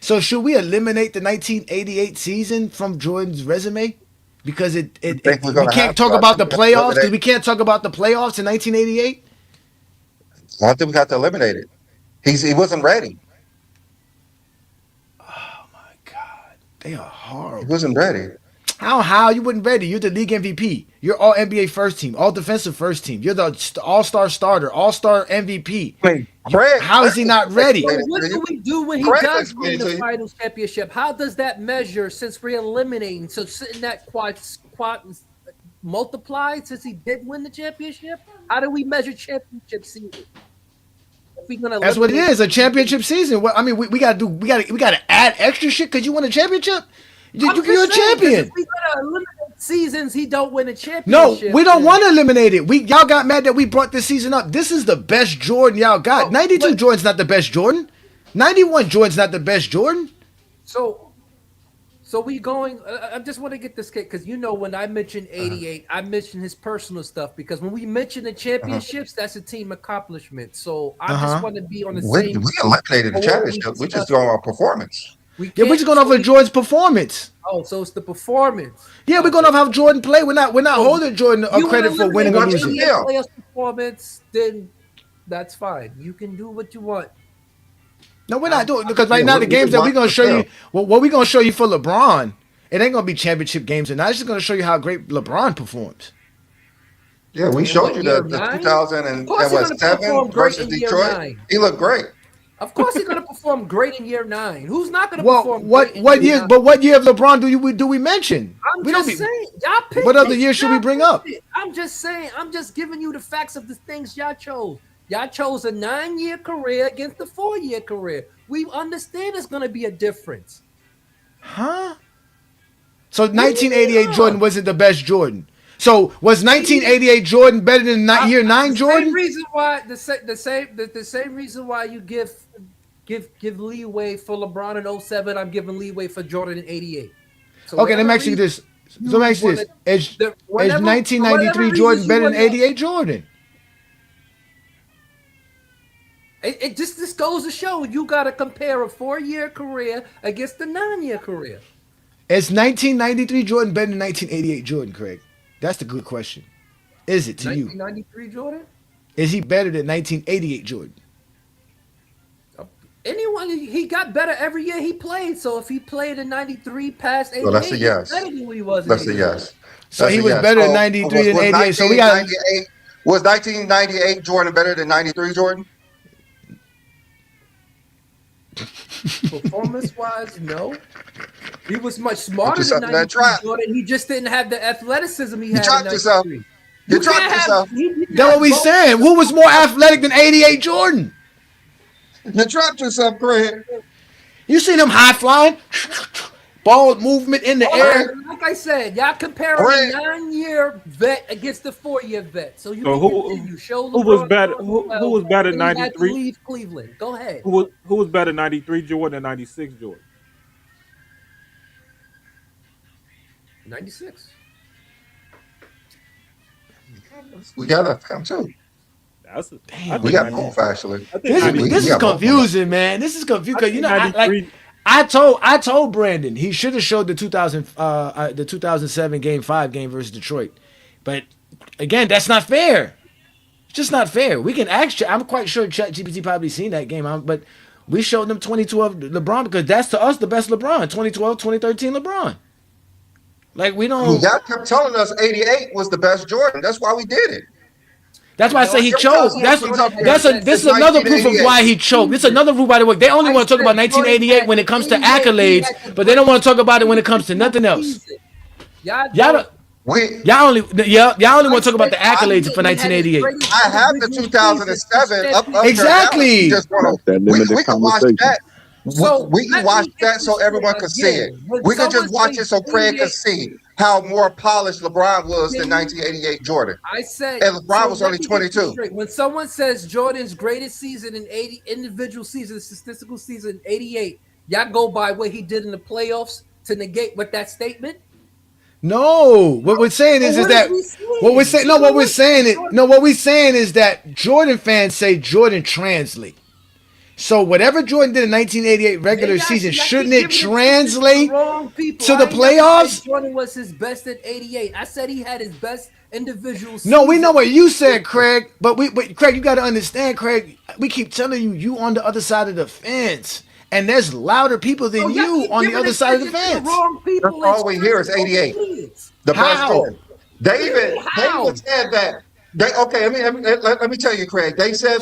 So should we eliminate the 1988 season from Jordan's resume? Because we can't talk about the playoffs, because we can't talk about the playoffs in 1988? I think we got to eliminate it. He wasn't ready. Oh my God. They are horrible. He wasn't ready. How you wasn't ready? You're the league MVP. You're all NBA first team, all defensive first team. You're the all-star starter, all-star MVP. Wait, Craig, how is he not ready? What do we do when he does win the finals championship? How does that measure since we're eliminating? So sitting that quad multiplied since he did win the championship? How do we measure championship season? If we gonna That's what it eliminate- is, a championship season. Well, I mean, we gotta add extra shit because you won a championship. You're a I'm just saying, 'cause champion. If we gotta eliminate seasons, he don't win a championship. No, we don't want to eliminate it. Y'all got mad that we brought this season up. This is the best Jordan y'all got. Oh, 92 Jordan's not the best Jordan. 91 Jordan's not the best Jordan. So we going. I just want to get this kick because when I mentioned 88, I mentioned his personal stuff because when we mention the championships, that's a team accomplishment. So I just want to be on the We same. eliminated the championship. We just going on performance. We're just going off of Jordan's performance. Oh, so it's the performance. Yeah, we're going off how Jordan played. We're not holding Jordan a credit for winning or losing. Playoff performance, then that's fine. You can do what you want. No, we're not doing because right now the games that we're gonna show you, what we're gonna show you for LeBron, it ain't gonna be championship games, and I'm just gonna show you how great LeBron performs. Yeah, we showed you the 2007 versus Detroit. He looked great. Of course, he's gonna perform great in year 9. Who's not gonna Well, perform? what year? 9? But what year of LeBron do we mention? I'm just saying. Y'all picked what other it. year should we Y'all bring picked up? it. I'm just saying. I'm just giving you the facts of the things y'all chose. Y'all chose a 9-year career against a 4-year career. We understand it's going to be a difference. Huh? So 1988 Jordan wasn't the best Jordan. So was 1988 Jordan better than year 9 Jordan? Same reason why the same reason why you give leeway for LeBron in 07, I'm giving leeway for Jordan in 88. So Okay, let me ask you this. So let me ask you this. Is 1993 Jordan better than 88 Jordan? It just goes to show you got to compare a 4-year career against a 9-year career. Is 1993 Jordan better than 1988 Jordan, Craig? That's the good question. Is it to you? 1993 Jordan? Is he better than 1988 Jordan? Anyone, he got better every year he played. So if he played in 93 past 88, well, that's a yes. better than who he was. That's a yes. So he was better than 93 than 88. So we got. Was 1998 Jordan better than 93 Jordan? Performance-wise, no. He was much smarter than 93 Jordan. He just didn't have the athleticism he had in 93. You dropped yourself. That's what we saying. Who was more athletic than 88 Jordan? You dropped yourself, Craig. You seen him high flying? Ball movement in the air. Like I said, y'all comparing a 9-year vet against the 4-year vet. So you can show who was better? Who was better? 93. Leave Cleveland. Go ahead. Who was better? 93 Jordan and 96 Jordan. 96. We got that fam too. We got both actually. This is confusing, man. This is confusing. I told Brandon he should have showed the 2007 Game 5 game versus Detroit, but again, that's not fair. It's just not fair. We can actually. I'm quite sure ChatGPT probably seen that game, but we showed them 2012 LeBron because that's to us the best LeBron. 2012, 2013 LeBron. Like we don't. Y'all kept telling us 88 was the best Jordan. That's why we did it. That's why I say he chose. This is another proof of why he choked. This is another proof by the way. They only want to talk about 1988 when it comes to accolades, but they don't want to talk about it when it comes to nothing else. Y'all only want to talk about the accolades for 1988. I have the 2007 up exactly. We can watch that. So we can watch that so everyone can see it. We can just watch it so Craig can see how more polished LeBron was than 1988 Jordan. I said, and LeBron was only 22. When someone says Jordan's greatest season in 80 individual season, statistical season 88, y'all go by what he did in the playoffs to negate what that statement. No, what we're saying is that what we're saying. No, what we're saying is what we're saying is that Jordan fans say Jordan translate. So whatever Jordan did in 1988 regular season, shouldn't it translate to the playoffs? Jordan was his best at 88. I said he had his best individual season. No, we know what you said, Craig. But Craig, you got to understand, Craig. We keep telling you on the other side of the fence. And there's louder people than you on the other side of the fence. That's all we hear is 88. The best Jordan. They even said that. Let me tell you, Craig. They said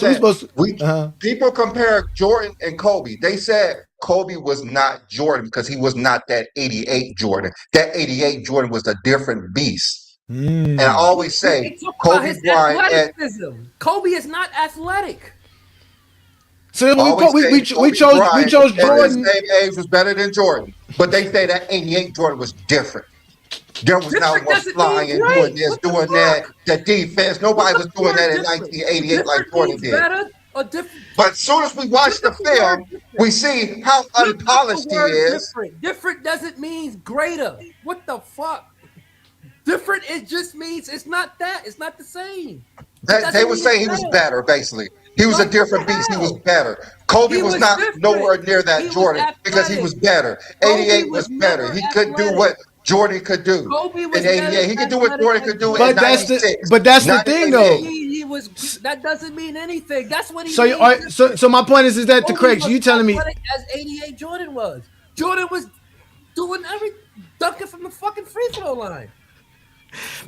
people compare Jordan and Kobe. They said Kobe was not Jordan because he was not that 88 Jordan. That 88 Jordan was a different beast. And I always say Talk about Kobe his Bryant and athleticism. Kobe is not athletic. So then always say we Kobe chose Bryant at his Jordan. same age was better than Jordan. But they say that 88 Jordan was different. There was Different not much doesn't flying mean and great. doing this, What the doing fuck? that. The defense, nobody What's was the doing that word in different? 1988 like Different Jordan means did. better or different? But as soon as we watch the Look up the word film, different. we see how Look up the unpolished he word is. different. Different doesn't mean greater. What the fuck? Different, it just means it's not that. It's not the same. That they would say he was better, basically. He was a Like, different what the beast. He was hell? better. Kobe He was was not different. nowhere near that He was Jordan because he was athletic. better. Kobe 88 was was better. never He couldn't do athletic. what Jordan could do Kobe was in 88. better He could do what athletic Jordan than could do Jordan. in But that's 96. the thing, though. He was. That doesn't mean anything. That's what he. So, means. so my point is that to Kobe Craig, so was you telling me? athletic as 88 Jordan was. Jordan was doing dunking from the fucking free throw line.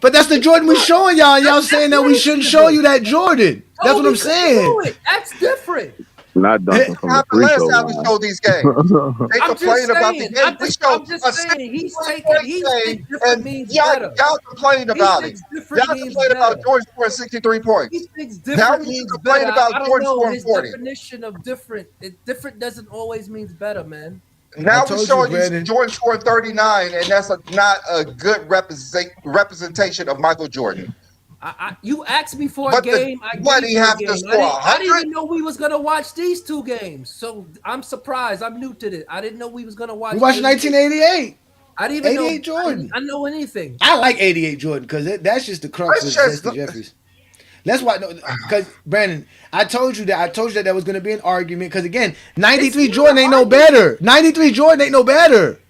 But that's the Jordan we showing y'all. Y'all saying that we shouldn't show you that Jordan. That's what I'm saying. That's different. Not dunking from the How the free last throw time we line. showed these games? They I'm just complain about the saying. game. We showed I'm just a saying. He's 60-point taking. He game, thinks different and means y'all better. complain about He it. thinks different Y'all means complain about better. Jordan scoring 63 points. He thinks Now different we means complain better. about I don't Jordan know scoring his 40. definition of different. Different doesn't always means better, man. Now told we're you, showing you Brandon. Jordan scoring 39, and that's not a good representation of Michael Jordan. You asked me for a But game. what, he have to score I didn't 100? even know we was gonna watch these two games. So I'm surprised. I'm new to this. I didn't know we was gonna watch. We watched 1988. I didn't even 88 know Jordan. I know anything. I like 88 Jordan because that's just the crux of That's just Jesse Jeffries. That's why, because Brandon, I told you that there was going to be an argument. Because again, 93 Jordan ain't no better. 93 Jordan ain't no better.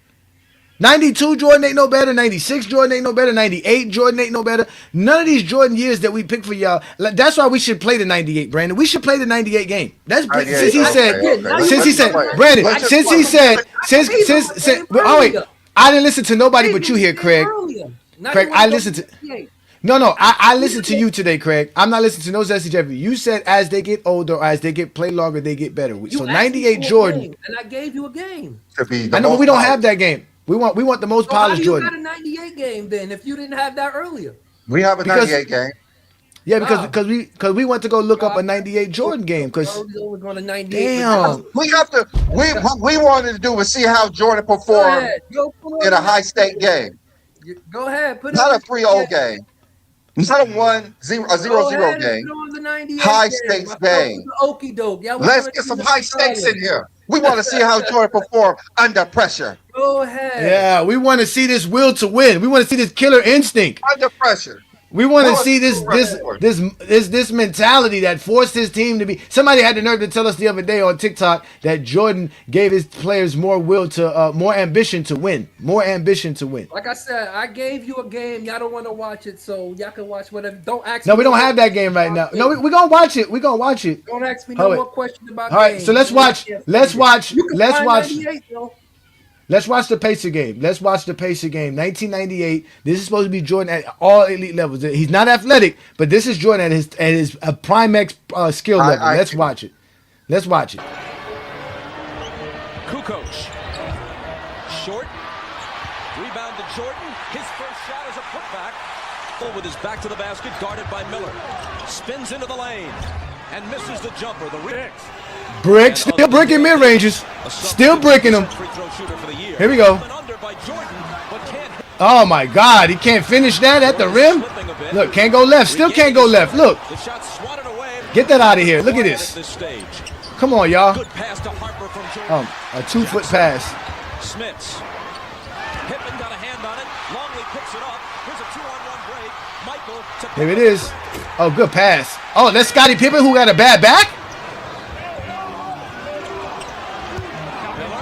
92 Jordan ain't no better. 96 Jordan ain't no better. 98 Jordan ain't no better. None of these Jordan years that we picked for y'all. That's why we should play the 98, Brandon. We should play the 98 game. That's since he said, Brandon, since he said, oh wait, I didn't listen to nobody but you here, Craig. Craig, I listened to. No, I listened to you today, Craig. I'm not listening to no Jesse Jeffries. You said as they get older, or as they get play longer, they get better. So 98 Jordan, and I gave you a game. I know, but we don't have that game. We want the most polished Jordan. How do you got a 98 game then if you didn't have that earlier? We have a 98 game. Yeah, because we went to go look up a 98 Jordan game. Because damn, we have to. We wanted to do was see how Jordan performed in a high stake game. Go ahead, put not it a 3-0 game. It's not a 0-0 game. High stakes game. Let's get some high stakes in here. We want to see how Jordan perform under pressure. Go ahead. Yeah, we want to see this will to win. We want to see this killer instinct under pressure. We want to see this mentality that forced his team to be. Somebody had the nerve to tell us the other day on TikTok that Jordan gave his players more will to, more ambition to win, Like I said, I gave you a game. Y'all don't want to watch it, so y'all can watch whatever. Don't ask. No, we don't have that game right now. No, we're gonna watch it. We're gonna watch it. Don't ask me no more questions about. All right, so let's watch. Let's watch the Pacer game. 1998. This is supposed to be Jordan at all elite levels. He's not athletic, but this is Jordan at his prime X skill level. Let's watch it. Kukoc. Short. Rebound to Jordan. His first shot is a putback. With his back to the basket, guarded by Miller. Spins into the lane and misses the jumper. Brick, still bricking mid-ranges. Still bricking them. Here we go. Oh my God, he can't finish that at the rim. Look, can't go left. Still can't go left. Look. Get that out of here. Look at this. Come on, y'all. A 2-foot pass. Smits. Pippen got a hand on it. Longley picks it up. Here's a 2-on-1 break. Michael to Here it is. Oh, good pass. Oh, that's Scottie Pippen who got a bad back.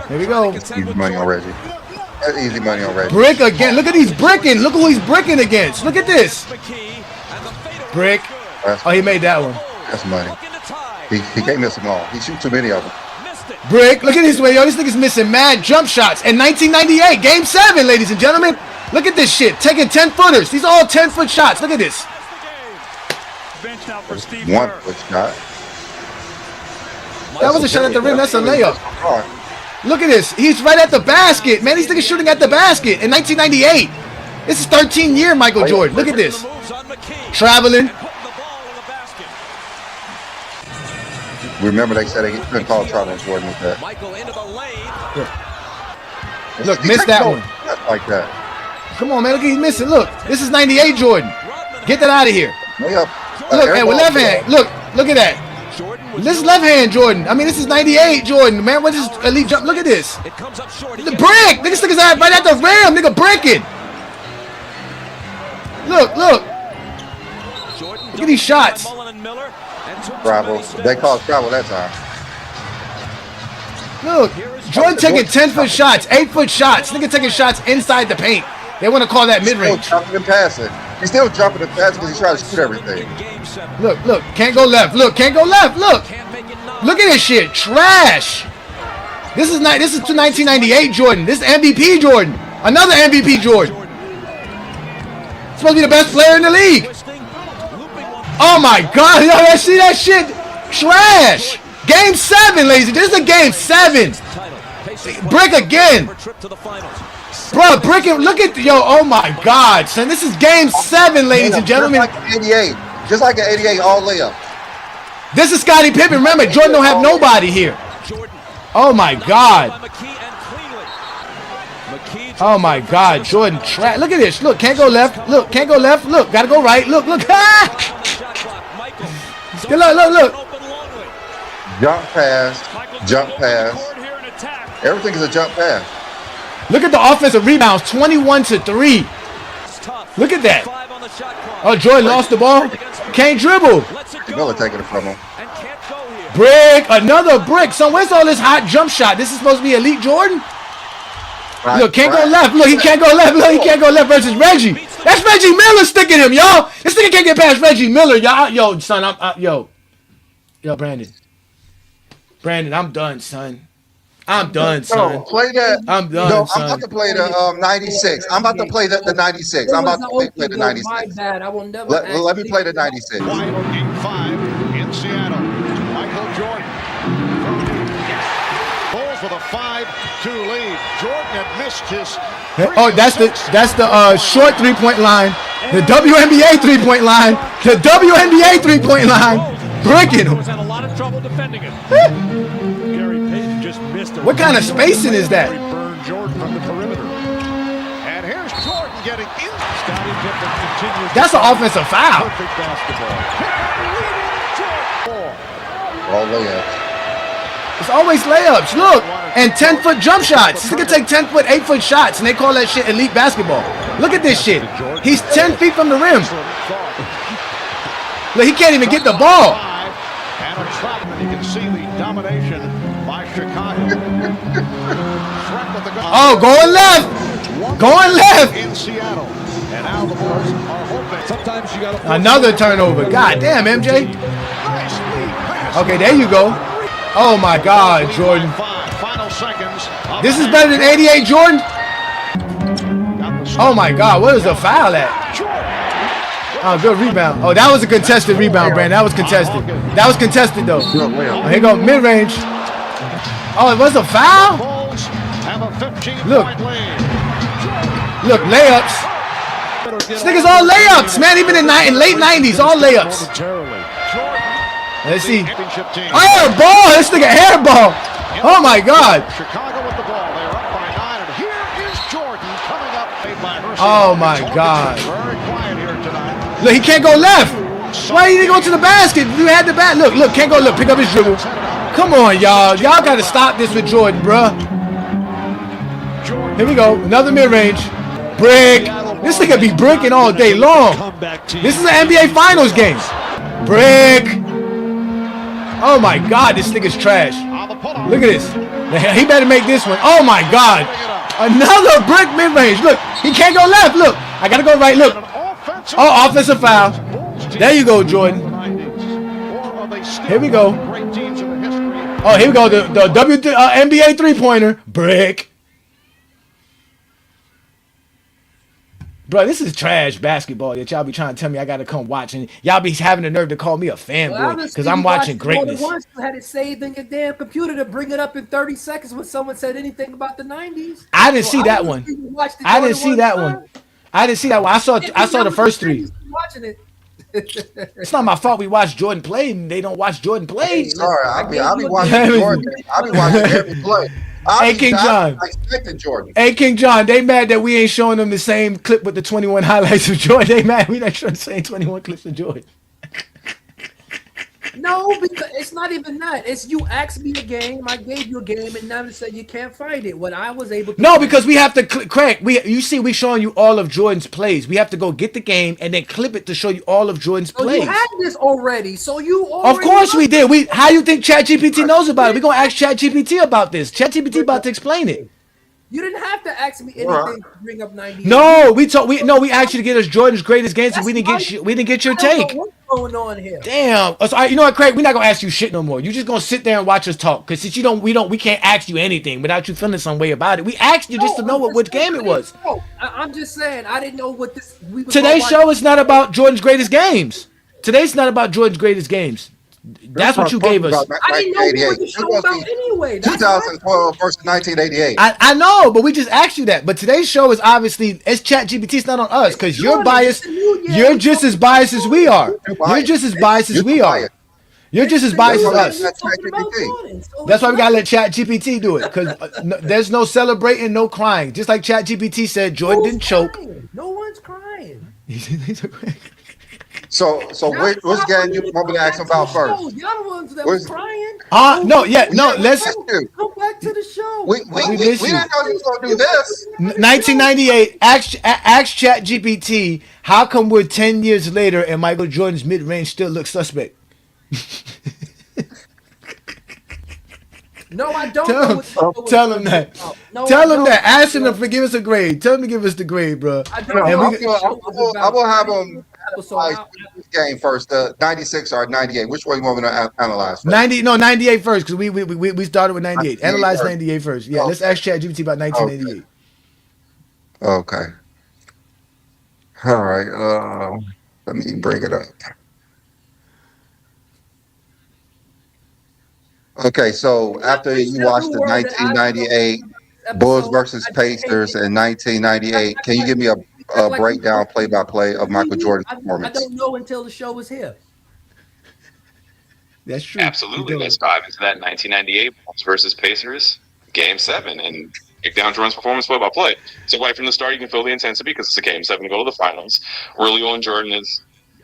Here we go. Easy money on Reggie. That's easy money on Reggie. Brick again. Look at these bricking. Look who he's bricking against. Look at this. Brick. Oh, he made that one. That's money. He can't miss them all. He shoots too many of them. Brick. Look at this way, yo. This nigga's missing mad jump shots. In 1998, Game 7, ladies and gentlemen. Look at this shit. Taking 10-footers. These are all 10-foot shots. Look at this. One foot shot. That was a shot at the rim. That's a layup. Look at this. He's right at the basket. Man, these niggas shooting at the basket in 1998. This is 13-year Michael Jordan. Look at this. Traveling. Remember they said they couldn't call Travel Jordan with that. Michael into the lane. Look, missed that one. Like that. Come on, man. Look, he's missing. Look, this is 98 Jordan. Get that out of here. Look, and with left hand. Look at that. This is left hand Jordan. I mean, this is 98 Jordan, man. What is this elite jump? Look at this. The brick. Nigga stick his eye right at the rim. Nigga bricking. Look. Look at these shots. Travel. They called Travel that time. Look, Jordan taking 10-foot shots, 8-foot shots. Nigga taking shots inside the paint. They want to call that mid-range. Still jumping and passing. He's still jumping and passing because he's trying to shoot everything. Look, can't go left. Look, can't go left. Look at this shit. Trash. This is 1998 Jordan. This is MVP Jordan. Another MVP Jordan. Supposed to be the best player in the league. Oh my God, y'all see that shit? Trash. Game 7, ladies. This is a game 7. Brick again. Bro, brick it. Look at, yo, oh my God, son. This is game 7, ladies and gentlemen. Just like 88. Just like an 88 all layup. This is Scottie Pippen. Remember, Jordan don't have nobody here. Oh my God. Oh my God, Jordan. Look at this. Look, can't go left. Look, can't go left. Look, gotta go right. Look. Ah! Look. Jump pass. Everything is a jump pass. Look at the offensive rebounds, 21-3. Look at that. Oh, Jordan lost the ball. Can't dribble. Miller taking it from him. Brick, another brick. So where's all this hot jump shot? This is supposed to be elite Jordan? Look, can't go left. Look, he can't go left. Look, he can't go left versus Reggie. That's Reggie Miller sticking him, y'all. This nigga can't get past Reggie Miller, y'all. Yo, son, yo, Brandon, I'm done, son. I'm done, son. No, play that. I'm done, no, son. I'm about to play the 96. I'm about to play the 96. I'm about to play the 96. My bad. I will never. Let me play the 96. Final game 5 in Seattle. Michael Jordan. Bulls with a 5-2 lead. Jordan had missed his. Oh, that's the short 3-point line. The WNBA 3-point line. The WNBA 3-point line. Breaking him. Had a lot of trouble defending it. What kind of spacing is that? Jordan from the perimeter. And here's Jordan getting in. Scottie Pippen continues. That's an offensive foul. Perfect basketball. All layups. It's always layups. Look, and 10-foot jump shots. This nigga take 10-foot, 8-foot shots, and they call that shit elite basketball. Look at this shit. He's 10 feet from the rim. Look, he can't even get the ball. And a trap, and you can see the domination by Chicago. Oh, going left. Going left. In Seattle. And now the Bulls are hoping. Sometimes you got another turnover. God damn, MJ. Okay, there you go. Oh my God, Jordan. Final seconds. This is better than 88 Jordan. Oh my God, what is the foul at? Oh, good rebound. Oh, that was a contested rebound, Brandon. That was contested. That was contested, though. Oh, here go mid-range. Oh, it was a foul? Look, layups. This nigga's all layups, man. Even in late 90s, all layups. Let's see. Airball. This nigga airball. Oh, my God. Chicago with the ball. They're up by 9, and here is Jordan coming up by Hershey. Oh, my God. Very quiet here tonight. Look, he can't go left. Why didn't he go to the basket? You had the bat. Look, can't go. Look, pick up his dribble. Come on, y'all. Y'all got to stop this with Jordan, bruh. Here we go. Another mid-range. Brick. This nigga be bricking all day long. This is an NBA Finals game. Brick. Oh, my God. This nigga's trash. Look at this. He better make this one. Oh, my God. Another brick mid-range. Look, he can't go left. Look, I got to go right. Look. Oh, offensive foul. There you go, Jordan. Here we go. Oh, here we go. The NBA three-pointer. Brick. Bro, this is trash basketball that y'all be trying to tell me I got to come watch. And y'all be having the nerve to call me a fanboy because I'm watching greatness. Once you had it saved in your damn computer to bring it up in 30 seconds when someone said anything about the 90s. I didn't see that one. I didn't see that one. I didn't see that one. I saw the first three. Watching it. It's not my fault we watch Jordan play and they don't watch Jordan play. Hey, Sorry, listen, I'll be gave you a watching game. Jordan. I'll be watching every play. Hey, King John. I expected Jordan. Hey, King John, they mad that we ain't showing them the same clip with the 21 highlights of Jordan. They mad we not showing the same 21 clips of Jordan. No, because it's not even that. It's you asked me a game, I gave you a game, and now you said you can't find it. When I was able to. No, because we have to, Craig, you see we showing you all of Jordan's plays. We have to go get the game and then clip it to show you all of Jordan's So plays. you had this already. So you already. Of course we did. How you think ChatGPT knows about it? We're going to ask ChatGPT about this. ChatGPT about to explain it. You didn't have to ask me anything to bring up 90. No, we asked you to get us Jordan's greatest games, and we didn't get your take. What's going on here? Damn. So, you know what, Craig? We're not gonna ask you shit no more. You just gonna sit there and watch us talk. Cause since we can't ask you anything without you feeling some way about it. We asked you just to know what game it was. I'm just saying I didn't know what this. Today's show is not about Jordan's greatest games. Today's not about Jordan's greatest games. That's what you gave us. I didn't know what the show about anyway. 2012 versus 1988. I know, but we just asked you that. But today's show is obviously it's ChatGPT. It's not on us because you're biased. You're just as biased as we are. You're just as biased as we are. You're just as biased as us. That's why we gotta let ChatGPT do it because there's no celebrating, no crying. Just like ChatGPT said, Jordan didn't choke. No one's crying. So which game you want me to ask him about first? Y'all the ones that was crying. Let's go back to the show. We didn't know you was gonna do this. 1998. Ask ChatGPT. How come we're 10 years later and Michael Jordan's mid-range still looks suspect? No, I don't. Tell him that. Tell him that. Ask him to give us a grade. Tell him to give us the grade, bro. I will have him. Game first, the 96 or 98. Which one you want me to analyze first? 98 first because we started with 98. Analyze 98 first. Yeah, let's ask ChatGPT about 1988. Okay. All right. Let me bring it up. Okay, so after you watched the 1998 Bulls versus Pacers in 1998, can you give me a breakdown, play-by-play of Michael Jordan's performance? I don't know until the show is here. That's true. Absolutely. Let's dive into that 1998 Bulls versus Pacers Game 7 and break down Jordan's performance play-by-play. So right from the start, you can feel the intensity because it's a Game 7 to go to the finals. Early on, Jordan is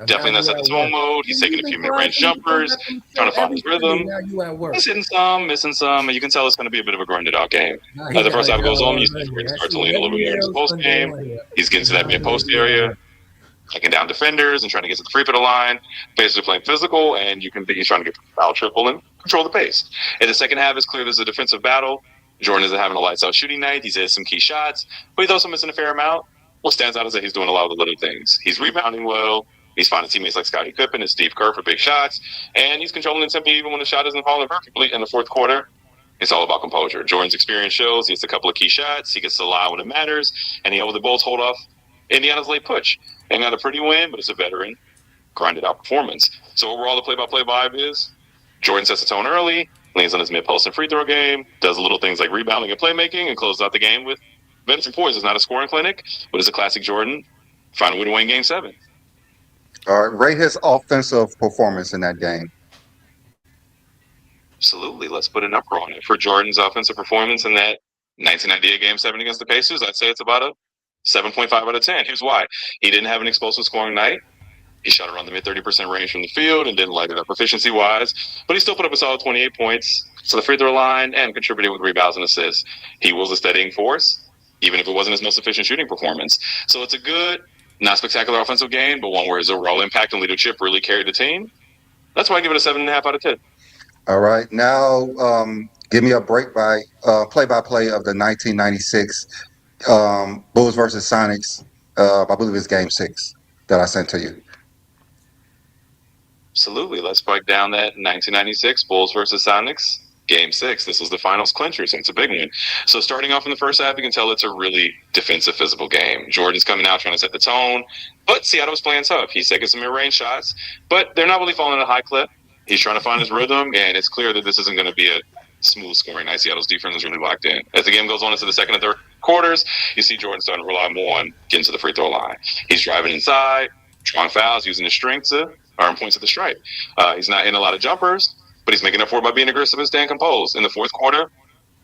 definitely in that set the tone mode. He's taking a few mid-range jumpers, trying to find his rhythm. He's hitting some, missing some, and you can tell it's going to be a bit of a grinded-out game. As the first half goes on, you see Jordan start to lean a little bit more into the post game. He's getting to that mid-post area, taking down defenders and trying to get to the free throw line. Pacers are playing physical, and you can think he's trying to get the foul triple and control the pace. In the second half, it's clear there's a defensive battle. Jordan isn't having a lights-out shooting night. He's hit some key shots, but he's also missing a fair amount. What stands out is that he's doing a lot of the little things. He's rebounding well. He's finding teammates like Scottie Pippen and Steve Kerr for big shots, and he's controlling the tempo even when the shot isn't falling perfectly. In the fourth quarter, it's all about composure. Jordan's experience shows he hits a couple of key shots. He gets the lie when it matters, and he able to both hold off Indiana's late push. Ain't not a pretty win, but it's a veteran, grinded-out performance. So overall, the play-by-play vibe is Jordan sets the tone early, leans on his mid-post and free throw game, does little things like rebounding and playmaking, and closes out the game with Vincent Poise. It's not a scoring clinic, but it's a classic Jordan. Find a way to win Game 7. All right, rate his offensive performance in that game. Absolutely. Let's put a number on it. For Jordan's offensive performance in that 1998 Game 7 against the Pacers, I'd say it's about a 7.5 out of 10. Here's why. He didn't have an explosive scoring night. He shot around the mid-30% range from the field and didn't light it up efficiency-wise, but he still put up a solid 28 points to the free throw line and contributed with rebounds and assists. He was a steadying force, even if it wasn't his most efficient shooting performance. So it's a good, not spectacular offensive game, but one where his overall impact and leadership really carried the team. That's why I give it a 7.5 out of 10. All right, now give me a play-by-play of the 1996 Bulls versus Sonics. I believe it's Game 6 that I sent to you. Absolutely. Let's break down that 1996 Bulls versus Sonics Game 6. This was the finals clincher, so it's a big one. So starting off in the first half, you can tell it's a really defensive, physical game. Jordan's coming out trying to set the tone, but Seattle was playing tough. He's taking some mid-range shots, but they're not really falling at a high clip. He's trying to find his rhythm, and it's clear that this isn't going to be a smooth scoring night. Seattle's defense is really locked in. As the game goes on into the second and third quarters, you see Jordan starting to rely more on getting to the free throw line. He's driving inside, drawing fouls, using his strength to earn points at the stripe. He's not hitting a lot of jumpers, but he's making up for it by being aggressive and staying composed. In the fourth quarter,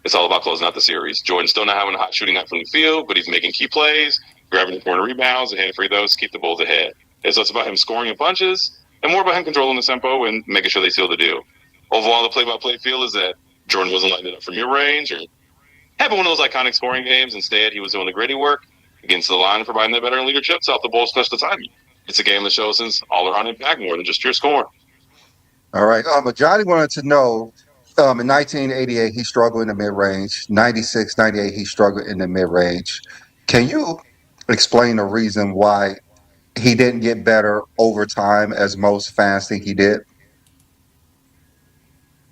it's all about closing out the series. Jordan's still not having a hot shooting night from the field, but he's making key plays, grabbing the corner rebounds, and hitting free throws to keep the Bulls ahead. It's less about him scoring in punches and more about him controlling the tempo and making sure they seal the deal. Overall, the play-by-play feel is that Jordan wasn't lighting it up from mid-range or having one of those iconic scoring games. Instead, he was doing the gritty work against the line and providing that veteran leadership to help the Bulls clutch the timing. It's a game that shows his all-around impact more than just pure scoring. All right. But Johnny wanted to know, in 1988, he struggled in the mid-range. 96, 98, he struggled in the mid-range. Can you explain the reason why he didn't get better over time as most fans think he did?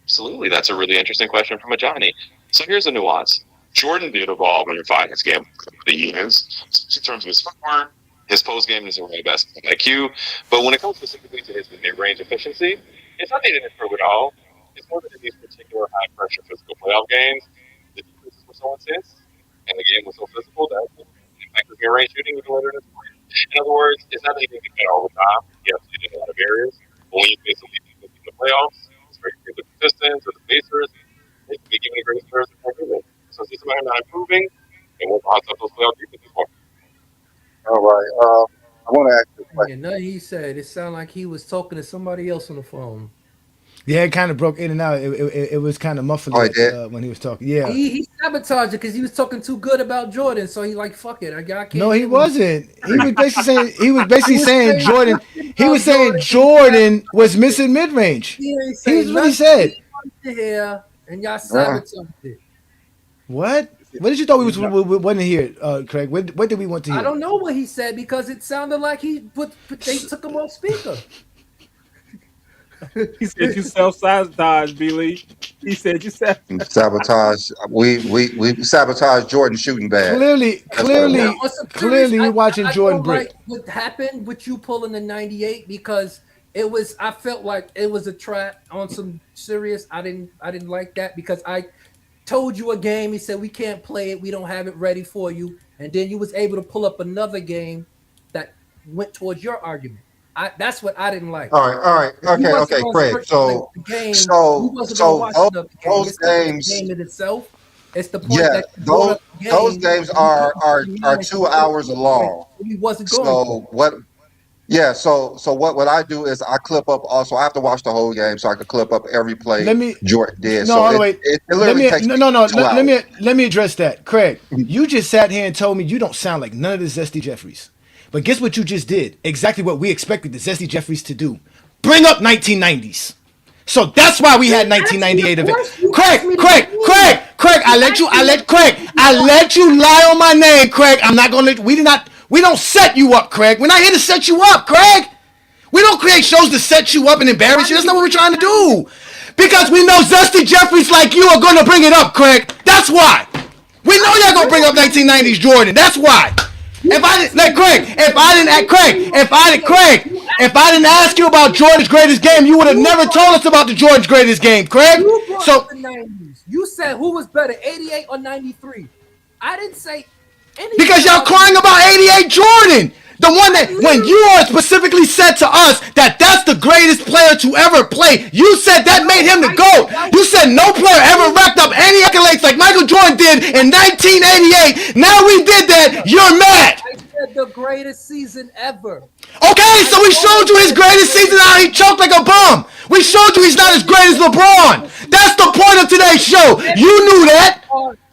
Absolutely. That's a really interesting question from a Johnny. So here's the nuance. Jordan did evolve and refine his game over the years in terms of his footwork, his post-game, and his overall basketball IQ. But when it comes specifically to his mid-range efficiency, it's not that he didn't improve at all. It's more that in these particular high-pressure physical playoff games, the defenses were so intense and the game was so physical that it impacted mid-range shooting even later in his career. In other words, it's not that he didn't get better all the time. He absolutely did in a lot of areas. But when you face a defense in the playoffs, it's very clear the Pistons or the Pacers, they can be given the greatest players before moving. So it's just about him not improving and what odds up those playoff defenses for. All right. I want to ask this question. Nothing he said. It sounded like he was talking to somebody else on the phone. Yeah, it kind of broke in and out. It was kind of muffled when he was talking. Yeah. He sabotaged it because he was talking too good about Jordan. So he like, fuck it. I can't. No, he wasn't. He was basically saying Jordan. He was saying Jordan was missing mid range. He's what he said. Here and y'all sabotaged it. What? What did you thought we wasn't here, Craig? What did we want to hear? I don't know what he said because it sounded like they took him off speaker. He said you self-sabotage, B-Lee. He said you sabotage. We sabotage Jordan shooting bad. Clearly, you're watching Jordan break. What happened with you pulling the 98 because it was. I felt like it was a trap on some serious. I didn't like that because I told you a game. He said we can't play it. We don't have it ready for you. And then you was able to pull up another game that went towards your argument. That's what I didn't like. All right. Okay, Craig. So those games in itself. It's the point that those games are 2 hours long. He wasn't going. So what? Yeah. So what I do is I clip up. Also, I have to watch the whole game so I can clip up every play Jordan did. Let me address that, Craig. You just sat here and told me you don't sound like none of the Zesty Jeffries. But guess what you just did? Exactly what we expected the Zesty Jeffries to do. Bring up 1990s. So that's why we had 1998 event. Craig, I let you lie on my name, Craig. I'm not gonna let we don't set you up, Craig. We're not here to set you up, Craig. We don't create shows to set you up and embarrass you. That's not what we're trying to do. Because we know Zesty Jeffries like you are gonna bring it up, Craig. That's why. We know you're gonna bring up 1990s Jordan. That's why. If I didn't ask you about Jordan's greatest game, you would have never told us about the Jordan's greatest game, Craig. So the 90s. You said who was better, 88 or 93? I didn't say anything. Because y'all crying about 88 Jordan. The one that when you are specifically said to us that that's the greatest player to ever play, you said that made him the GOAT. You said no player ever racked up any accolades like Michael Jordan did in 1988. Now we did that. You're mad. I said the greatest season ever. Okay, so we showed you his greatest season, how he choked like a bum. We showed you he's not as great as LeBron. That's the point of today's show. You knew that.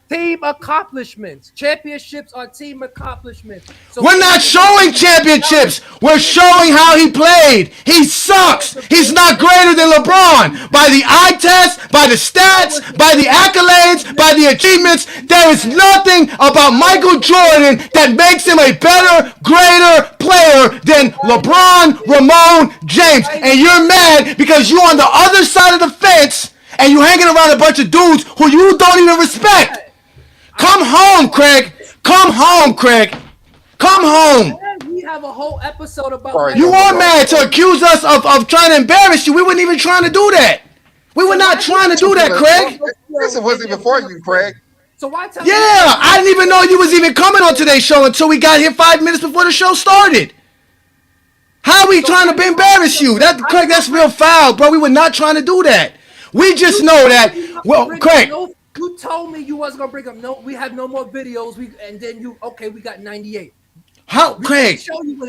Team accomplishments. Championships are team accomplishments. So we're not showing championships. We're showing how he played. He sucks. He's not greater than LeBron. By the eye test, by the stats, by the accolades, by the achievements, there is nothing about Michael Jordan that makes him a better, greater player than LeBron, Ramon, James. And you're mad because you're on the other side of the fence and you're hanging around a bunch of dudes who you don't even respect. Come home, Craig. Come home, Craig. Come home. We have a whole episode about. You are mad to accuse us of trying to embarrass you. We weren't even trying to do that. We were not trying to do that, Craig. This wasn't even for you, Craig. So why tell Yeah, me? I didn't even know you was even coming on today's show until we got here 5 minutes before the show started. How are we trying to embarrass you? Craig, that's real foul, bro. We were not trying to do that. We just know that. Well, Craig. You told me you wasn't gonna bring up we have no more videos. And then we got 98. How, Craig?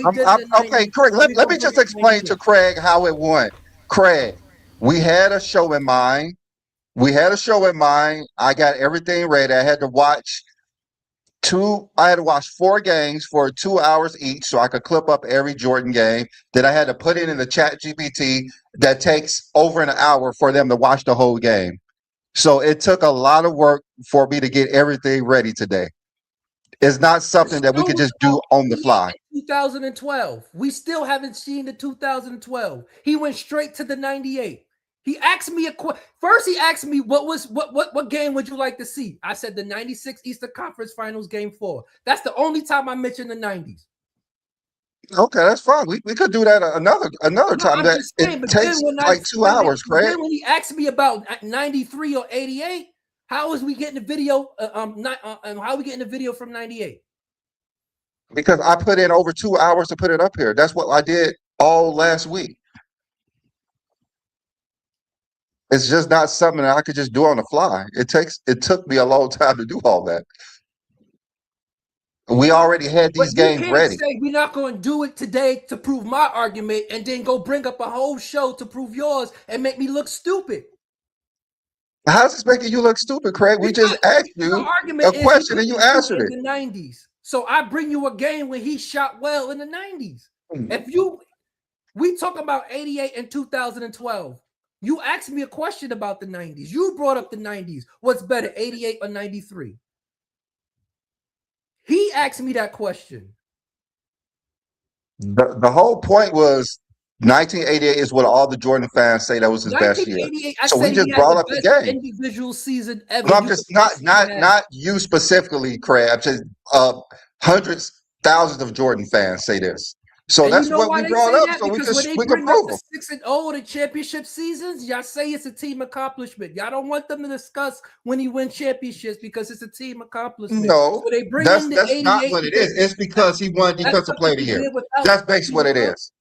Okay, Craig. Let me just explain to Craig how it went. Craig, we had a show in mind. I got everything ready. I had to watch 4 games for 2 hours each so I could clip up every Jordan game. Then I had to put it in the ChatGPT that takes over an hour for them to watch the whole game. So it took a lot of work for me to get everything ready today. It's not something that we could just do on the fly. 2012. We still haven't seen the 2012. He went straight to the 98. He asked me first. He asked me what game would you like to see? I said the 96 Eastern Conference Finals Game 4. That's the only time I mentioned the 90s. Okay, that's fine. We could do that another time. That saying, it takes like 2 hours, Craig. Then when he asked me about 93 or 88, how is we getting the video? How are we getting the video from 98? Because I put in over 2 hours to put it up here. That's what I did all last week. It's just not something that I could just do on the fly. It took me a long time to do all that. We already had these games ready. Say we're not going to do it today to prove my argument and then go bring up a whole show to prove yours and make me look stupid. How's this making you look stupid, Craig? We just asked you a question and you answered it. In the 90s. So I bring you a game when he shot well in the 90s. We talk about 88 and 2012. You asked me a question about the 90s. You brought up the 90s. What's better, 88 or 93? He asked me that question. The whole point was 1988 is what all the Jordan fans say that was his best year. So we just brought up the game. Individual season ever. No, I'm just not you specifically, Craig. I'm just hundreds, thousands of Jordan fans say this. So that's what we brought up. So we can prove them. 6-0 the championship seasons, y'all say it's a team accomplishment. Y'all don't want them to discuss when he wins championships because it's a team accomplishment. No, so they bring that's not what it is. It's because he won Defensive Player of the Year. That's basically what it is.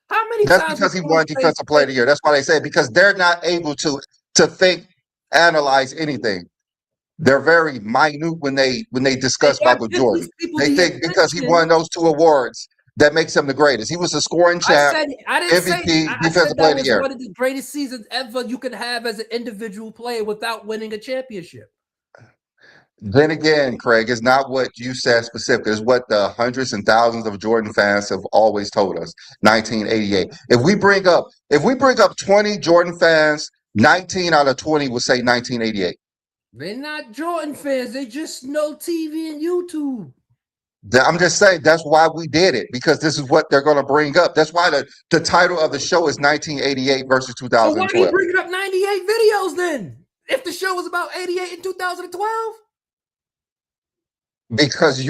How many That's times because he won Defensive Player of the Year. That's why they say because they're not able to think, analyze anything. They're very minute when they discuss Michael Jordan. They think because he won those 2 awards that makes him the greatest. He was a scoring champ, MVP, Defensive Player of the Year. One of the greatest seasons ever you could have as an individual player without winning a championship. Then again, Craig, it's not what you said specifically. It's what the hundreds and thousands of Jordan fans have always told us. 1988. If we bring up 20 Jordan fans, 19 out of 20 will say 1988. They're not Jordan fans. They just know TV and YouTube. I'm just saying that's why we did it, because this is what they're going to bring up. That's why the title of the show is 1988 versus 2012. So why are you bringing up 98 videos then? If the show was about 88 and 2012? Because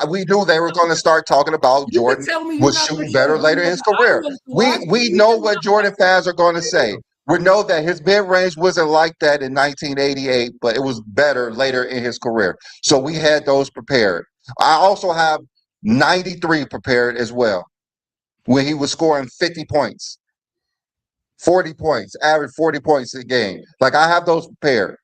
we knew they were going to start talking about Jordan was shooting better later in his career. We know what Jordan fans are going to say. We know that his mid-range wasn't like that in 1988, but it was better later in his career. So we had those prepared. I also have 93 prepared as well, when he was scoring 50 points, 40 points, average 40 points a game. Like, I have those prepared.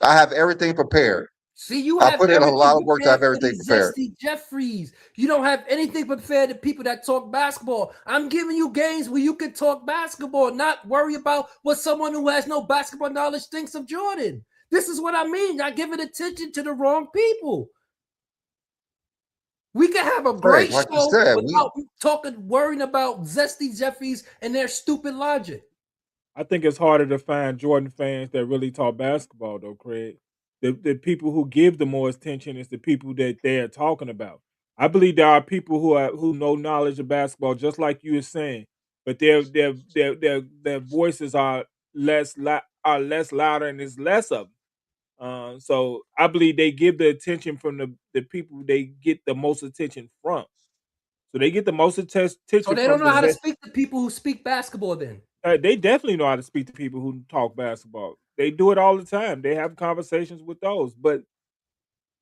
I have everything prepared. See, I put in a lot of work to have everything prepared. Jeffries, you don't have anything prepared to people that talk basketball. I'm giving you games where you can talk basketball, not worry about what someone who has no basketball knowledge thinks of Jordan. This is what I mean. Not giving attention to the wrong people. We can have a great show without worrying about Zesty Jeffries and their stupid logic. I think it's harder to find Jordan fans that really talk basketball, though, Craig. The people who give the most attention is the people that they're talking about. I believe there are people who know knowledge of basketball, just like you were saying, but their voices are less louder, and there's less of them. So I believe they give the attention from the people they get the most attention from. So they get the most attention. So they don't know how to speak to people who speak basketball then. They definitely know how to speak to people who talk basketball. They do it all the time. They have conversations with those, but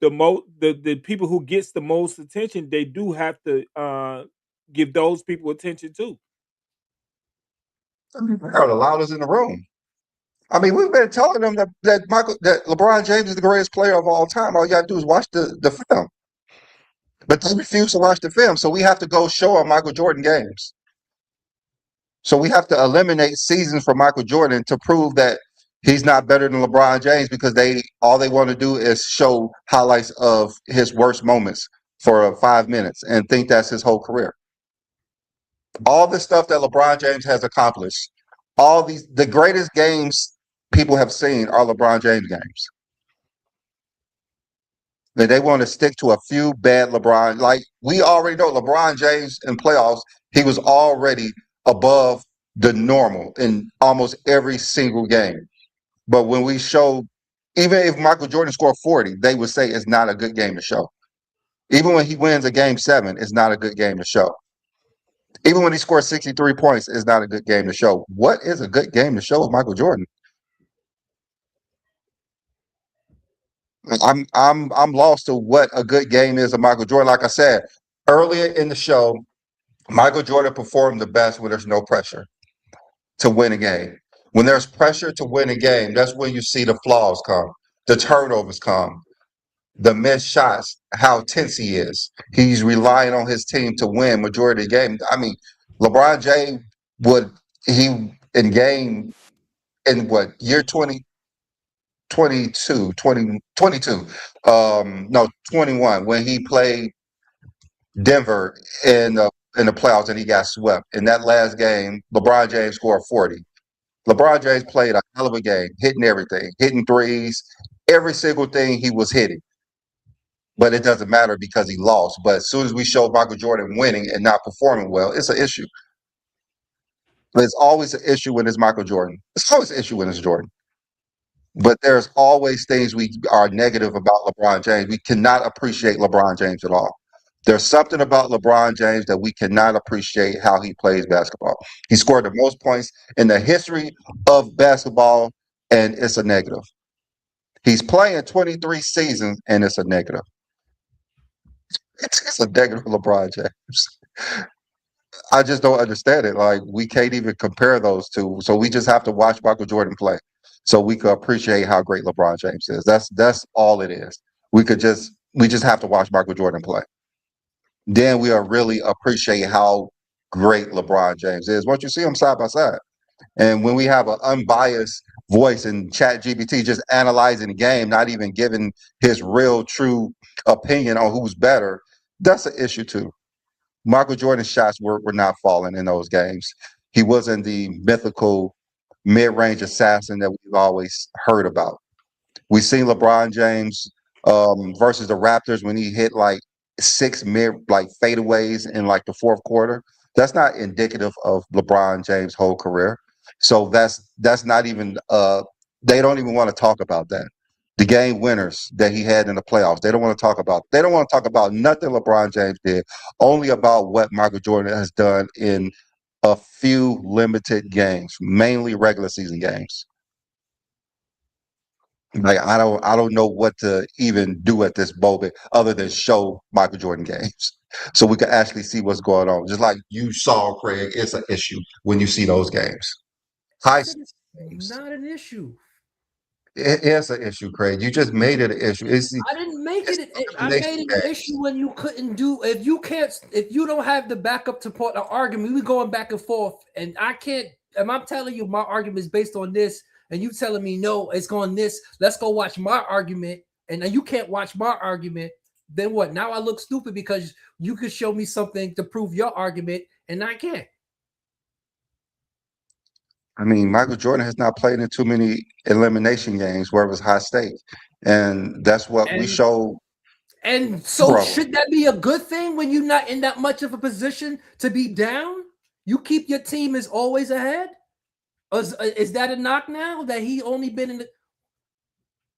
the people who gets the most attention, they do have to give those people attention too. They're the loudest in the room. I mean, we've been telling them that LeBron James is the greatest player of all time. All you gotta do is watch the film. But they refuse to watch the film, so we have to go show them Michael Jordan games. So we have to eliminate seasons for Michael Jordan to prove that he's not better than LeBron James, because all they want to do is show highlights of his worst moments for 5 minutes and think that's his whole career. All the stuff that LeBron James has accomplished, the greatest games people have seen are LeBron James games. And they want to stick to a few bad LeBron. Like, we already know LeBron James in playoffs, he was already above the normal in almost every single game. But when we show, even if Michael Jordan scored 40, they would say it's not a good game to show. Even when he wins a game 7, it's not a good game to show. Even when he scores 63 points, it's not a good game to show. What is a good game to show of Michael Jordan? I'm lost to what a good game is of Michael Jordan. Like I said earlier in the show, Michael Jordan performed the best when there's no pressure to win a game. When there's pressure to win a game, that's when you see the flaws come, the turnovers come, the missed shots, how tense he is. He's relying on his team to win majority of the game. I mean, LeBron James in what, year 21, when he played Denver in the playoffs and he got swept. In that last game, LeBron James scored 40. LeBron James played a hell of a game, hitting everything, hitting threes, every single thing he was hitting. But it doesn't matter because he lost. But as soon as we show Michael Jordan winning and not performing well, it's an issue. There's always an issue when it's Michael Jordan. It's always an issue when it's Jordan. But there's always things we are negative about LeBron James. We cannot appreciate LeBron James at all. There's something about LeBron James that we cannot appreciate how he plays basketball. He scored the most points in the history of basketball, and it's a negative. He's playing 23 seasons, and it's a negative. It's a negative for LeBron James. I just don't understand it. Like, we can't even compare those two. So we just have to watch Michael Jordan play so we could appreciate how great LeBron James is. That's all it is. We just have to watch Michael Jordan play. Then we'll really appreciate how great LeBron James is once you see them side by side. And when we have an unbiased voice in ChatGPT just analyzing the game, not even giving his real, true opinion on who's better, that's an issue too. Michael Jordan's shots were not falling in those games. He wasn't the mythical mid-range assassin that we've always heard about. We've seen LeBron James versus the Raptors when he hit like 6 fadeaways in like the fourth quarter. That's not indicative of LeBron James' whole career. So that's not even they don't even want to talk about that. The game winners that he had in the playoffs, they don't want to talk about nothing LeBron James did, only about what Michael Jordan has done in a few limited games, mainly regular season games. Like, I don't know what to even do at this moment other than show Michael Jordan games so we can actually see what's going on. Just like you saw, Craig, it's an issue when you see those games. It's not an issue. It is an issue, Craig. You just made it an issue. I didn't make it. I made it an issue when you couldn't do. If you don't have the backup to put an argument, we going back and forth, and I can't. And I'm telling you, my argument is based on this, and you telling me no, it's going this. Let's go watch my argument, and then you can't watch my argument. Then what? Now I look stupid because you could show me something to prove your argument, and I can't. I mean, Michael Jordan has not played in too many elimination games where it was high stakes, and that's what we show. And so, should that be a good thing when you're not in that much of a position to be down? You keep your team as always ahead. Is that a knock now that he only been in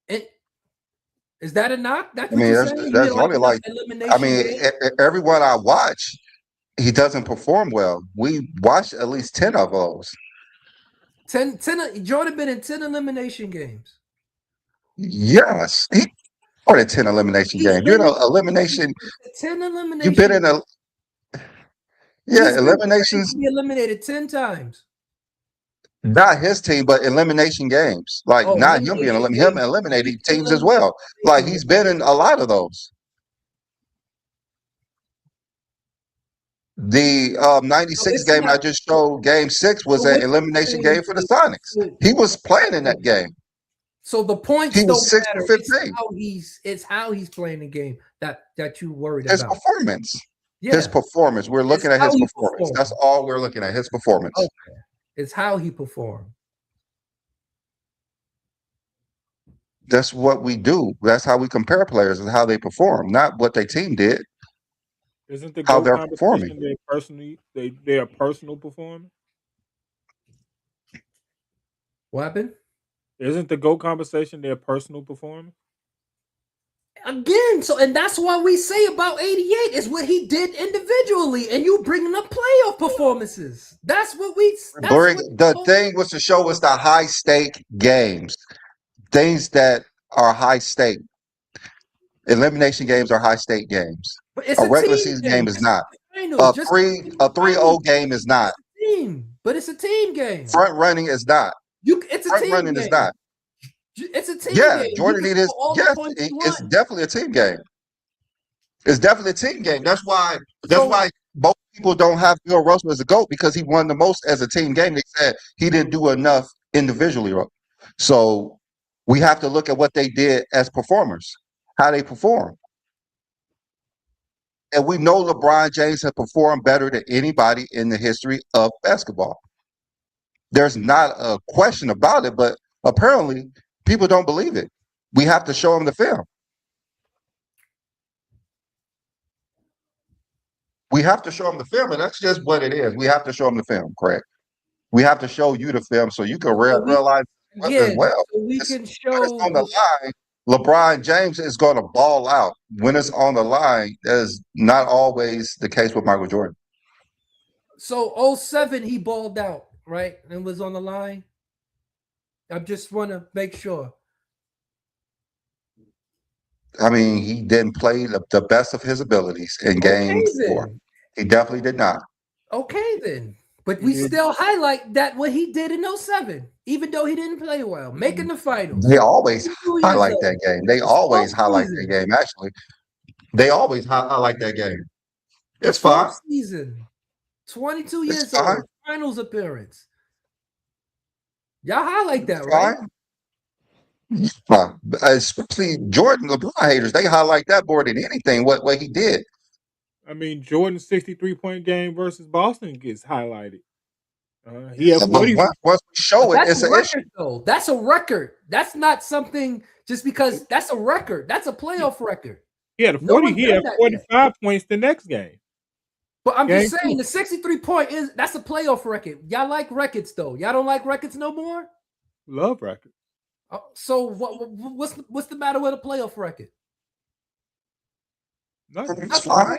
the? Is that a knock? That's what you're saying? That's only like. I mean, everyone I watch, he doesn't perform well. We watched at least 10 of those. Jordan been in 10 elimination games. Yes, he more than 10 elimination games. You know, elimination. 10 elimination. You've been in a eliminations. eliminations. He eliminated 10 times. Not his team, but elimination games. Like not him being him eliminating teams as well. Like he's been in a lot of those. The 96 game I just showed, game 6, was an elimination game for the Sonics. He was playing in that game. So the points He don't was 6 matter. for 15. It's how he's playing the game that you worried His about. performance. Yeah. His performance. We're looking at his performance. That's all we're looking at, his performance. Okay. It's how he performed. That's what we do. That's how we compare players, is how they perform, not what their team did. Isn't the how GOAT they're competition performing. their personal performance? What happened? Isn't the GOAT conversation their personal performance? Again, and that's why we say about 88 is what he did individually, and you bringing up playoff performances. That's what we. The thing was to show us the high stake games, things that are high stake. Elimination games are high stake games. It's a regular season game is not. A 3-0 game is not. But it's a team game. Front running is not. It's a front team running game. is not. It's a team Yeah, game. Jordan need his. Yes, it's definitely a team game. It's definitely a team game. That's why both people don't have Bill Russell as a GOAT, because he won the most as a team game. They said he didn't do enough individually. So we have to look at what they did as performers, how they perform. And we know LeBron James has performed better than anybody in the history of basketball. There's not a question about it, but apparently people don't believe it. We have to show them the film. We have to show them the film, and that's just what it is. We have to show them the film, correct? We have to show you the film so you can realize as well. So we can show on the line. LeBron James is going to ball out. When it's on the line, that is not always the case with Michael Jordan. So 07, he balled out, right? And was on the line. I just want to make sure. I mean, he didn't play the best of his abilities in game 4. He definitely did not. Okay, then. But we still highlight that what he did in 07, even though he didn't play well, making the finals. They always highlight that game. They always highlight that game, actually. They always highlight that game. It's fine. Season. 22 years old. Finals appearance. Y'all highlight that, right? Especially Jordan, LeBron haters, they highlight that more than anything, what he did. I mean, Jordan's 63-point game versus Boston gets highlighted. He had 40. Once we show it, it's an issue. Though. That's a record. That's not something just because that's a record. That's a playoff record. He had 40. He had 45 points the next game. But I'm just saying the 63-point that's a playoff record. Y'all like records though. Y'all don't like records no more? Love records. So what's the matter with a playoff record? It's fine.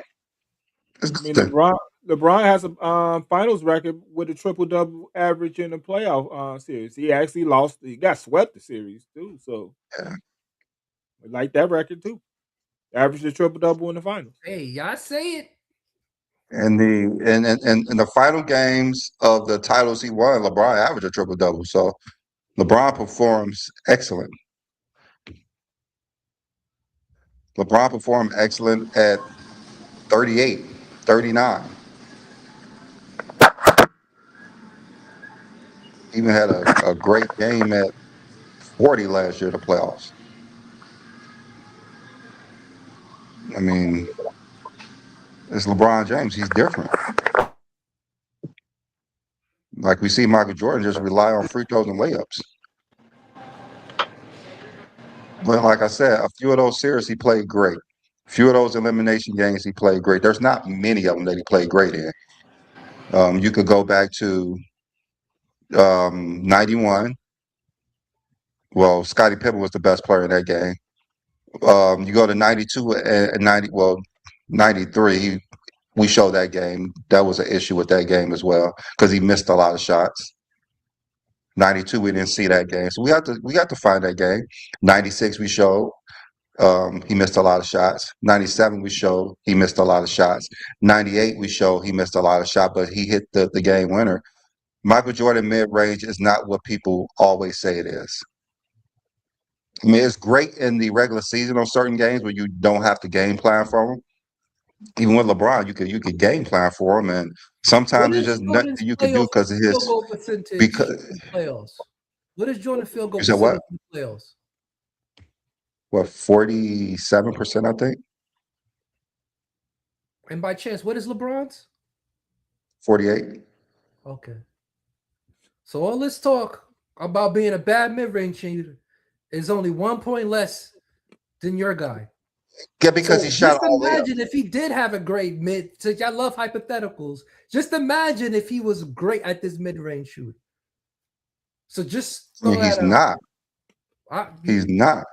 I mean, LeBron has a finals record with a triple-double average in the playoff series. He actually lost. He got swept the series too. So we like that record too. Averaged a triple-double in the finals. Hey, y'all say it. And the final games of the titles he won, LeBron averaged a triple-double. So LeBron performs excellent. LeBron performed excellent at 38, 39. Even had a great game at 40 last year in the playoffs. I mean, it's LeBron James. He's different. Like we see Michael Jordan just rely on free throws and layups. But like I said, a few of those series he played great. A few of those elimination games he played great. There's not many of them that he played great in. You could go back to 91. Well, Scottie Pippen was the best player in that game. You go to 92 and 93. We showed that game. That was an issue with that game as well because he missed a lot of shots. 92, we didn't see that game. So we got to find that game. 96, we showed he missed a lot of shots. 97, we showed he missed a lot of shots. 98, we showed he missed a lot of shots, but he hit the game winner. Michael Jordan mid-range is not what people always say it is. I mean, it's great in the regular season on certain games where you don't have to game plan for them. Even with LeBron, you could game plan for him, and sometimes What it's is just nothing Jordan's you can do playoff because of field his. goal percentage Because in the playoffs? What is Jordan field goal you said percentage what? in the playoffs? What 47%, I think. And by chance, what is LeBron's? 48. Okay. So all this talk about being a bad mid-range shooter is only 1 point less than your guy. Yeah, because So he shot just all layups. imagine if he did have a great mid. So I love hypotheticals. Just imagine if he was great at this mid-range shooting. So just I mean, he's not. He's not.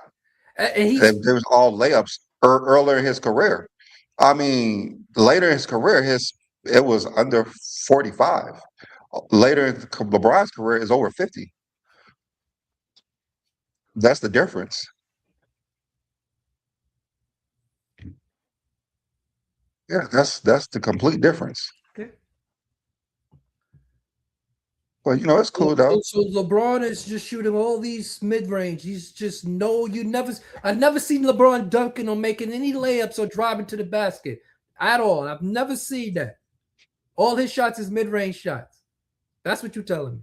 And he's There was all layups earlier in his career. I mean, later in his career, it was under 45. Later in LeBron's career is over 50. That's the difference. Yeah, that's the complete difference. okay. Well, it's cool though. So LeBron is just shooting all these mid-range. He's just I've never seen LeBron dunking or making any layups or driving to the basket at all. I've never seen that. All his shots is mid-range shots. That's what you're telling me.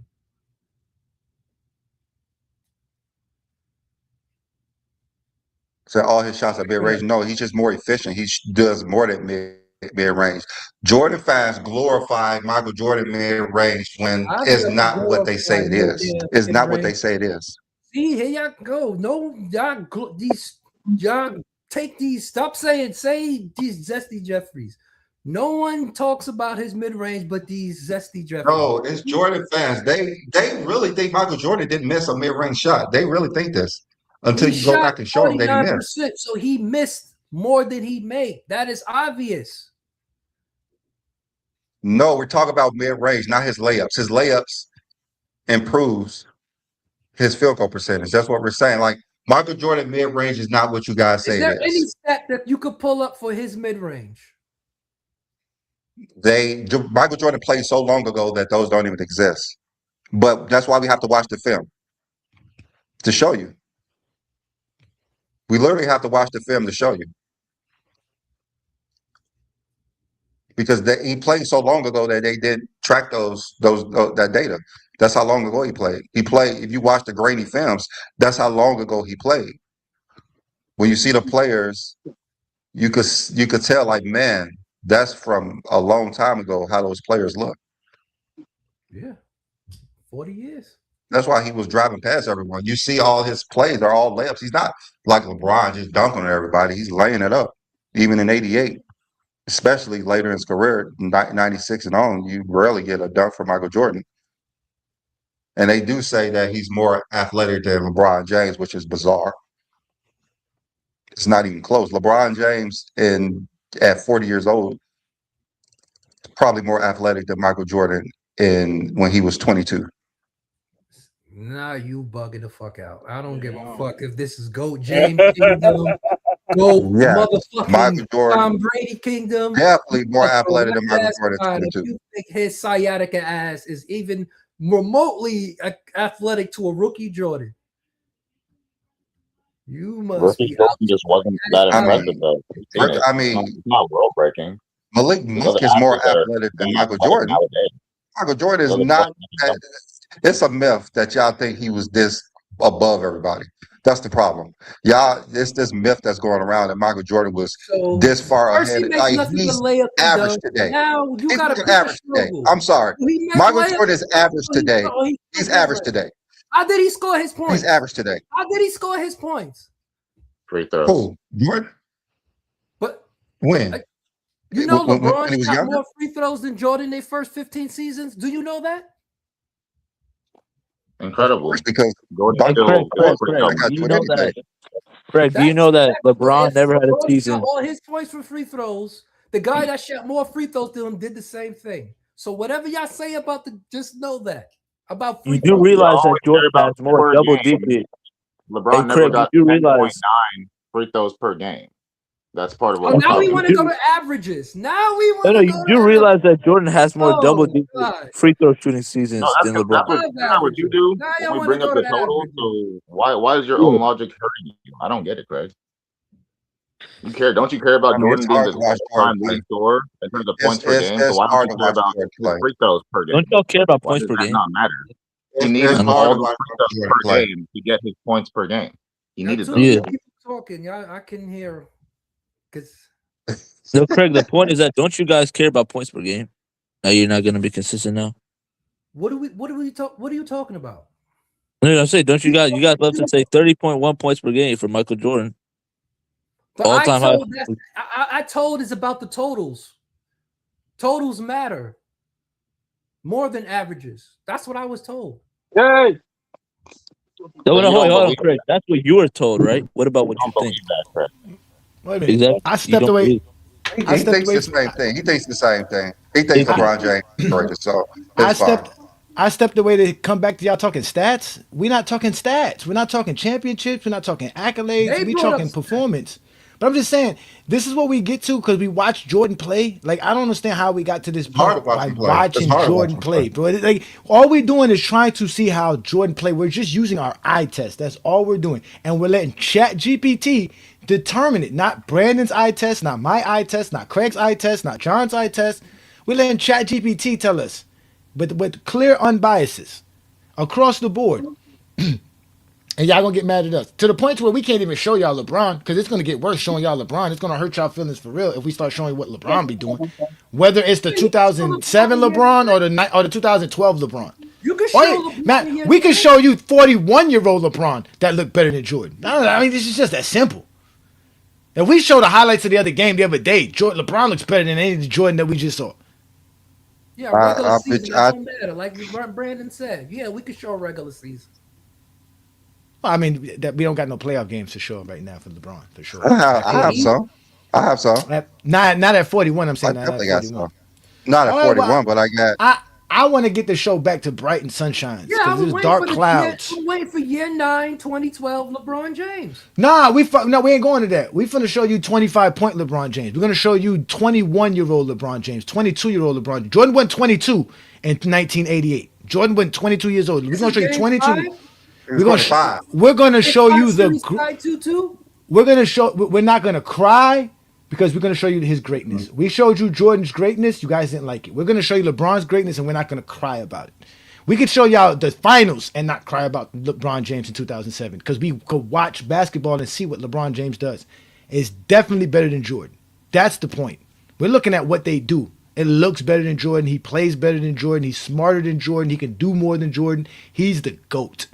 So all his shots are mid-range. No, he's just more efficient. He does more than mid-range. Jordan fans glorify Michael Jordan mid-range when it's not what they say it is. It's not what they say it is. See, here y'all go. No, y'all take these. Say these Zesty Jeffries. No one talks about his mid-range, but these Zesty Jeffries. No, it's Jordan fans. They really think Michael Jordan didn't miss a mid-range shot. They really think this until you go back and show them that he missed. 49%, so he missed more than he made. That is obvious. No, we're talking about mid-range, not his layups. His layups improves his field goal percentage. That's what we're saying. Like Michael Jordan mid-range is not what you guys say Is there it any is. stat that you could pull up for his mid-range? Michael Jordan played so long ago that those don't even exist. But that's why we have to watch the film to show you. We literally have to watch the film to show you. Because he played so long ago that they did track that data. That's how long ago he played. If you watch the grainy films, that's how long ago he played. When you see the players, you could tell, like, man, that's from a long time ago how those players look. Yeah. 40 years. That's why he was driving past everyone. You see all his plays are all layups. He's not like LeBron just dunking on everybody. He's laying it up. Even in 88, especially later in his career, 96 and on, you rarely get a dunk from Michael Jordan. And they do say that he's more athletic than LeBron James, which is bizarre. It's not even close. LeBron James, at 40 years old, probably more athletic than Michael Jordan when he was 22. Nah, you bugging the fuck out. I don't give a fuck if this is GOAT James Kingdom, GOAT motherfucking Michael Jordan, Tom Brady Kingdom. definitely more athletic than Michael Jordan at 22. If you think his sciatica ass is even remotely athletic to a rookie Jordan, you must Rookie be Jordan just wasn't that impressive, though. I mean, it's not world breaking. Malik Monk is more athletic than Michael Jordan. Michael Jordan is not. It's a myth that y'all think he was this above everybody. That's the problem. Y'all, it's this myth that's going around that Michael Jordan was this far ahead. Like, he's average today. Now you got to average today. I'm sorry. Michael Jordan is average today. He's average today. How did he score his points? He's average today. How did he score his points? Free throws. Who? Jordan? But when? You know when LeBron he was got younger? more free throws than Jordan their first 15 seasons. Do you know that? Incredible. Because Craig, do you know that LeBron never had a season? All his points from free throws. The guy that shot more free throws than him did the same thing. So whatever y'all say about just know that. about You free do throws. realize that always care Jordan about has more per double game. digit. LeBron Hey, never Craig, got you do 10.9 realize. free throws per game. That's part of Oh, what now we You want to problem. go do. to averages. Now we No, want no, to you go do to realize averages. that Jordan has more double Oh digit God. free throw shooting No, seasons that's than because LeBron. that's what you Averages. do Now when y'all we want to bring up go the to total. averages. So why is your own logic hurting you? I don't get it, Craig. You care? Don't you care about I mean, it's Jordan being hard the to watch prime Jordan play. leading scorer in terms of points per game? So It's why don't hard you to care watch about Jordan his play. free throws per Don't game? y'all care about Why points does per that game? not matter? He It's needed I know. hard all to those watch free throws Jordan per play. game to get his points per game. He Now, needed too those. many Yeah. people talking. Y'all, I can hear because No, Craig, the point is that don't you guys care about points per game? Now you're not going to be consistent now. what are you talking about? No, I'm saying, don't you guys love to say 30.1 points per game for Michael Jordan? But All I time high. told that I told is about the totals. Totals matter more than averages. That's what I was told. Hey, No, So you hold don't on, believe Craig. That's what you were told, right? What about what you don't think? believe that, Craig. Wait a minute. Exactly. I You stepped don't away. believe. He I stepped thinks away. the same thing. He thinks the same thing. He thinks Exactly. LeBron James is greatest, so I it's fine. stepped. I stepped away to come back to y'all talking stats. We're not talking stats. We're not talking championships. We're not talking accolades. They We brought up talking performance. But I'm just saying, this is what we get to because we watch Jordan play. Like I don't understand how we got to this It's hard to point watch by him play. It's watching hard to watch Jordan him play. Bro, like all we're doing is trying to see how Jordan play. We're just using our eye test. That's all we're doing, and we're letting ChatGPT determine it. Not Brandon's eye test, not my eye test, not Craig's eye test, not John's eye test. We're letting ChatGPT tell us, but with clear unbiases across the board. And y'all gonna get mad at us to the point where we can't even show y'all LeBron because it's gonna get worse showing y'all LeBron. It's gonna hurt y'all feelings for real if we start showing what LeBron be doing, whether it's the 2007 LeBron or the 2012 LeBron. You can Or show Matt, LeBron we can show you 41-year-old LeBron that looked better than Jordan. I mean, this is just that simple. If we show the highlights of the other game the other day, LeBron looks better than any of the Jordan that we just saw. Yeah, regular I season. bet That don't matter. Like Brandon said. Yeah, we could show regular season. Well, I mean, that we don't got no playoff games to show right now for LeBron for sure. I have some. I have some. Not at 41. I'm I saying not at definitely got 41. some. Not at All right, well, 41, but I got. I want to get the show back to bright and sunshines Yeah, I because was there's dark waiting clouds. I'm waiting for year 9, 2012 LeBron James. Nah, we ain't going to that. We finna show you 25-point LeBron James. We're gonna show you 21-year-old LeBron James, 22-year-old LeBron James. Jordan went 22 in 1988. Jordan went 22 years old. We're gonna show you 22. We're gonna show you the. We're not gonna cry because we're gonna show you his greatness. We showed you Jordan's greatness. You guys didn't like it. We're gonna show you LeBron's greatness, and we're not gonna cry about it. We could show y'all the finals and not cry about LeBron James in 2007 because we could watch basketball and see what LeBron James does. It's definitely better than Jordan. That's the point. We're looking at what they do. It looks better than Jordan. He plays better than Jordan. He's smarter than Jordan. He can do more than Jordan. He's the GOAT.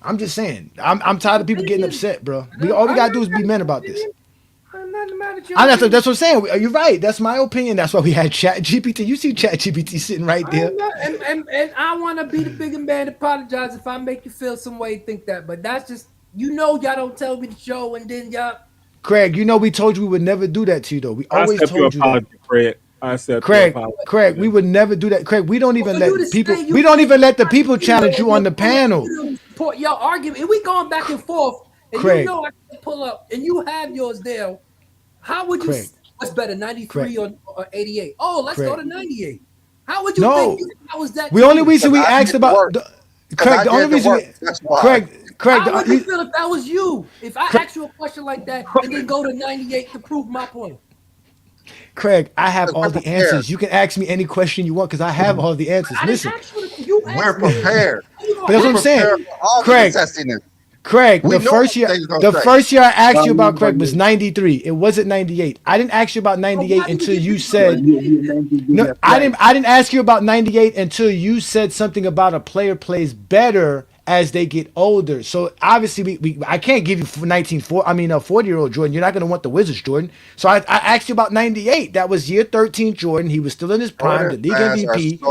I'm just saying. I'm tired of people getting upset, bro. All we gotta do is be men about this. That's what I'm saying. You're right. That's my opinion. That's why we had ChatGPT. You see ChatGPT sitting right there. And I want to be the bigger man. Apologize if I make you feel some way. Think that, but that's just y'all don't tell me the show, and then y'all. Craig, we told you we would never do that to you though. We always told you that. Craig. Craig, we would never do that. Craig, we don't even let people. We don't even let the people challenge you on the panel. Support your argument, and we going back and forth. And Craig, I can pull up, and you have yours there. How would you? Craig, what's better, 93 or 88? Oh, let's Craig. go to 98. How would you think that was that? The only reason we asked about Craig, the only reason Craig, how would you feel if that was you? If I asked you a question like that and then go to 98 to prove my point. Craig, I have all the answers. You can ask me any question you want because I have all the answers. Listen, we're prepared. But that's what I'm saying. Craig, the first year I asked you about Craig was 93. It wasn't 98. I didn't ask you about 98 until you said no. I didn't ask you about 98 until you said something about a player plays better as they get older. So obviously I can't give you 40-year-old Jordan. You're not going to want the Wizards Jordan. So I asked you about 98. That was year 13 Jordan. He was still in his prime, the league MVP.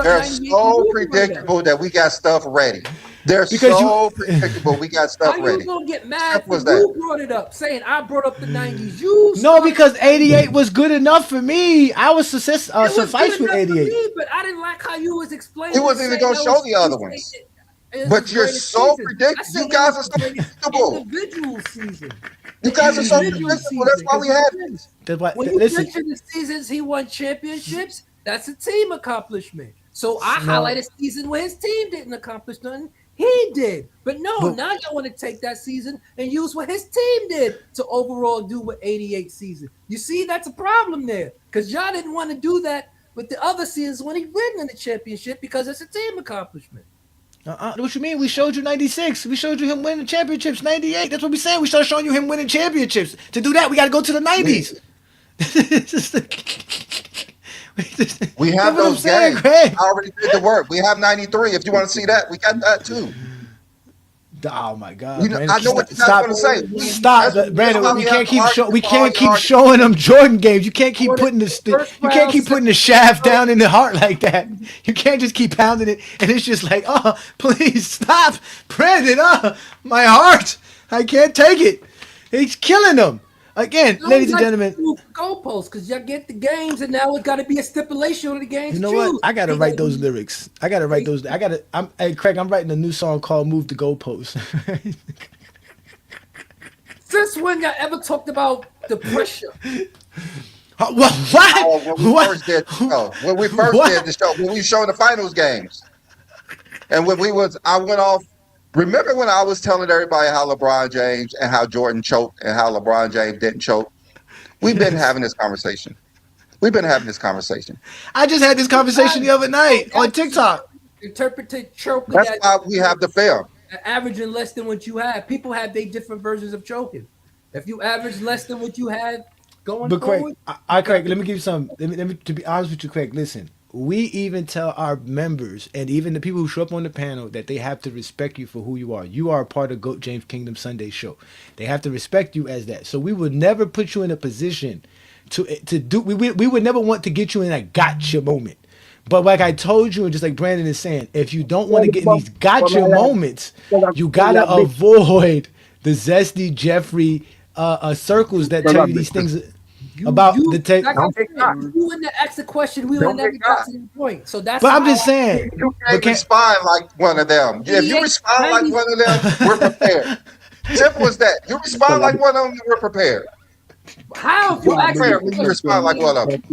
They're so predictable that we got stuff ready. They're Because so predictable. We got How stuff you ready. gonna get mad Simple as when that. you brought it up, saying I brought up the 90s? You No, started- because 88 was good enough for me. I was It was suffice good with enough for 88. me, but I didn't like how you was explaining. He wasn't even saying gonna that show was- the other you ones. saying it But was you're greatest so season. predictable. I said You it guys was are the so greatest predictable. individual season. You guys are so Individual predictable. That's why we season. had this. That's why, When you listen, mention the seasons he won championships, that's a team accomplishment. So I No. highlighted season where his team didn't accomplish nothing. He did. But no, But- now y'all want to take that season and use what his team did to overall do with 88 season. You see, that's a problem there. Because y'all didn't want to do that with the other seasons when he won in the championship because it's a team accomplishment. what you mean? We showed you 96. We showed you him winning championships 98. That's what we're saying. We started showing you him winning championships. To do that, we got to go to the 90s. We have That's what I'm those saying, games. Craig. I already did the work. We have 93. If you want to see that, we got that too. Oh my God! You know, Brandon, I know what you guys stop, want to say. Stop, That's Brandon. why We have can't to keep argue, we can't keep argue. showing them Jordan games. You can't keep putting the shaft down in the heart like that. You can't just keep pounding it, and it's just like, oh, please stop, Brandon. My heart, I can't take it. He's killing them again, ladies and gentlemen. Goalposts, because y'all get the games, and now it's got to be a stipulation on the games. You know what? I gotta write those lyrics. I gotta write those. Hey, Craig, I'm writing a new song called "Move the Goalposts." Since when y'all ever talked about the pressure? What? When we first did the show, when we showed the finals games, and I went off. Remember when I was telling everybody how LeBron James and how Jordan choked and how LeBron James didn't choke? We've been having this conversation. I just had this conversation the other night on TikTok. Interpreted choking. That's why we have the film. Averaging less than what you have. People have their different versions of choking. If you average less than what you had going forward. But Craig, let me give you some. Let me to be honest with you, Craig. Listen, we even tell our members and even the people who show up on the panel that they have to respect you for who you are. You are a part of GOAT James Kingdom Sunday show. They have to respect you as that. So we would never put you in a position to do. We would never want to get you in a gotcha moment. But like I told you, and just like Brandon is saying, if you don't want to get in these gotcha moments, you gotta avoid the zesty Jeffrey circles that tell you these things about the take. Like you wouldn't have asked the question, we would never got to the point. So that's. But I'm just saying, you can't respond like one of them. If you respond like one of them, we're prepared. Simple as that. You respond like one of them, we're prepared. How? You respond like one of them.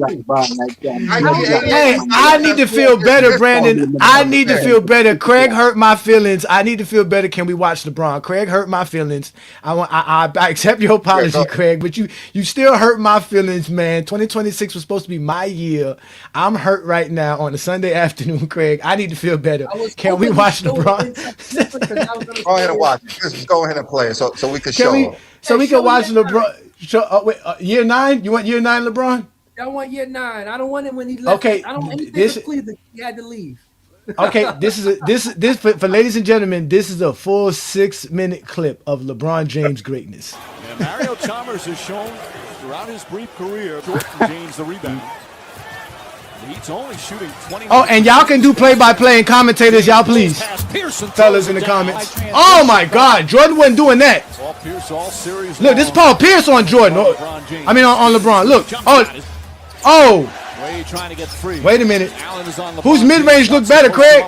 Hey, I need to feel better, Brandon. I need to feel better. Craig hurt my feelings. I need to feel better. Can we watch LeBron? Craig hurt my feelings. I accept your apology, Craig, but you still hurt my feelings, man. 2026 was supposed to be my year. I'm hurt right now on a Sunday afternoon, Craig. I need to feel better. Can we watch LeBron? Go ahead and watch it. Just go ahead and play it so we can show them. So we can watch LeBron. Year 9? You want year 9 LeBron? I want year 9. I don't want it when he left. Okay, I don't want anything with Cleveland. He had to leave. Okay, this for ladies and gentlemen, this is a full 6-minute clip of LeBron James' greatness. And Mario Chalmers has shown throughout his brief career, Jordan James the rebound. He's only shooting 20. Oh, and y'all can do play-by-play and commentators, y'all please, fellas in the comments. Oh my God, Jordan wasn't doing that. Look, this is Paul Pierce on Jordan. I mean on LeBron. Look. Oh. Trying to get free. Wait a minute. Whose mid-range looked better, Craig?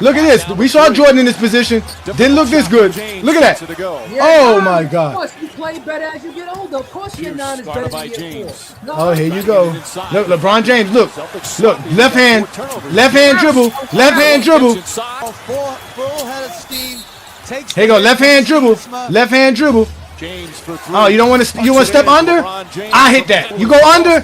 Look at this. We saw Jordan in this position. Didn't look this good. Look at that. Oh my God. Of course, you play better as you get older. Of course, year 9 is better than year 4. Oh, here you go. Look, LeBron James. Look, left hand dribble, left hand dribble. Here you go, left hand dribble. Oh, you don't want to? You want to step under? I hit that. You go under.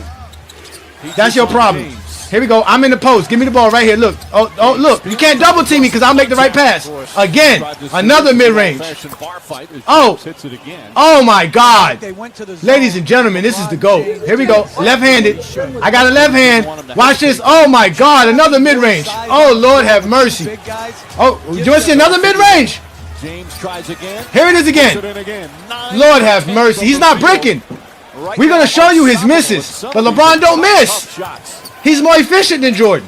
That's your problem. Here we go. I'm in the post. Give me the ball right here. Look. Oh, look. You can't double team me because I'll make the right pass. Again, another mid-range. Oh my God. Ladies and gentlemen, this is the GOAT. Here we go. Left-handed. I got a left hand. Watch this. Oh my God, another mid-range. Oh, Lord have mercy. Oh, you want to see another mid-range? James tries again. Here it is again. Lord have mercy. He's not breaking. We're going to show you his misses. But LeBron don't miss. He's more efficient than Jordan.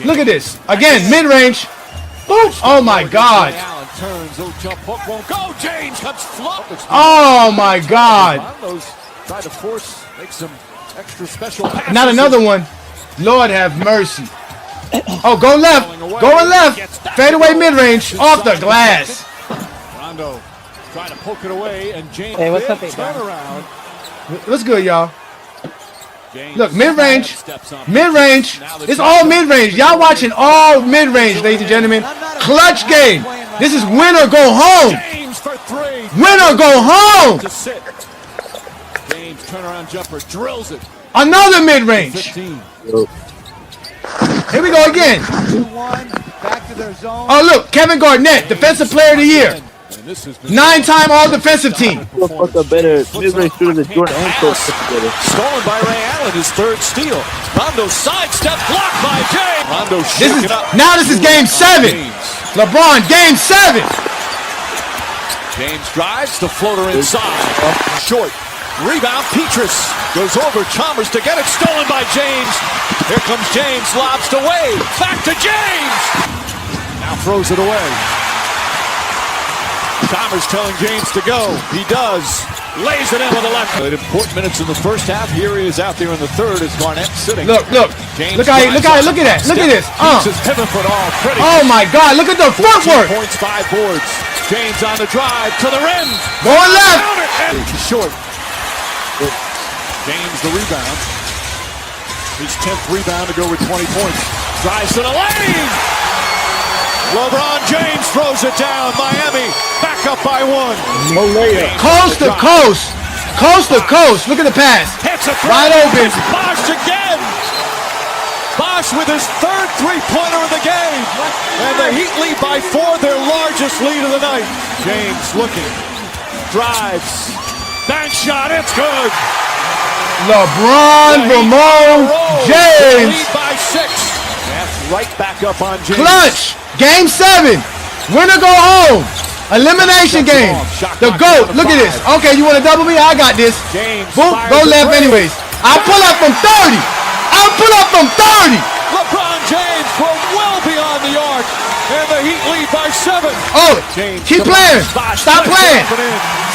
Look at this. Again, mid-range. Boom. Oh, my God. Allen turns, little jump hook won't go. James comes flop. Oh, my God. Rondo's try to force, make some extra special passes. Not another one. Lord have mercy. Oh, go left. Going left. Fade away mid-range. Off the glass. Rondo trying to poke it away, and James. Hey, what's up, turnaround. What's good, y'all? James Look, mid-range. Mid-range. It's all mid-range. Y'all watching all mid-range, ladies and gentlemen. Clutch game. This is win or go home. James for three. Win or go home. To sit. James turnaround jumper drills it. Another mid-range. 15. Here we go again. Back to their zone. Oh, look. Kevin Garnett, Defensive Player of the Year. 9-time All-Defensive Team. What's a better mid-range shooter than Jordan and Coach together? Stolen by Ray Allen, his third steal. Rondo sidestep blocked by James. Rondo shaking up. Now this is game 7. LeBron, game 7. James drives, the floater inside. Short. Rebound, Petrus goes over Chalmers to get it. Stolen by James. Here comes James, lobs to Wade. Back to James. Now throws it away. Chalmers telling James to go. He does. Lays it in with the left. Important minutes in the first half. Here he is out there in the third as Garnett sitting. Look. James Look at that. Look at this. Keeps his pivot foot all pretty. Oh my God. Look at the 14 footwork. points, 5 boards. James on the drive to the rim. Going left. Short. James the rebound. His 10th rebound to go with 20 points. Drives to the lane. LeBron James throws it down. Miami back up by 1. No layup. Coast to coast. Coast to coast. Look at the pass. Hits a Wide open. Bosh again. Bosh with his 3rd three-pointer of the game. And the Heat lead by 4, their largest lead of the night. James looking. Drives. Bank shot. It's good. LeBron, Ramon, James. Lead by 6. That's right back up on James. Clutch. Game 7. Win or go home. Elimination game. The GOAT. Look at this. Okay, you want to double me? I got this. Boom. Go left anyways. I'll pull up from 30. LeBron James from well beyond the arc. And the Heat lead by 7. Oh, keep playing. Stop playing.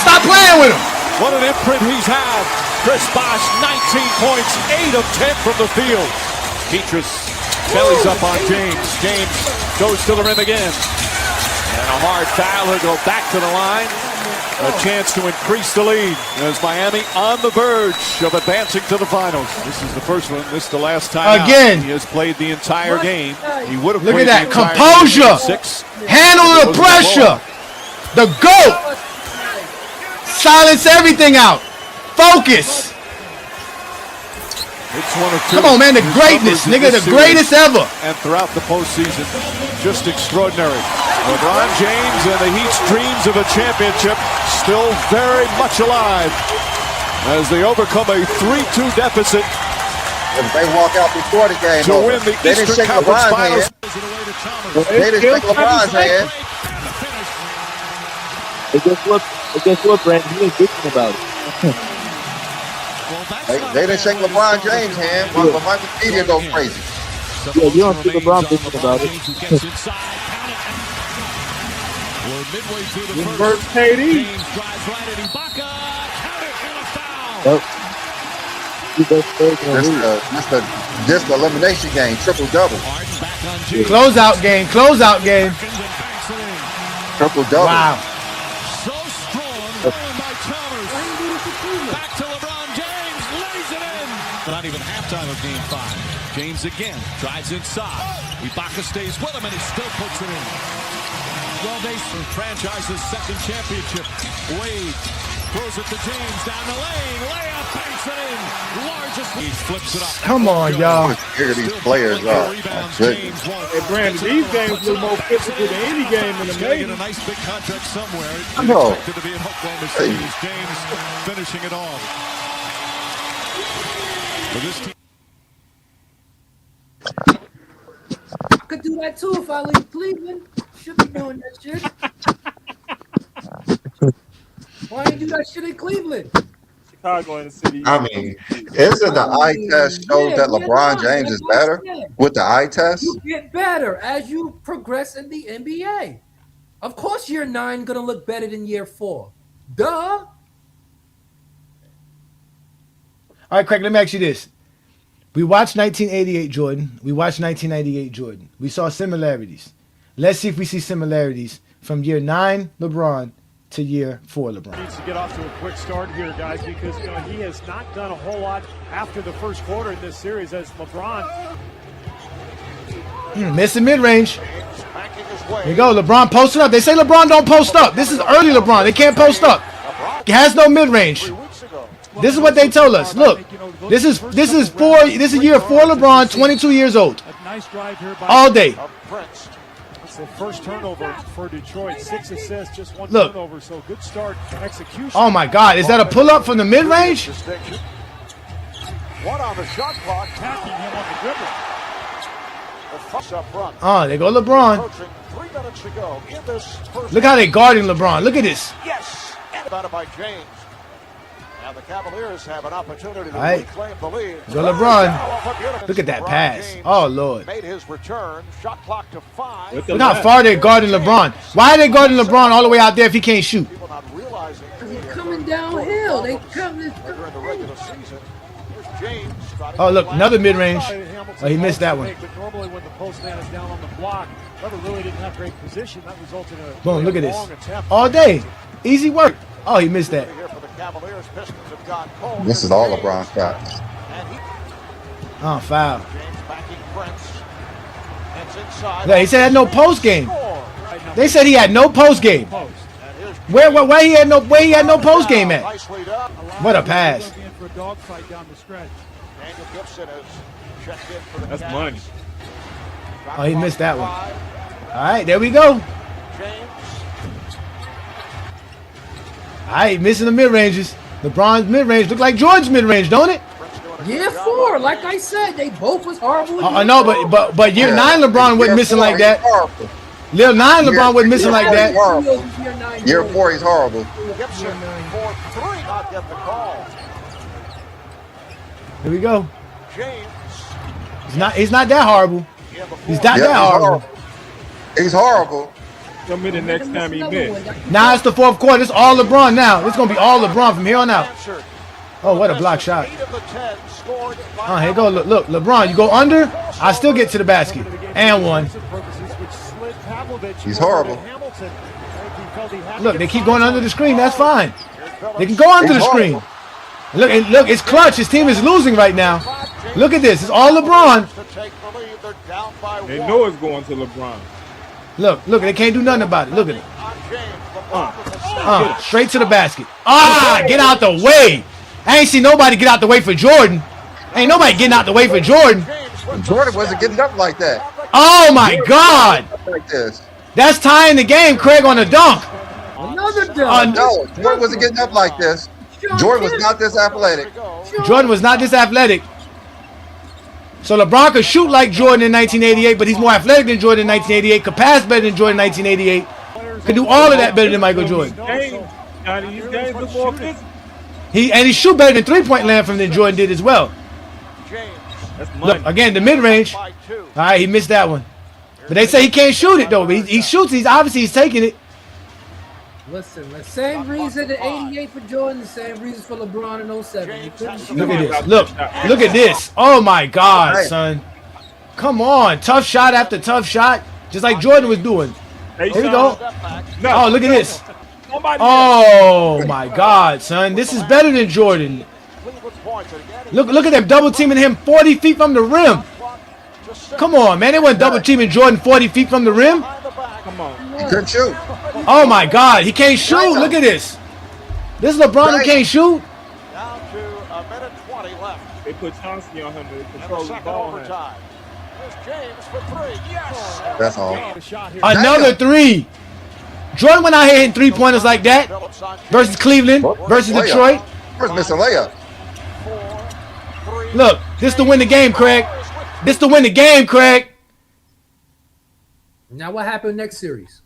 Stop playing with him. What an imprint he's had. Chris Bosh, 19 points, 8 of 10 from the field. Petrus bellies up on James. James goes to the rim again. And a hard foul. He'll go back to the line. A chance to increase the lead as Miami on the verge of advancing to the finals. This is the first one. This is the last time again. He has played the entire game. He would have Look played at that. the entire Composure. game. 6. Handle the pressure. The GOAT. Silence everything out. Focus. It's one of 2. Come on, man. The greatness, nigga. The greatest ever. And throughout the postseason, just extraordinary. LeBron James and the Heat's dreams of a championship still very much alive as they overcome a 3-2 deficit. If they walk out before the game, to win the Eastern Conference Finals. They didn't shake LeBron's hand. Guess what, Brandon? You ain't bitching about it. They didn't shake LeBron James' hand, but Michael Media goes crazy. Yeah, you don't see LeBron bitching about it. Reverse KD. Yep. This the elimination game, triple-double. Closeout game. Triple-double. Wow. Not even halftime of game 5. James again drives inside. Ibaka stays with him and he still puts it in. Well, they franchise's second championship. Wade throws it to James down the lane. Layup, banks it in. Largest lead, flips it up. Come on, y'all. Here these players are. Hey, Brandon, these games look more physical than any game in the Get major. a nice big contract somewhere. I know. Expected to be at Oklahoma City. James finishing it off. For this team. I could do that too if I leave Cleveland. Should be doing that shit. Why didn't you do that shit in Cleveland? Chicago in the city. I mean, isn't the eye test shows that LeBron James is better with the eye test? You get better as you progress in the NBA. Of course, year 9 gonna look better than year 4. Duh. All right, Craig, let me ask you this. We watched 1988 Jordan. We watched 1998 Jordan. We saw similarities. Let's see if we see similarities from year 9 LeBron to year 4 LeBron. Needs to get off to a quick start here, guys, because he has not done a whole lot after the first quarter in this series as LeBron. Missing mid-range. Here you go, LeBron posting up. They say LeBron don't post up. This is early LeBron. They can't post up. He has no mid-range. This is what they told us. Look, this is year 4 LeBron, 22 years old. All day. It's the first turnover for Detroit. 6 assists, just 1 Look. turnover. So good start, execution. Oh my God, is that a pull-up from the mid-range? One on the shot clock, attacking him on the dribble. Up front. Oh, there go LeBron. 3 minutes to go in this first. Look how they guarding LeBron. Look at this. Yes, and about it by James. And the Cavaliers have an opportunity to All right. reclaim the lead. Go LeBron. Look at that pass. Oh, Lord. Made his return. Shot clock to 5. Look how far they're guarding LeBron. Why are they guarding LeBron all the way out there if he can't shoot? He's coming downhill. They coming. During the regular season. Here's James. Oh, look, another mid-range. Oh, he missed that one. But normally when the post man is down on the block, Trevor really didn't have great position. That resulted in a Boom, look at this. long attempt. All day. Easy work. Oh, he missed that. This is all LeBron shots. Oh, foul. Yeah, he said he had no post game. They said he had no post game. Where he had no post game at? What a pass. That's money. Oh, he missed that one. All right, there we go. All right, missing the mid-ranges. LeBron's mid-range look like George's mid-range, don't it? Year 4, like I said, they both was horrible. I know, but year 9 LeBron wasn't missing like that. Year 9 LeBron wasn't missing like that. Year 4, he's horrible. Here we go. He's not that horrible. He's not that horrible. He's horrible. Tell me the next time he missed. Now it's the 4th quarter. It's all LeBron now. It's going to be all LeBron from here on out. Oh, what a block shot. Oh, here you go. Look, LeBron, you go under, I still get to the basket. And one. He's horrible. Look, they keep going under the screen. That's fine. They can go under the screen. Look, it's clutch. His team is losing right now. Look at this. It's all LeBron. They know it's going to LeBron. Look, they can't do nothing about it. Look at it. Straight to the basket. Get out the way. I ain't seen nobody get out the way for Jordan. Ain't nobody getting out the way for Jordan. Jordan wasn't getting up like that. Oh, my God. Like this. That's tying the game, Craig, on a dunk. Another dunk. No, Jordan wasn't getting up like this. Jordan was not this athletic. Jordan was not this athletic. So LeBron could shoot like Jordan in 1988, but he's more athletic than Jordan in 1988. Could pass better than Jordan in 1988. Could do all of that better than Michael Jordan. He shoot better than three-point land from than Jordan did as well. Look, again, the mid-range. All right, he missed that one. But they say he can't shoot it, though. He shoots. He's taking it. Listen, the same reason in 88 for Jordan, the same reason for LeBron in 07. Look at this. Look at this. Oh, my God, son. Come on. Tough shot after tough shot, just like Jordan was doing. Here we go. Oh, look at this. Oh, my God, son. This is better than Jordan. Look at them double teaming him 40 feet from the rim. Come on, man. They weren't double teaming Jordan 40 feet from the rim. Come on. He couldn't shoot. Oh, my God. He can't shoot. Look at this. This is LeBron who can't shoot. Down to a minute 20 left. They put Chauncey on him to control the ball. There's James for 3. Yes. That's all. Another 3. Jordan went out here hitting three-pointers like that versus Cleveland, versus Detroit. Where's missing layup? Look, this to win the game, Craig. This to win the game, Craig. Now what happened next series?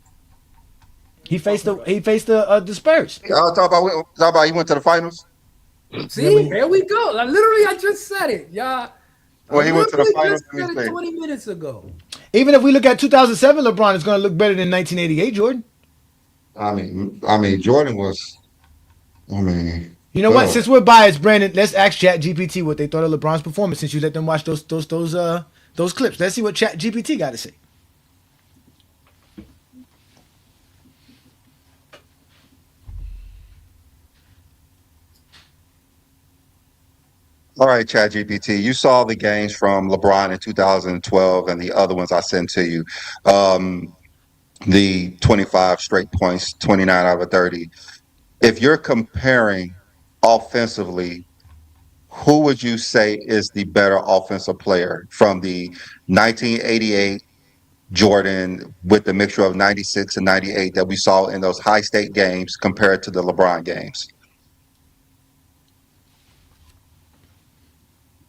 He faced the Spurs. Talk about he went to the finals. See, there we go. I just said it. Y'all. Well, he went to the literally finals. just said it 20 minutes ago. Even if we look at 2007, LeBron is going to look better than 1988, Jordan. I mean, Jordan was. I mean, You know what? Since we're biased, Brandon, let's ask ChatGPT what they thought of LeBron's performance. Since you let them watch those clips, let's see what ChatGPT got to say. All right, ChatGPT, you saw the games from LeBron in 2012 and the other ones I sent to you. The 25 straight points, 29 out of 30. If you're comparing offensively, who would you say is the better offensive player from the 1988 Jordan with the mixture of 96 and 98 that we saw in those high stake games compared to the LeBron games?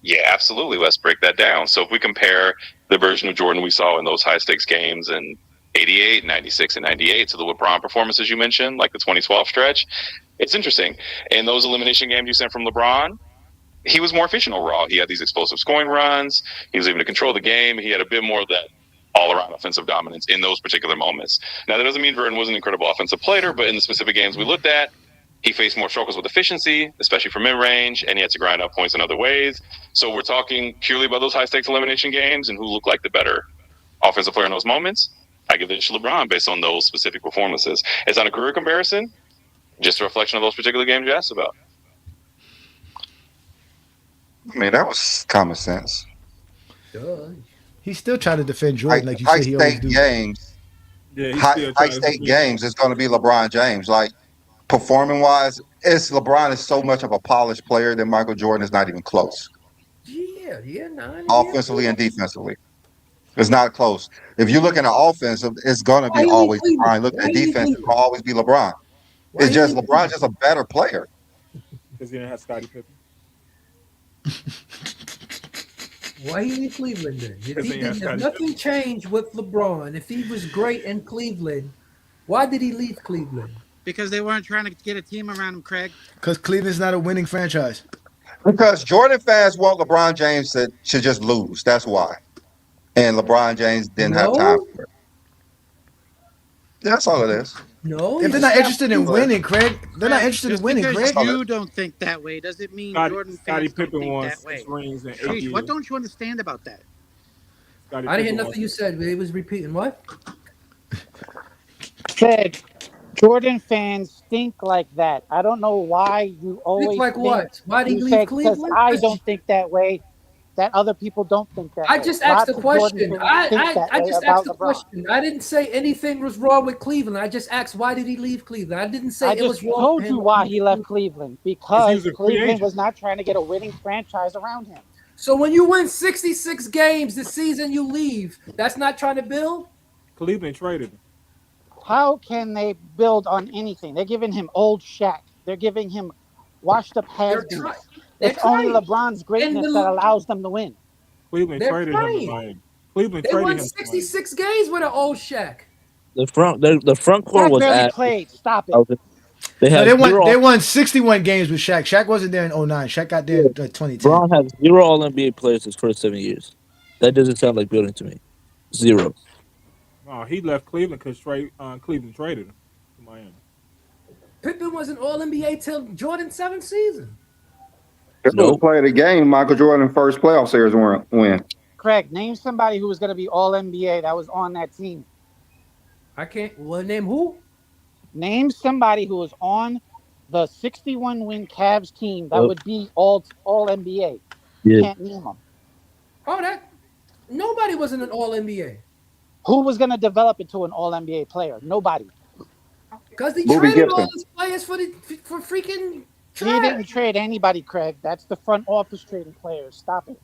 Yeah, absolutely. Let's break that down. So if we compare the version of Jordan we saw in those high stakes games in 88, 96, and 98 to the LeBron performances you mentioned, like the 2012 stretch, it's interesting. In those elimination games you sent from LeBron, he was more efficient overall. He had these explosive scoring runs. He was able to control the game. He had a bit more of that all-around offensive dominance in those particular moments. Now, that doesn't mean Jordan was an incredible offensive player, but in the specific games we looked at, he faced more struggles with efficiency, especially from mid-range, and he had to grind out points in other ways. So we're talking purely about those high-stakes elimination games and who looked like the better offensive player in those moments. I give it to LeBron based on those specific performances. It's not a career comparison, just a reflection of those particular games you asked about. I mean, that was common sense. He's still trying to defend Jordan, like you said he always do. Games, Yeah, high stake games is going to be LeBron James. Like performing wise, LeBron is so much of a polished player that Michael Jordan is not even close. Offensively and defensively, it's not close. If you look at an offensive, it's going to be always LeBron. Look at defense, it's going to always be LeBron. It's just LeBron's just a better player. Because he didn't have Scottie Pippen. Why he in Cleveland then? If nothing changed with LeBron, if he was great in Cleveland, why did he leave Cleveland? Because they weren't trying to get a team around him, Craig. Because Cleveland's not a winning franchise. Because Jordan fans want LeBron James to just lose. That's why. And LeBron James didn't have time for it. That's all it is. No, if they're not interested in winning, Craig, they're not interested in winning, Craig. You don't think that way. Does it mean Jordan fans don't think that way? Jeez, what don't you understand about that? I didn't hear nothing you said. He was repeating what? Said Jordan fans think like that. I don't know why you always think like what? Why did he leave Cleveland? Because I don't think that way. That other people don't think that. I just asked the question. I just asked the question. I didn't say anything was wrong with Cleveland. I just asked why did he leave Cleveland. I didn't say it was wrong. I told you why he left Cleveland, because Cleveland was not trying to get a winning franchise around him. So when you win 66 games the season you leave, that's not trying to build? Cleveland traded him. How can they build on anything? They're giving him old Shaq. They're giving him washed up has-beens. It's only LeBron's greatness that allows them to win. Cleveland traded him. Cleveland they traded won him. 66 games with an old Shaq. The front court was barely played. Stop it. They won 61 games with Shaq. Shaq wasn't there in 09. Shaq got there in 2010. LeBron has 0 All-NBA players his first 7 years. That doesn't sound like building to me. 0. Oh, he left Cleveland because Cleveland traded him to Miami. Pippen was an All-NBA till Jordan's 7th season. Nope. Play the game. Michael Jordan first playoff series win. Craig, name somebody who was going to be All-NBA that was on that team. I can't. Well, name who? Name somebody who was on the 61-win Cavs team that would be All-NBA. You can't name them. Oh, nobody was in an All-NBA. Who was going to develop into an All-NBA player? Nobody. Because they traded all those players for freaking trash. He didn't trade anybody, Craig. That's the front office trading players. Stop it.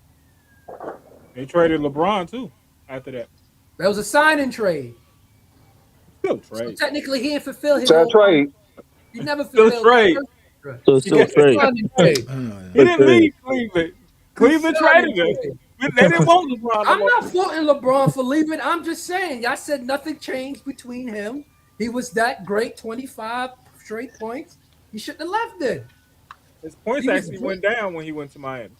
They traded LeBron, too, after that. That was a sign-in trade. Still trade. So technically, he didn't fulfill his trade. He never fulfilled trade. So it's still trade. He didn't leave Cleveland. Cleveland traded him. They didn't want LeBron. I'm not faulting LeBron for leaving. I'm just saying, y'all said nothing changed between him. He was that great, 25 straight points. He shouldn't have left it. His points He was actually good. went down when he went to Miami.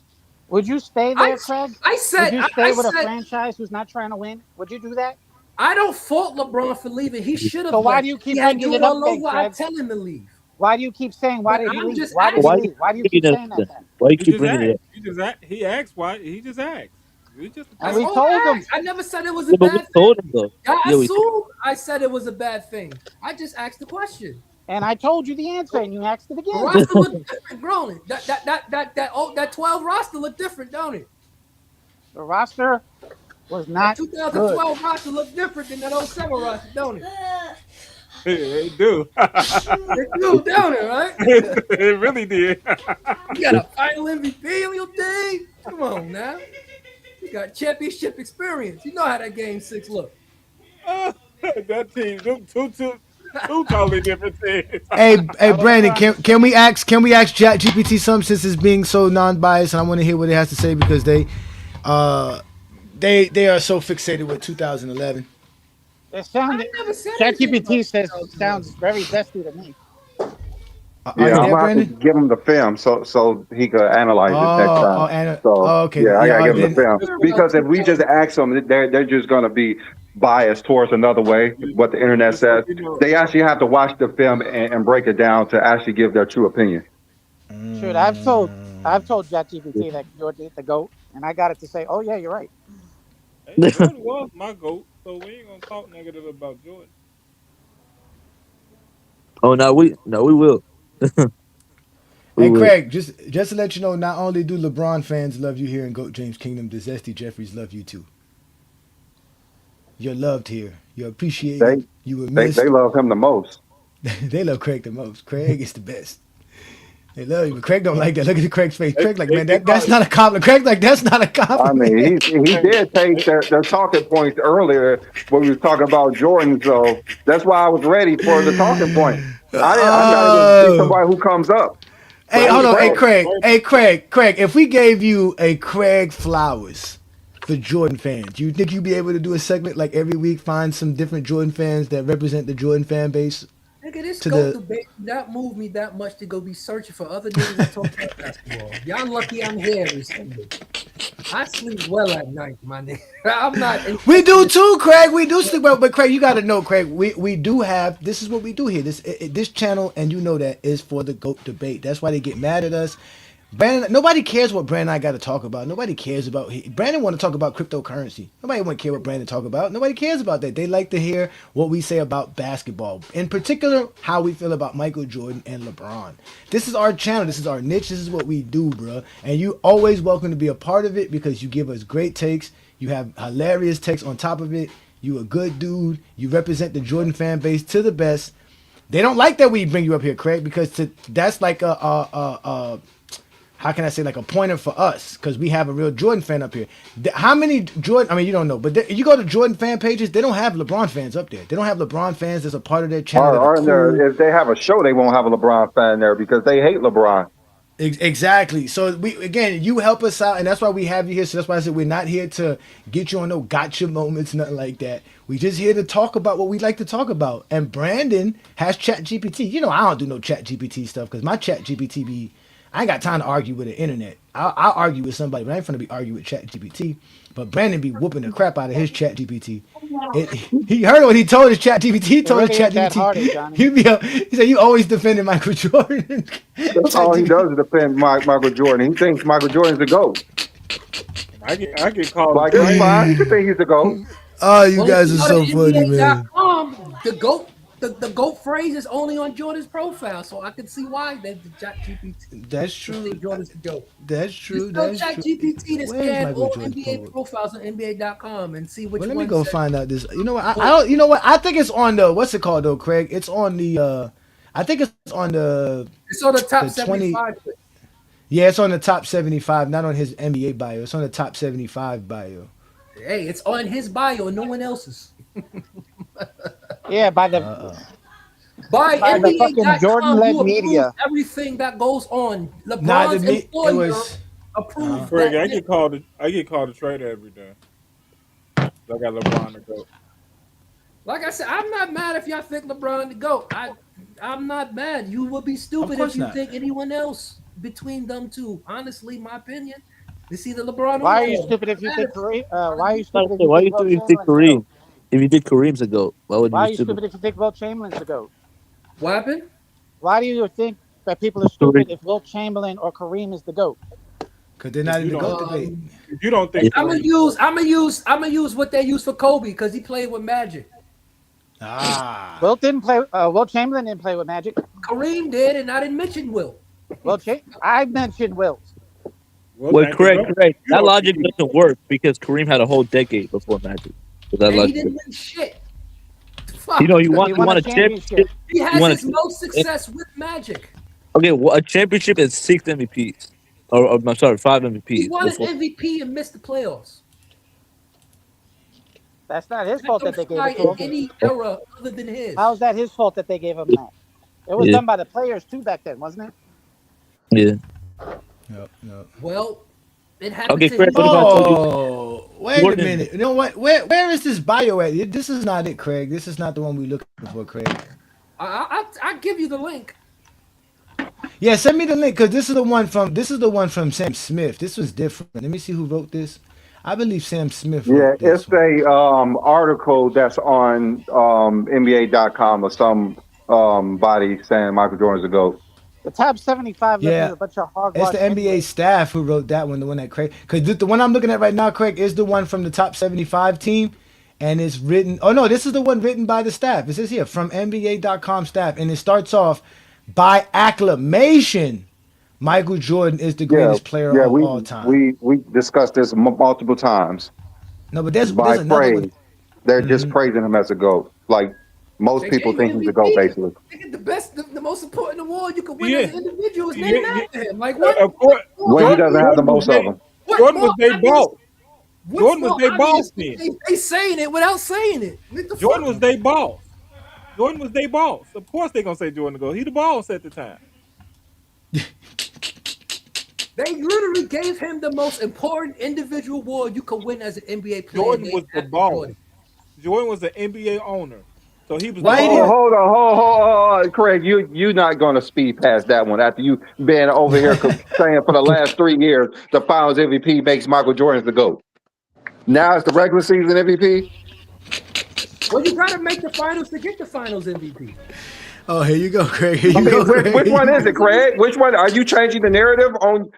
Would you stay there, Craig? I Would said, you I, stay I with a said, franchise who's not trying to win? Would you do that? I don't fault LeBron for leaving. He should have So why left. do you He keep had bringing you it up all then, over. I Craig? tell him to leave. Why do you keep saying, why But did he I'm leave? just Why did he Why leave? Why do you keep bringing it saying up that then? then? Why you He keep just bringing it asked. up? He asked why. He just asked. He just And That's we all told I him. asked. I never said it was a Yeah, but we bad told thing. him though. I Yeah, we assume I said it was a bad thing. I just asked the question. And I told you the answer, and you asked it The again. roster looked different, grown it. That 12 roster looked different, don't it? The roster was That not good. 2012 roster looked different than that 07 roster, don't it? It do. It do, don't it, right? It really did. You got a final MVP on your team? Come on now. You got championship experience. You know how that game 6 look. That team, two totally different teams. Hey, Brandon, can we ask ChatGPT something since it's being so non-biased, and I want to hear what it has to say because they are so fixated with 2011. It sounded. I never said anything ChatGPT about sounds very zesty to me. Are Yeah, you I'm there, gonna have to Brandon? give him the film so he could analyze it next time. So okay. yeah, I Yeah, gotta give him the then, film because if we just ask them, they're just gonna be biased towards another way. What the internet Just so says, you know, they actually have to watch the film and break it down to actually give their true opinion. Shoot, I've told ChatGPT that George is the GOAT, and I got it to say, "Oh yeah, you're right." hey, Jordan was my GOAT, so we ain't gonna talk negative about Jordan. Oh, we will. We hey, will. Craig, just to let you know, not only do LeBron fans love you here in Goat James Kingdom, the Zesty Jeffries love you too. You're loved here. You're They appreciated. You were they missed. love him the most. They love Craig the most. Craig is the best. They love you, but Craig don't like that. Look at Craig's face. Craig like, man, that's not a compliment. Craig like, that's not a I mean, compliment. he did take their talking points earlier when we was talking about Jordan, so that's why I was ready for the talking point. I gotta go see Oh. somebody who comes up. Hey, So hold on. Craig, Hey, Craig, if we gave you a Craig Flowers for Jordan fans, do you think you'd be able to do a segment like every week, find some different Jordan fans that represent the Jordan fan base? Nigga, this To GOAT the debate not move me that much to go be searching for other niggas that talk about basketball. Y'all lucky I'm here every Sunday. I sleep well at night, my nigga. I'm not. we do too, Craig. We do sleep well, but Craig, you got to know, Craig. We do have. This is what we do here. This channel, and you know that is for the GOAT debate. That's why they get mad at us. Brandon, nobody cares what Brandon and I got to talk about. Nobody cares about. Brandon want to talk about cryptocurrency. Nobody want to care what Brandon talk about. Nobody cares about that. They like to hear what we say about basketball, in particular, how we feel about Michael Jordan and LeBron. This is our channel. This is our niche. This is what we do, bro. And you always welcome to be a part of it because you give us great takes. You have hilarious takes on top of it. You a good dude. You represent the Jordan fan base to the best. They don't like that we bring you up here, Craig, because that's like a how can I say, like a pointer for us, because we have a real Jordan fan up here. How many Jordan? I mean, you don't know, but you go to Jordan fan pages, they don't have LeBron fans up there. They don't have LeBron fans as a part of their channel. or That are cool. if they have a show, they won't have a LeBron fan there because they hate LeBron. Exactly. So you help us out, and that's why we have you here. So that's why I said we're not here to get you on no gotcha moments, nothing like that. We just here to talk about what we like to talk about. And Brandon has ChatGPT. You know, I don't do no ChatGPT stuff because my ChatGPT be. I ain't got time to argue with the internet. I'll argue with somebody, but I ain't finna be arguing with ChatGPT. But Brandon be whooping the crap out of his ChatGPT. He heard what he told his ChatGPT. He told his ChatGPT. He said, "You always defending Michael Jordan." That's all he does is defend Michael Jordan. He thinks Michael Jordan's the GOAT. I get called. Like, that's fine. You think he's the GOAT. Oh, you guys are so funny, man. The GOAT phrase is only on Jordan's profile, so I can see why the ChatGPT. That's true. Jordan's the GOAT. That's true. Just That's tell true. ChatGPT to Where's scan Michael all Jordan's NBA profiles on NBA.com and see which Well, let one. me go find out this. You know what? I don't. You know what? I think it's on the. What's it called though, Craig? It's on the. I think it's on the. It's on the top 20 75. Yeah, it's on the top 75, not on his NBA bio. It's on the top 75 bio. Hey, it's on his bio and no one else's. Yeah, by the NBA.com, fucking Jordan-led you approve media. everything that goes on. Nah, LeBron's employer approved. Craig, I get called a traitor every day. I got LeBron to go. Like I said, I'm not mad if y'all think LeBron the GOAT. I'm not mad. You would be stupid if you think anyone else between them two. Honestly, my opinion, it's either LeBron or Why are you Will. stupid if you think Kareem? Why are you Why stupid if you you think Will think Chamberlain's the Kareem? GOAT? If you think Kareem's a GOAT, why would you Why be are you stupid? stupid if you think Will Chamberlain's the GOAT? What happened? Why do you think that people are Kareem. stupid if Will Chamberlain or Kareem is the GOAT? Because they're not in the you GOAT don't- debate. If you don't think I'm Kareem- gonna use what they use for Kobe because he played with Magic. Ah. Will didn't play. Will Chamberlain didn't play with Magic. Kareem did, and I didn't mention Will. I mentioned Will. Wait, correct. That logic doesn't work because Kareem had a whole decade before Magic. So that And he logic. didn't win shit. Fuck. You know, you want a championship. He you has want his most success with Magic. Okay, well, a championship is 6 MVPs. Or I'm sorry, 5 MVPs. He won an before- MVP and missed the playoffs. That's not his fault that they gave Fly it to in him. any era other than his. How is that his fault that they gave him that? It was Yeah. done by the players too back then, wasn't it? Yeah. No. Well, it happened Okay, to Chris, him. what about Oh, wait Jordan. a minute. You know what? Where is this bio at? This is not it, Craig. This is not the one we looking for, Craig. I give you the link. Yeah, send me the link because this is the one from Sam Smith. This was different. Let me see who wrote this. I believe Sam Smith Yeah, wrote this. it's a article that's on NBA.com or some body saying Michael Jordan's a GOAT. The top 75 list Yeah. is a bunch of hard. It's the NBA staff who wrote that one, the one that Craig. Because the one I'm looking at right now, Craig, is the one from the top 75 team. And it's written. Oh, no, this is the one written by the staff. It says here from NBA.com staff. And it starts off by acclamation. Michael Jordan is the greatest player of all time. We discussed this multiple times. No, but there's by another praise. one. They're just praising him as a GOAT. Like most They people gave think him he's a GOAT, MVP. basically. Nigga, the best, the most important award you could win Yeah. as an individual is Yeah, named yeah. after him. Like what? Of course. When he doesn't have the most of them. Jordan was their boss. What's Jordan was more their boss obvious? then. They saying it without saying it. What the Jordan fuck? was their boss. Jordan was their boss. Of course they're gonna say Jordan to go. He the boss at the time. They literally gave him the most important individual award you could win as an NBA player. Jordan named was the after boss. Jordan. Jordan was the NBA owner. So he was Why the did- boss. Hold on, Craig. You're not going to speed past that one after you been over here saying for the last 3 years the Finals MVP makes Michael Jordan the GOAT. Now it's the regular season MVP. Well, you gotta make the finals to get the finals MVP. Oh, here you go, Craig. Here I you mean, go, Craig. which one is it, Craig? Which one are you changing the narrative on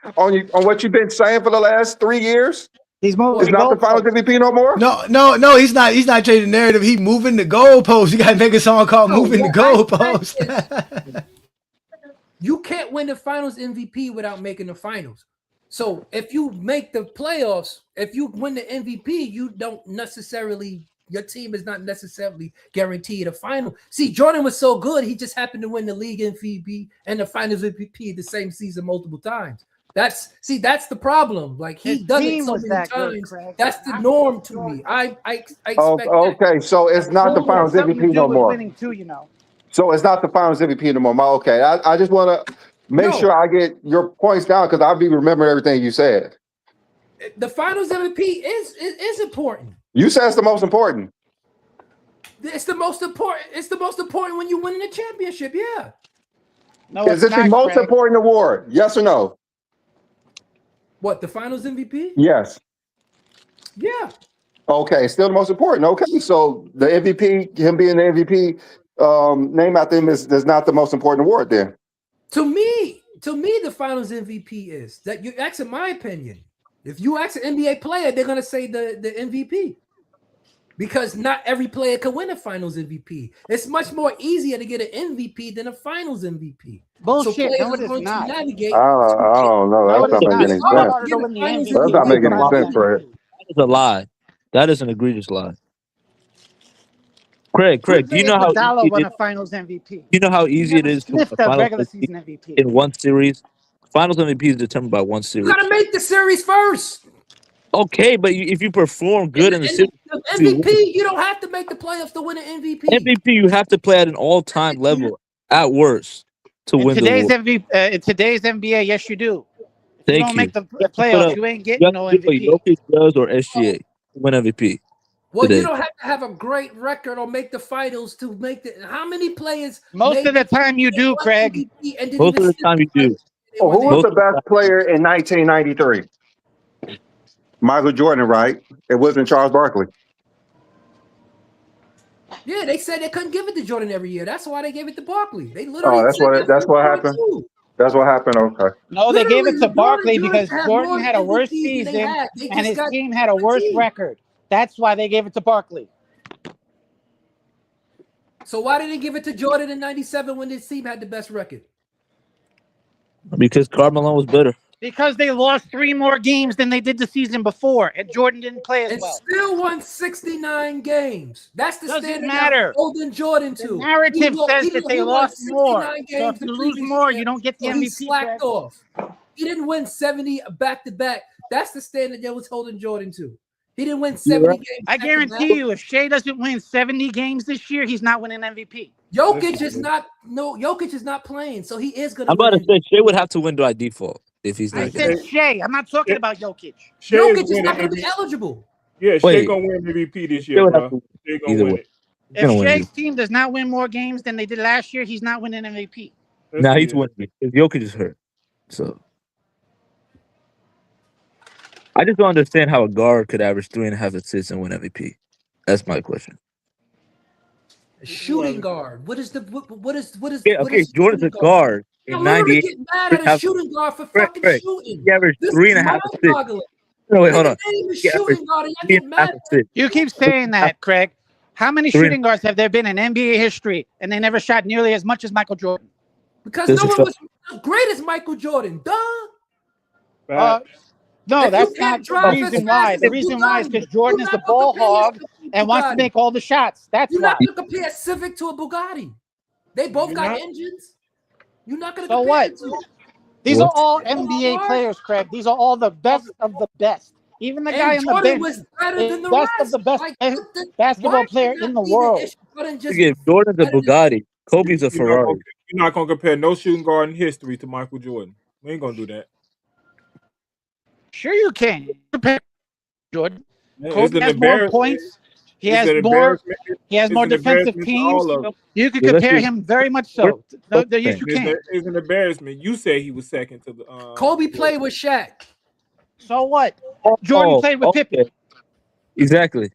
what you've been saying for the last 3 years? He's moving. It's not the Finals MVP no more. No, he's not. He's not changing the narrative. He's moving the goalpost. You gotta make a song called "Moving the Goalpost." You can't win the finals MVP without making the finals. So if you make the playoffs, if you win the MVP, you don't necessarily, your team is not necessarily guaranteed a final. See, Jordan was so good, he just happened to win the league MVP and the finals MVP the same season multiple times. That's the problem. Like he His does it team so was many that good, times. Craig. That's the norm to me. I expect Oh, that. okay, so it's not the Finals Something to MVP do no with more. winning too, you know. So it's not the Finals MVP no more. Okay, I just want to make sure I get your points down because I'll be remembering everything you said. The finals MVP is important. You said it's the most important. It's the most important. It's the most important when you win the championship. Yeah. No, Is it the most important award? Yes or no? What, the finals MVP? Yes. Yeah. Okay, still the most important. Okay, so the MVP, him being the MVP, name after him is not the most important award then. To me, the finals MVP is that you're asking my opinion. If you ask an NBA player, they're gonna say the MVP. Because not every player can win a finals MVP. It's much more easier to get an MVP than a finals MVP. Bullshit. So players No, are it is going not. to navigate. I don't know. No, That's it not is making not. any It's harder sense. to win the MVP. That's not making any sense, Fred. That is a lie. That is an egregious lie. Craig, do you know how Iguodala easy won it a is, finals MVP. you know how easy it is to win Sniffed a the finals regular MVP season MVP. in one series? Finals MVP is determined by one series. You gotta make the series first. Okay, but if you perform good in the series, The MVP, you don't have to make the playoffs to win an MVP. MVP, you have to play at an all-time level at worst to In win the today's award. MVP, in today's NBA, yes, you do. Thank you don't make the have to put playoffs, up- you ain't you getting have no to do what MVP. Jokic does or SGA to win MVP. Well, today. you don't have to have a great record or make the finals to make the. How many players? Most made of the time you do, Craig. MVP and didn't Most even of the sit time you do. Oh, who was Most the best player in 1993? Michael Jordan, right? It wasn't Charles Barkley. Yeah, they said they couldn't give it to Jordan every year. That's why they gave it to Barkley. They Oh, literally that's said what that that's from what part happened. two. That's what happened. Okay. No, they gave it to LeBron Barkley and because have Jordan more had a worse MVPs than they season had. They and just his got team had a worse 17. record. That's why they gave it to Barkley. So why didn't they give it to Jordan in '97 when his team had the best record? because Carmelo was better. Because they lost 3 more games than they did the season before, and Jordan didn't play as And well. still won 69 games. That's the Doesn't standard matter. that holding Jordan to. The narrative says that they He won lost more. 69 So games if the you lose previous more, year, you don't get the so he MVP. slacked Craig. off. He didn't win 70 back to back. That's the standard that was holding Jordan to. He didn't win 70 games. I back to guarantee back. you, if Shea doesn't win 70 games this year, he's not winning MVP. Jokic is not playing, so he is gonna I'm about win. to say Shea would have to win by default if he's I not. said Shea. I'm not talking about Jokic. Shea Jokic is winning not gonna be MVP. eligible. Yeah, Shea Wait. gonna win MVP this Shea year, would have bro. to Shea gonna either win way. it. He's If gonna win Shea's it. team does not win more games than they did last year, he's not winning MVP. Nah, he's winning it. 'Cause Jokic is hurt. So I just don't understand how a guard could average 3.5 assists and win MVP. That's my question. Shooting guard. What is? Yeah, okay, Jordan's a guard You're in literally 98. getting mad at a shooting guard for fucking Right. shooting. He averaged This 3.5 is assists. mind-boggling. No, wait, hold on. His name is He averaged shooting guard, and y'all get mad 3.5 at assists. You keep saying that, Craig. How many Three- shooting guards have there been in NBA history, and they never shot nearly as much as Michael Jordan? because This no is one was as great as Michael Jordan. Duh. No, If that's you can't not the drive as reason fast why. as The a reason why is Bugatti, because Jordan you're is the not gonna ball compare hog yourself to and wants to Bugatti. make all the shots. That's You're why. not going to compare a Civic to a Bugatti. They both You're got not? engines. You're not going to So compare what? the two. These What? are all They both NBA are. players, Craig. These are all the best of the best. Even the guy And on the Jordan bench was better is than the best of rest. the best Like, basketball why player should in that the be the world. issue? Jordan just Again, Jordan's a better than- Bugatti. Kobe's a Ferrari. You're not gonna compare no shooting guard in history to Michael Jordan. We ain't gonna do that. Sure, you can compare Jordan. Yeah, Kobe has more points. He has more. He has more defensive teams. You could Yeah, let's compare do- him very much so. No, yes, you can. It's an embarrassment. You say he was second to the. Kobe played with Shaq. So what? Jordan played with okay. Pippen. Exactly.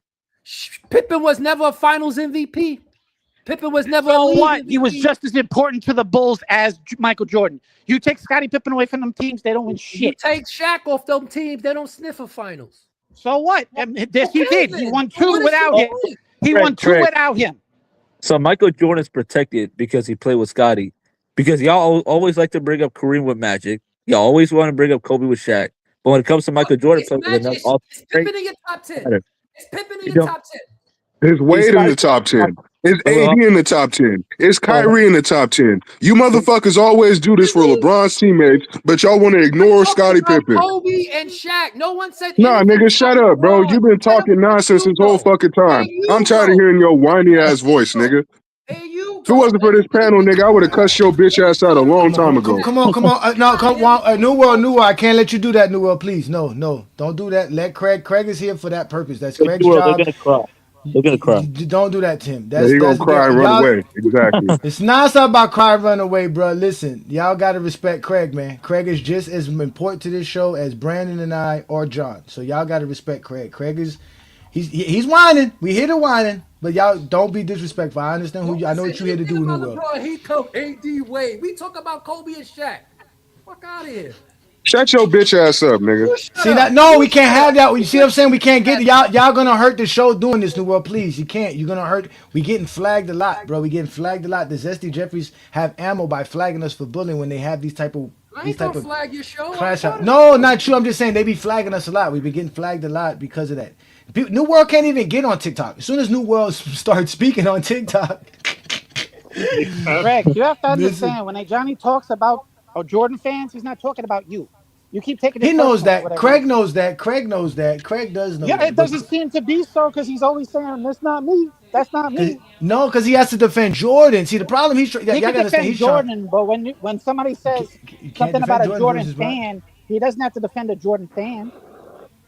Pippen was never a Finals MVP. Pippen was never a So league what? He was MVP. just as important to the Bulls as Michael Jordan. You take Scottie Pippen away from them teams, they don't win You shit. take Shaq off them teams, they don't sniff a Finals. So what? Yes, he Okay, did. He then. won What 2 is without the him. point? He Craig, won 2 Craig. without him. So Michael Jordan's protected because he played with Scotty. Because y'all always like to bring up Kareem with Magic. Y'all always want to bring up Kobe with Shaq. But when it comes to Michael Jordan, It's playing with Magic. another It's all Pippen in your top 10. It's Pippen in You your don't- top 10. It's Wade in the top 10. It's AD in the top 10. It's Kyrie in the top 10. You motherfuckers always do this for LeBron's teammates, but y'all want to ignore Scottie Pippen. Kobe and Shaq. No one said Nah, anything nigga, shut about up, bro. LeBron. You've been talking nonsense this whole fucking time. I'm tired of hearing your whiny ass voice, nigga. If it wasn't for this panel, nigga, I would have cussed your bitch ass out a long time ago. Come on. No, come on. New World. I can't let you do that, New World. Please, no. Don't do that. Let Craig. Craig is here for that purpose. That's Craig's They're job. gonna cry. They're gonna cry. Don't do that, Tim. Yeah, he gonna cry and run away. Exactly. It's not about cry, run away, bro. Listen, y'all gotta respect Craig, man. Craig is just as important to this show as Brandon and I or John. So y'all gotta respect Craig. Craig is, he's whining. We here to whining, but y'all don't be disrespectful. I understand who you. I know what you here to do, New World. LeBron, he come AD Wade. We talk about Kobe and Shaq. Fuck out of here. Shut your bitch ass up, nigga. See that? No, we can't have that. You see what I'm saying? We can't get y'all. Y'all gonna hurt the show doing this, New World. Please, you can't. You're gonna hurt. We getting flagged a lot, bro. We getting flagged a lot. The Zesty Jeffries have ammo by flagging us for bullying when they have these type of I ain't gonna flag your show. crash out. No, not you. I'm just saying they be flagging us a lot. We've been getting flagged a lot because of that. New World can't even get on TikTok. As soon as New World starts speaking on TikTok. Greg, you have to understand when Johnny talks about Jordan fans, he's not talking about you. You keep taking it. He knows personal, that. whatever. Craig knows that. Craig knows that. Craig does know Yeah, that. it doesn't seem to be so because he's always saying, "That's not me. That's not me." No, because he has to defend Jordan. See, the problem He can defend Jordan, but when somebody says something about a Jordan fan, he doesn't have to defend a Jordan fan.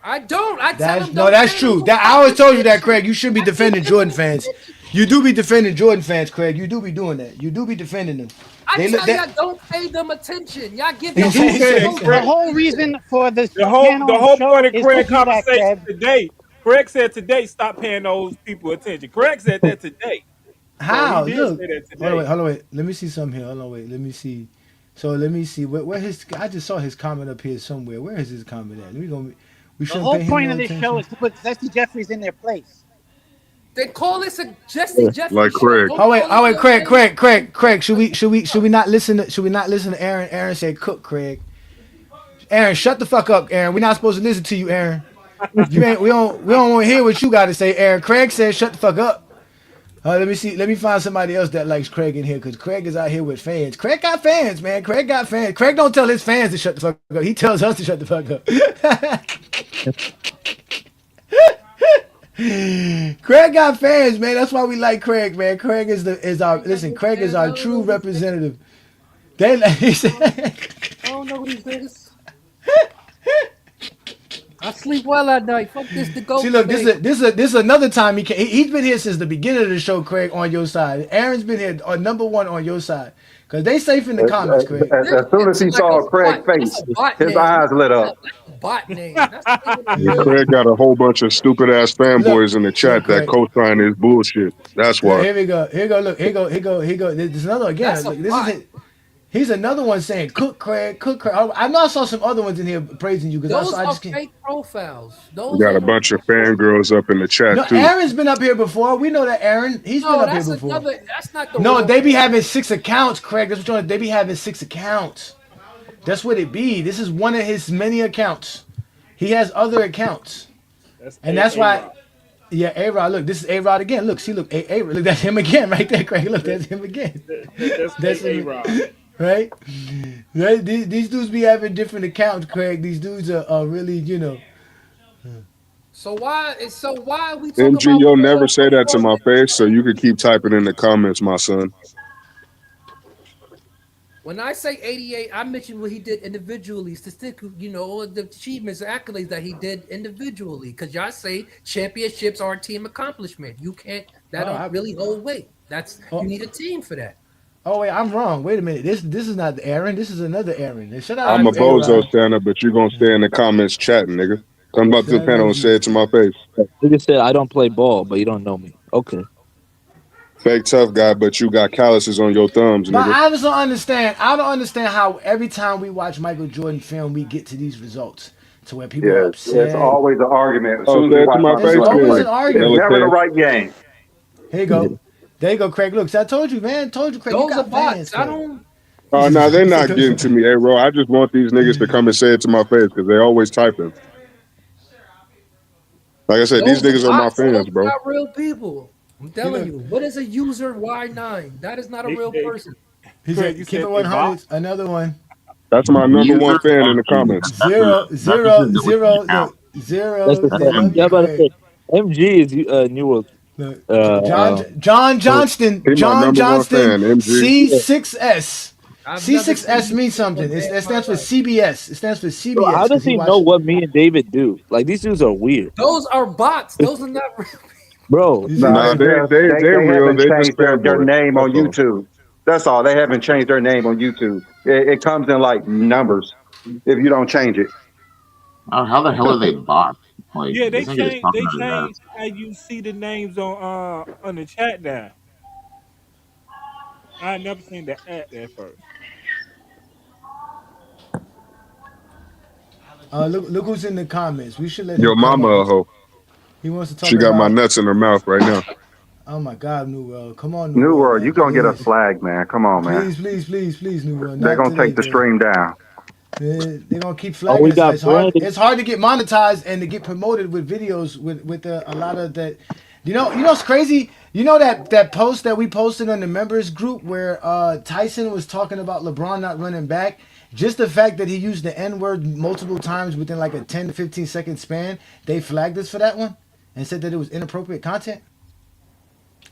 I don't. I tell That's him. no, that's true. That I always told you that, Craig. You should be defending Jordan fans. You do be defending Jordan fans, Craig. You do be doing that. You do be defending them. I They tell they- y'all, don't pay them attention. Y'all give Who them said- The whole reason for this The whole channel and show point of is Craig to do that, conversation Craig. today. Craig said today, stop paying those people attention. Craig said that today. So he How? did Look. say that Hold today. on, wait. Let me see something here. Hold on, wait. Let me see. So let me see where his. I just saw his comment up here somewhere. Where is his comment at? We The shouldn't whole pay him point no of this attention. show is to put Zesty Jeffries in their place. They call this a Jesse Jeffries Like show. Craig. Don't Oh wait, call it Craig. Should we not listen to Aaron? Aaron said, "Cook, Craig." Aaron, shut the fuck up, Aaron. We're not supposed to listen to you, Aaron. We don't want to hear what you got to say, Aaron. Craig said, "Shut the fuck up." Let me see. Let me find somebody else that likes Craig in here because Craig is out here with fans. Craig got fans, man. Craig got fans. Craig don't tell his fans to shut the fuck up. He tells us to shut the fuck up. Craig got fans, man. That's why we like Craig, man. Craig is Craig is our true representative. He said, I don't know what this is. I sleep well at night. Fuck this to go. see, look, this is another time he's been here since the beginning of the show, Craig, on your side. Aaron's been here on number one on your side. Because they safe in the comments, Craig. As soon as he saw Craig's face, his eyes lit up. Bot name. Craig got a whole bunch of stupid ass fanboys in the chat that Craig. co-sign his bullshit. That's why. Here we go. Look. Here go. There's another again. That's a Look, this bot. is it. He's another one saying, "Cook, Craig. Cook, Craig." I know I saw some other ones in here praising you because Those I are just can't. fake profiles. Those We got are a bunch of fangirls up in the chat No, too. Aaron's been up here before. We know that Aaron. He's been up here that's before. another. That's not the. No, real they be fan. having 6 accounts, Craig. That's what they be having 6 accounts. That's what it be. This is one of his many accounts. He has other accounts, and that's why. Yeah, A-Rod. Look, this is A-Rod again. Look, see, look, A-Rod. Look, that's him again, right there, Craig. Look, that's him again. That's A-Rod. Right? Right? These dudes be having different accounts, Craig. These dudes are really, you know. So why are we talking MG, about? you'll never say that to my face, so you can keep typing in the comments, my son. When I say 88, I mentioned what he did individually, statistically, the achievements, accolades that he did individually. Because y'all say championships are a team accomplishment. You can't, that don't really hold weight. You need a team for that. Oh wait, I'm wrong. Wait a minute. This is not Aaron. This is another Aaron. Shout out I'm a to bozo A-Rod. stand-up, but you gonna stay in the comments chatting, nigga. Come up to the panel and say it to my face. Nigga said I don't play ball, but you don't know me. Okay. Fake tough guy, but you got calluses on your thumbs, But nigga. I just don't understand. I don't understand how every time we watch Michael Jordan film, we get to these results to where people are upset. It's always an argument. As Oh, soon as say we it to watch my Michael face, It's Jordan always play, an argument. it's never the right game. Here you go. There you go, Craig. Look, I told you, man. Craig. You Those are got bots. fans, I Craig. don't. Oh, no, they're not getting to me, bro. I just want these niggas to come and say it to my face because they always typing. Like I said, these Those niggas are my bots. fans, Those bro. not real people. I'm telling you. What is a user Y9? That is not a real person. He Craig, said, you keep said it they 100. Another one. That's my number one fan in the comments. Zero. Look, zero. That's the They love yeah, you, about to say, Craig. MG is New World. Look, John Johnston. He my John number one fan, Johnston. MG. C6S. I've never C6S seen means something. It stands for CBS. It stands for CBS. Bro, how does 'cause he watched know it. what me and David do? Like these dudes are weird, Those are bots. Those are not real. bro. Nah, they real. haven't They just changed their fanboys. name on That's all. YouTube. That's all. They haven't changed their name on YouTube. It comes in like numbers if you don't change it. How the hell are they bots? Like, Yeah, they this nigga is changed. talking They out his ass. changed how you see the names on the chat now. I had never seen that at first. Look who's in the comments. We should let Yo, him come mama a up. hoe. He wants to talk She got my about. nuts in her mouth right now. Oh my God, New World. Come on, New World, man, you're going to get a please. flag, man. Come on, man. Please, New World. They're Not going to take the today, stream down. man. They're gonna keep Oh, flagging we us. got It's hard. Brandon. It's hard to get monetized and to get promoted with videos with a lot of that. You know what's crazy? You know that post that we posted on the members group where Tyson was talking about LeBron not running back. Just the fact that he used the N-word multiple times within like a 10 to 15 second span, they flagged us for that one and said that it was inappropriate content.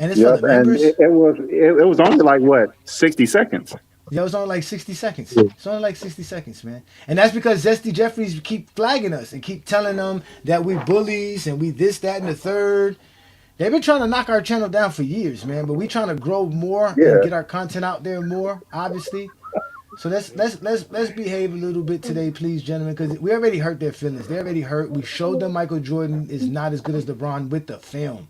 And it's for Yep, the and members. it was only like what 60 seconds. Yeah, it was only like 60 seconds. It's only like 60 seconds, man. And that's because Zesty Jeffries keep flagging us and keep telling them that we bullies and we this, that, and the third. They've been trying to knock our channel down for years, man. But we trying to grow more Yeah. and get our content out there more, obviously. So let's behave a little bit today, please, gentlemen, because we already hurt their feelings. They already hurt. We showed them Michael Jordan is not as good as LeBron with the film.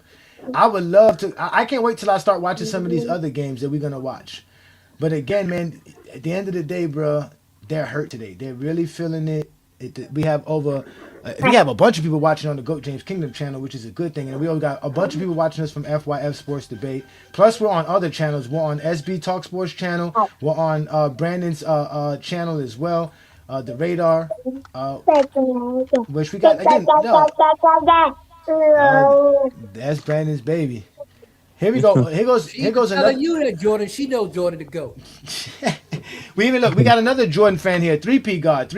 I would love to. I can't wait till I start watching some of these other games that we're gonna watch. But again, man, at the end of the day, bro, they're hurt today. They're really feeling it. We have a bunch of people watching on the GOAT James Kingdom channel, which is a good thing. And we all got a bunch of people watching us from FYF Sports Debate. Plus, we're on other channels. We're on SB Talk Sports channel. We're on Brandon's channel as well. The Radar, which we got again. That's Brandon's baby. Here we go. Here goes another. Telling you that Jordan, she knows Jordan to go. We got another Jordan fan here. 3P God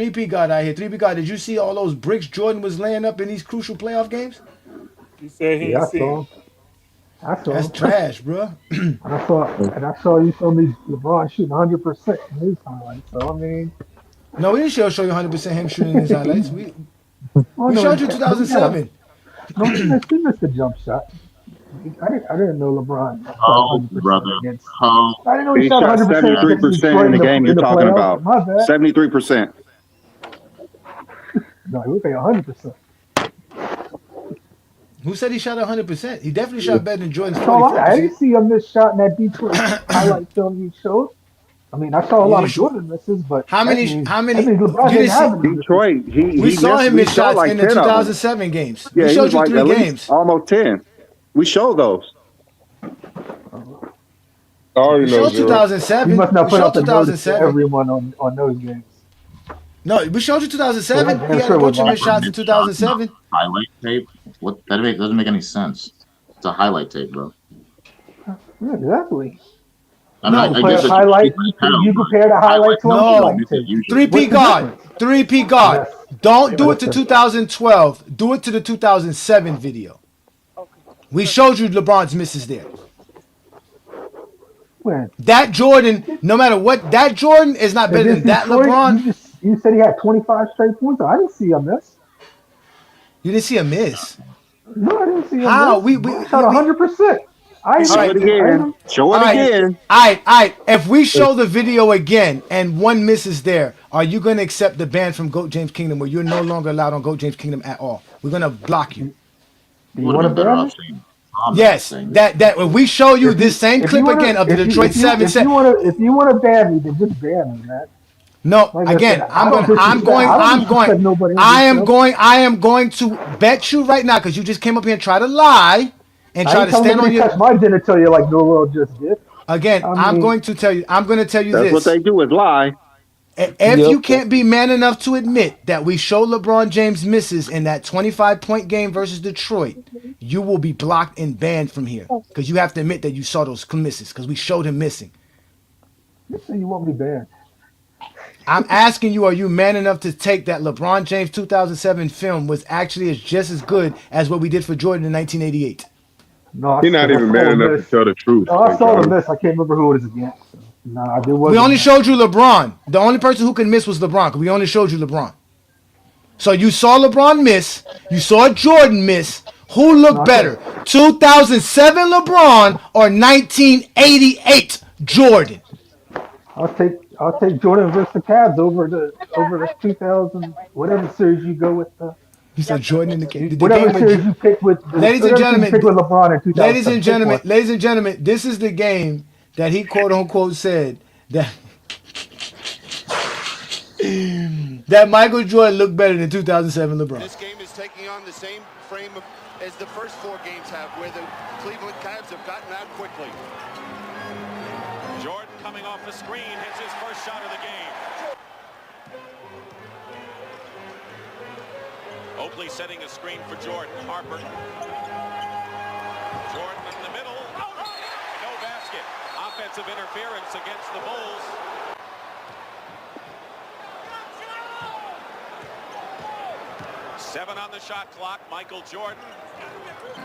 out here. 3P God, did you see all those bricks Jordan was laying up in these crucial playoff games? He said he Yeah, I see. saw him. I saw That's him. trash, bro. And I saw you showed me LeBron shooting 100% in his highlights. So I mean, No, we didn't show you 100% him shooting his highlights. We showed you 2007. No, he missed a jump shot. I didn't know LeBron. Oh, brother. Oh. I didn't know He he shot shot 100% 73% in the game you're talking playoffs. My about. bad. 73%. No, he was like 100%. Who said he shot 100%? He definitely shot better than Jordan's So I 44%. didn't see him miss shot in that Detroit highlight film you showed. I mean, I saw a lot of Jordan misses, but How many? that means LeBron You didn't have didn't any. Detroit. we saw him miss shots in the 2007 games. Yeah, We he showed was you like 3 at least games. almost 10. We showed those. I already We know showed zero. 2007. He must not We put showed out the notice to 2007. everyone on those games. No, we showed you 2007. So He had a bunch of missed shots in 2007. Highlight tape? What? Doesn't make any sense. It's a highlight tape, bro. Yeah, exactly. I mean, No, I guess it's highlight. hell, You but compare the highlight to a No. highlight tape. 3P What's the God. difference? 3P God. Don't do it to Listen. 2012. Do it to the 2007 video. We showed you LeBron's misses there. When? That Jordan, no matter what, that Jordan is not better than that Detroit, LeBron. You said he had 25 straight points. I didn't see a miss. You didn't see a miss. No, I didn't see a How? miss. We shot 100%. Show it again. Show it again. All right. If we show the video again and one miss is there, are you going to accept the ban from GOAT James Kingdom where you're no longer allowed on GOAT James Kingdom at all? We're going to block you. Do you want to ban me? Yes, that if we show you this same clip again of the Detroit 7 if you want to ban me, then just ban me, man. No, Like I again, said, I am going to bet you right now because you just came up here and try to lie and try to stand on your. Touch my genitalia like no world just did. Again, I'm going to tell you That's this. what they do is lie. If you can't be man enough to admit that we show LeBron James misses in that 25-point game versus Detroit, you will be blocked and banned from here because you have to admit that you saw those misses because we showed him missing. You say you want me banned. I'm asking you, are you man enough to take that LeBron James 2007 film was actually just as good as what we did for Jordan in 1988? No, He's not even man enough to tell the truth. No, I saw the miss. I can't remember who it is again. Nah, there wasn't. We only showed you LeBron. The only person who can miss was LeBron because we only showed you LeBron. So you saw LeBron miss. You saw Jordan miss. Who looked better, 2007 LeBron or 1988 Jordan? I'll take Jordan versus the Cavs over the 2000 whatever series you go with. You said Jordan in the game. Whatever series you pick with. Ladies and gentlemen, pick with LeBron in 2000. ladies and gentlemen, this is the game that he quote unquote said that that Michael Jordan looked better than 2007 LeBron. This game is taking on the same frame as the first 4 games have, where the Cleveland Cavs have gotten out quickly. Jordan coming off the screen hits his first shot of the game. Oakley setting a screen for Jordan. Harper. Jordan in the middle. No basket. Offensive interference against the Bulls. Seven on the shot clock. Michael Jordan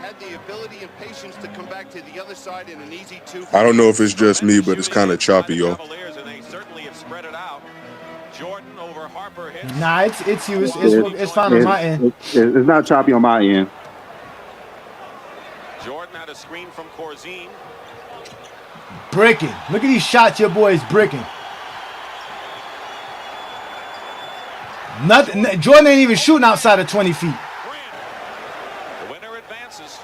had the ability and patience to come back to the other side in an easy 2. I don't know if it's just me, but it's kind of choppy, yo. and they certainly have spread it out. Jordan over Harper hits. Nah, it's you. It's fine on my end. It's not choppy on my end. Jordan Jordan had a screen from Corzine. Bricking. Look at these shots your boy is bricking. Nothing. Jordan ain't even shooting outside of 20 feet. The winner advances.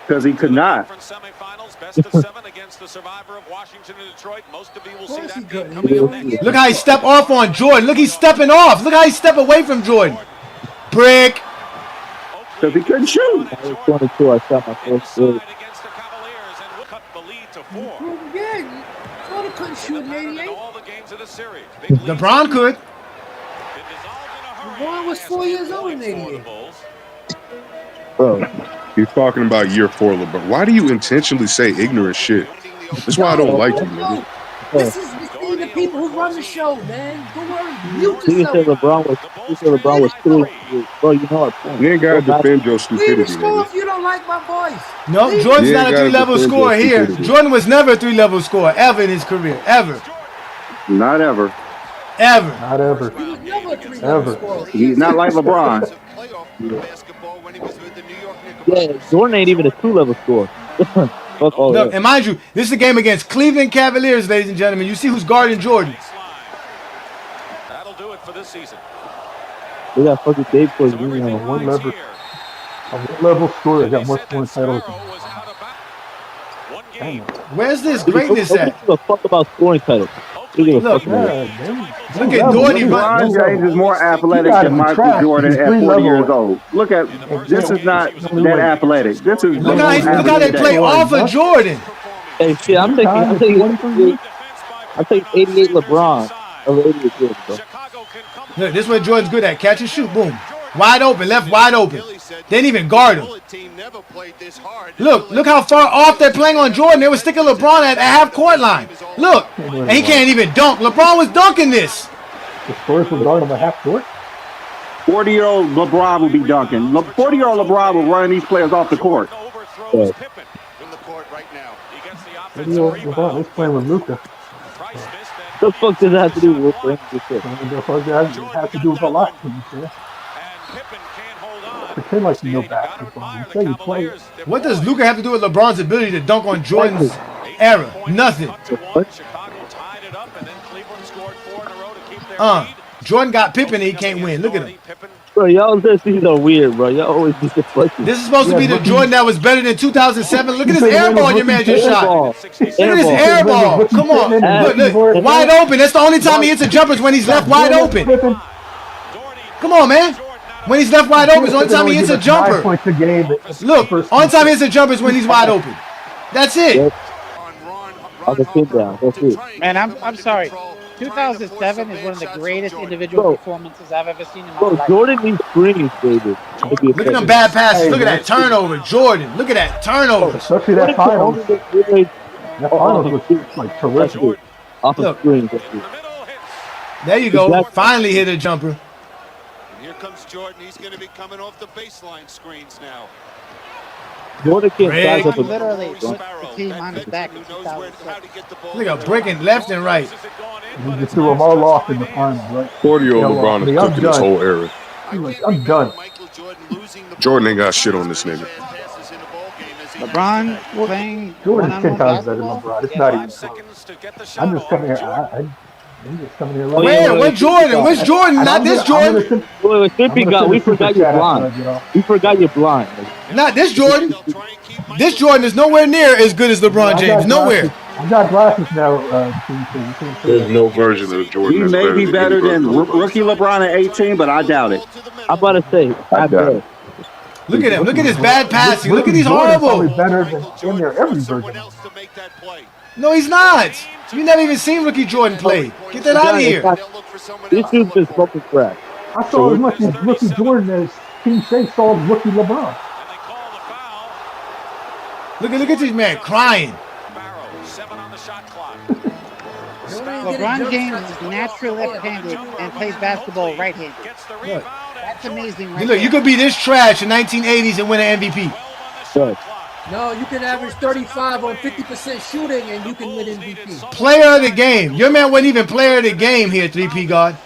Because he could not. Semifinals, best of 7 against the survivor of Washington and Detroit. Most of you will see that game coming up next. Look how he step off on Jordan. Look, he's stepping off. Look how he step away from Jordan. Brick. Because he couldn't shoot. I was 22. I shot my first three. Against the Cavaliers and cut the lead to 4. Yeah, Jordan couldn't shoot in 88. All the games of the series. LeBron could. LeBron was 4 years old in 88. Bro, he's talking about year 4, LeBron. Why do you intentionally say ignorant shit? That's why I don't like you, nigga. This is the people who run the show, man. Don't worry. Mute You said yourself. LeBron was 3. Bro, you know our point. You ain't gotta defend your Leave the stupidity, score nigga. if you don't like my voice. No, Leave Jordan's You not ain't a gotta 3-level defend scorer your here. stupidity. Jordan was never a 3-level scorer ever in his career. Ever. Not ever. Ever. Not ever. He was never a 3-level scorer. He's not like LeBron. Yeah, Jordan ain't even a 2-level scorer. Fuck all Look, that. and mind you, this is a game against Cleveland Cavaliers, ladies and gentlemen. You see who's guarding Jordan. That'll do it for this season. They got fucking Dave Corzine on One level. A one-level scorer got more scoring titles. Damn. Where's this greatness Nobody at? give a fuck about scoring titles. They give a Look, fuck about it. Look at Doherty. LeBron James is more athletic than Michael Jordan at 40 years old. Look at this is not that athletic. This is Look how they play off of Jordan. Hey, shit, I'm taking 88 LeBron over 88 Jordan, bro. Look, this is what Jordan's good at. Catch and shoot. Boom. Wide open. Left wide open. They didn't even guard him. Look how far off they're playing on Jordan. They were sticking LeBron at half-court line. Look, and he can't even dunk. LeBron was dunking this. The Spurs will guard him a half court. 40-year-old LeBron will be dunking. 40-year-old LeBron will run these players off the court. Yeah. LeBron is playing with Luka. The fuck does that have to do with what shit? The fuck that has to do with a lot. Pretend like you know basketball. You say you play it. What does Luka have to do with LeBron's ability to dunk on Jordan's era? Nothing. Jordan got Pippen and he can't win. Look at him. Bro, y'all just these are weird, bro. Y'all always disappointed. This is supposed to be the Jordan that was better than 2007. Look at this air ball your man just shot. Look at this air ball. Come on. Look. Wide open. That's the only time he hits a jumper is when he's left wide open. Come on, man. When he's left wide open is the only time he hits a jumper. Look, only time he hits a jumper is when he's wide open. That's it. I'll just sit down. That's it. Man, I'm sorry. 2007 is one of the greatest individual performances I've ever seen in my life. Jordan needs screens, baby. Look at them bad passes. Look at that turnover, Jordan. Look at that turnover. Especially that finals. That finals was like terrific. Off of screens. There you go. Finally hit a jumper. Here comes Jordan. He's going to be coming off the baseline screens now. Jordan can't size up Literally put the team on his back in 2007. Look at breaking left and right. He just threw them all off in the finals, right? 40-year-old LeBron is cooking this whole era. I'm done. Jordan ain't got shit on this nigga. LeBron playing Jordan's 10 one-on-one times better than basketball. LeBron. It's not even close. I'm just coming here. I'm just coming here. Where? Where's Jordan? Where's Jordan? Not this Jordan. Wait, we forgot you're blind. We forgot you're blind. Not this Jordan. This Jordan is nowhere near as good as LeBron James. Nowhere. I got glasses now. There's no version of Jordan. He that's may be better than anybody. rookie LeBron at 18, but I doubt it. I'm about to say, I bet. Look at him. Look at his bad passing. Look at these Jordan's horrible. probably better than in their every version. No, he's not. You never even seen rookie Jordan play. Get that out of here. This dude's been smoking crack. I saw as much as rookie Jordan as Team Shea saw rookie LeBron. Look at this man crying. LeBron James is naturally left-handed and plays basketball right-handed. Look. That's amazing. Right Look, you could be this trash in 1980s and win an MVP. No, you can average 35 on 50% shooting and you can win MVP. Player of the game. Your man wasn't even player of the game here, 3P God.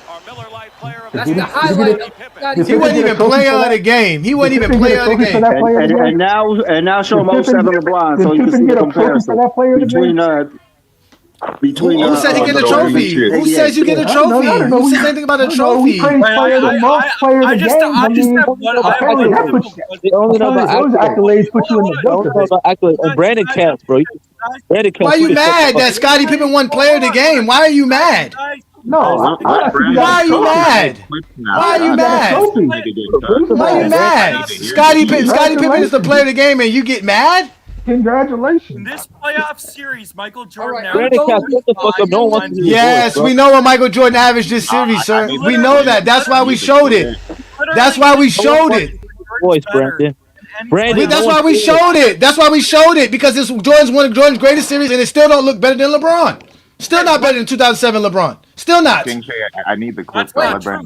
That's the highlight of Scottie He wasn't even player of the game. He wasn't even player of the game. And now show him 07 LeBron so you can see the comparison between Who said he get a trophy? Who says you get a trophy? Who says anything about a trophy? The only know about accolades put you in the goat debate. And Brandon counts, bro. Brandon counts. Why are you mad that Scottie Pippen won player of the game? Why are you mad? No, why are you mad? Why are you mad? Why are you mad? Scottie Pippen is the player of the game, and you get mad? Congratulations. This playoff series, Michael Jordan. Yes, we know what Michael Jordan averaged this series, sir. We know that. That's why we showed it. That's why we showed it. Voice, Brandon. That's why we showed it. That's why we showed it, because this Jordan's one of Jordan's greatest series, and it still don't look better than LeBron. Still not better than 2007 LeBron. Still not. King K, I need the clip.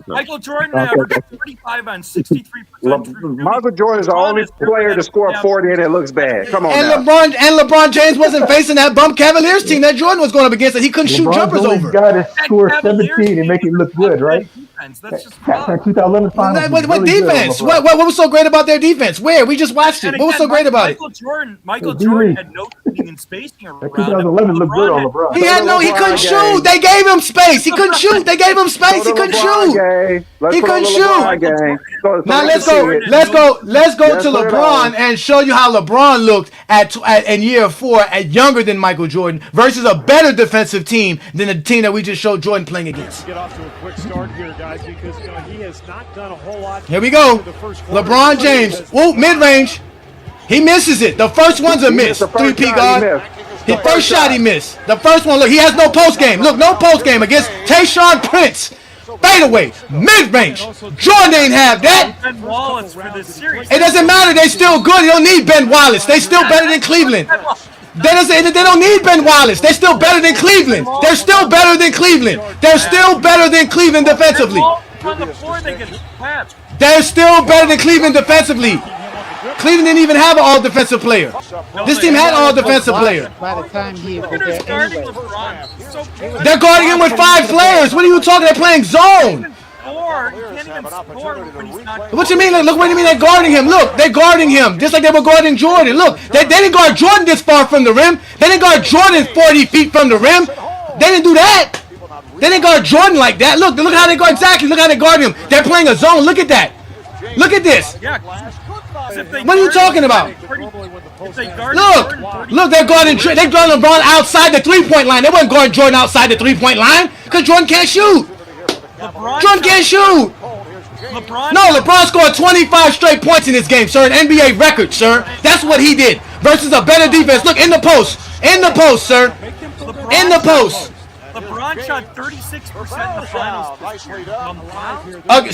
Michael Jordan averaged 45 on 63%. Michael Jordan is the only player to score 40 and it looks bad. Come on now. LeBron James wasn't facing that bump Cavaliers team that Jordan was going up against, that he couldn't shoot jumpers over. Got to score 17 and make it look good, right? That's just 2011 finals. What defense? What was so great about their defense? Where? We just watched it. What was so great about it? Michael Jordan had no shooting and spacing around. 2011 looked good on LeBron. He couldn't shoot. They gave him space. He couldn't shoot. They gave him space. He couldn't shoot. He couldn't shoot. Now let's go to LeBron and show you how LeBron looked in year 4 at younger than Michael Jordan versus a better defensive team than the team that we just showed Jordan playing against. Get off to a quick start here, guys, because he has not done a whole lot. Here we go. LeBron James. Whoa, mid-range. He misses it. The first one's a miss. 3P guard. His first shot he missed. The first one, look, he has no post game. Look, no post game against Tayshaun Prince. Fadeaway, mid-range. Jordan ain't have that. Ben Wallace for this series. It doesn't matter. They still good. They don't need Ben Wallace. They still better than Cleveland. They don't need Ben Wallace. They're still better than Cleveland. They're still better than Cleveland. They're still better than Cleveland defensively. They're still better than Cleveland defensively. Cleveland didn't even have an all-defensive player. This team had an all-defensive player. By the time he was there anyway. They're guarding him with 5 players. What are you talking? They're playing zone. What you mean? Look, what do you mean they're guarding him? Look, they're guarding him just like they were guarding Jordan. Look, they didn't guard Jordan this far from the rim. They didn't guard Jordan 40 feet from the rim. They didn't do that. They didn't guard Jordan like that. Look how they guard exactly. Look how they guard him. They're playing a zone. Look at that. Look at this. What are you talking about? Look, they're guarding LeBron outside the 3-point line. They wasn't guarding Jordan outside the 3-point line because Jordan can't shoot. Jordan can't shoot. LeBron scored 25 straight points in this game, sir. An NBA record, sir. That's what he did versus a better defense. Look, in the post, sir. In the post. LeBron shot 36% in the finals.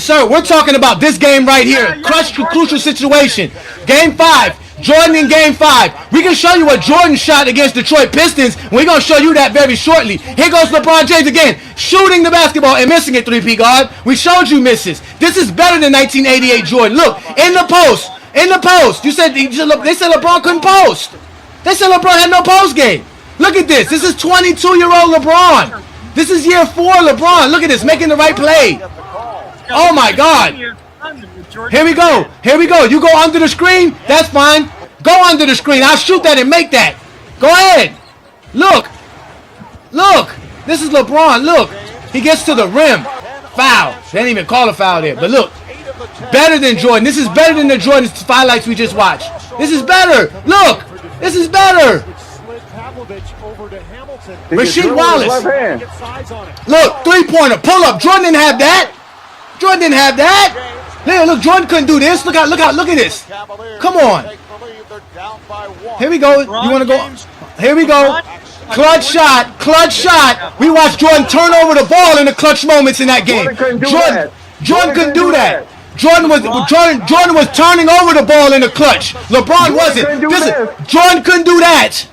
Sir, we're talking about this game right here. Crucial situation. Game 5. Jordan in Game 5. We can show you what Jordan shot against Detroit Pistons. We're going to show you that very shortly. Here goes LeBron James again. Shooting the basketball and missing it, 3P guard. We showed you misses. This is better than 1988 Jordan. Look, in the post. In the post. They said LeBron couldn't post. They said LeBron had no post game. Look at this. This is 22-year-old LeBron. This is year 4 LeBron. Look at this. Making the right play. Oh, my God. Here we go. You go under the screen. That's fine. Go under the screen. I'll shoot that and make that. Go ahead. Look. This is LeBron. Look. He gets to the rim. Foul. They didn't even call a foul there. But look. Better than Jordan. This is better than the Jordan highlights we just watched. This is better. Look. This is better. Rasheed Wallace. Look, 3-pointer. Pull up. Jordan didn't have that. Look, Jordan couldn't do this. Look at this. Come on. Here we go. You want to go? Here we go. Clutch shot. We watched Jordan turn over the ball in the clutch moments in that game. Jordan couldn't do that. Jordan was turning over the ball in the clutch. LeBron wasn't. Jordan couldn't do that.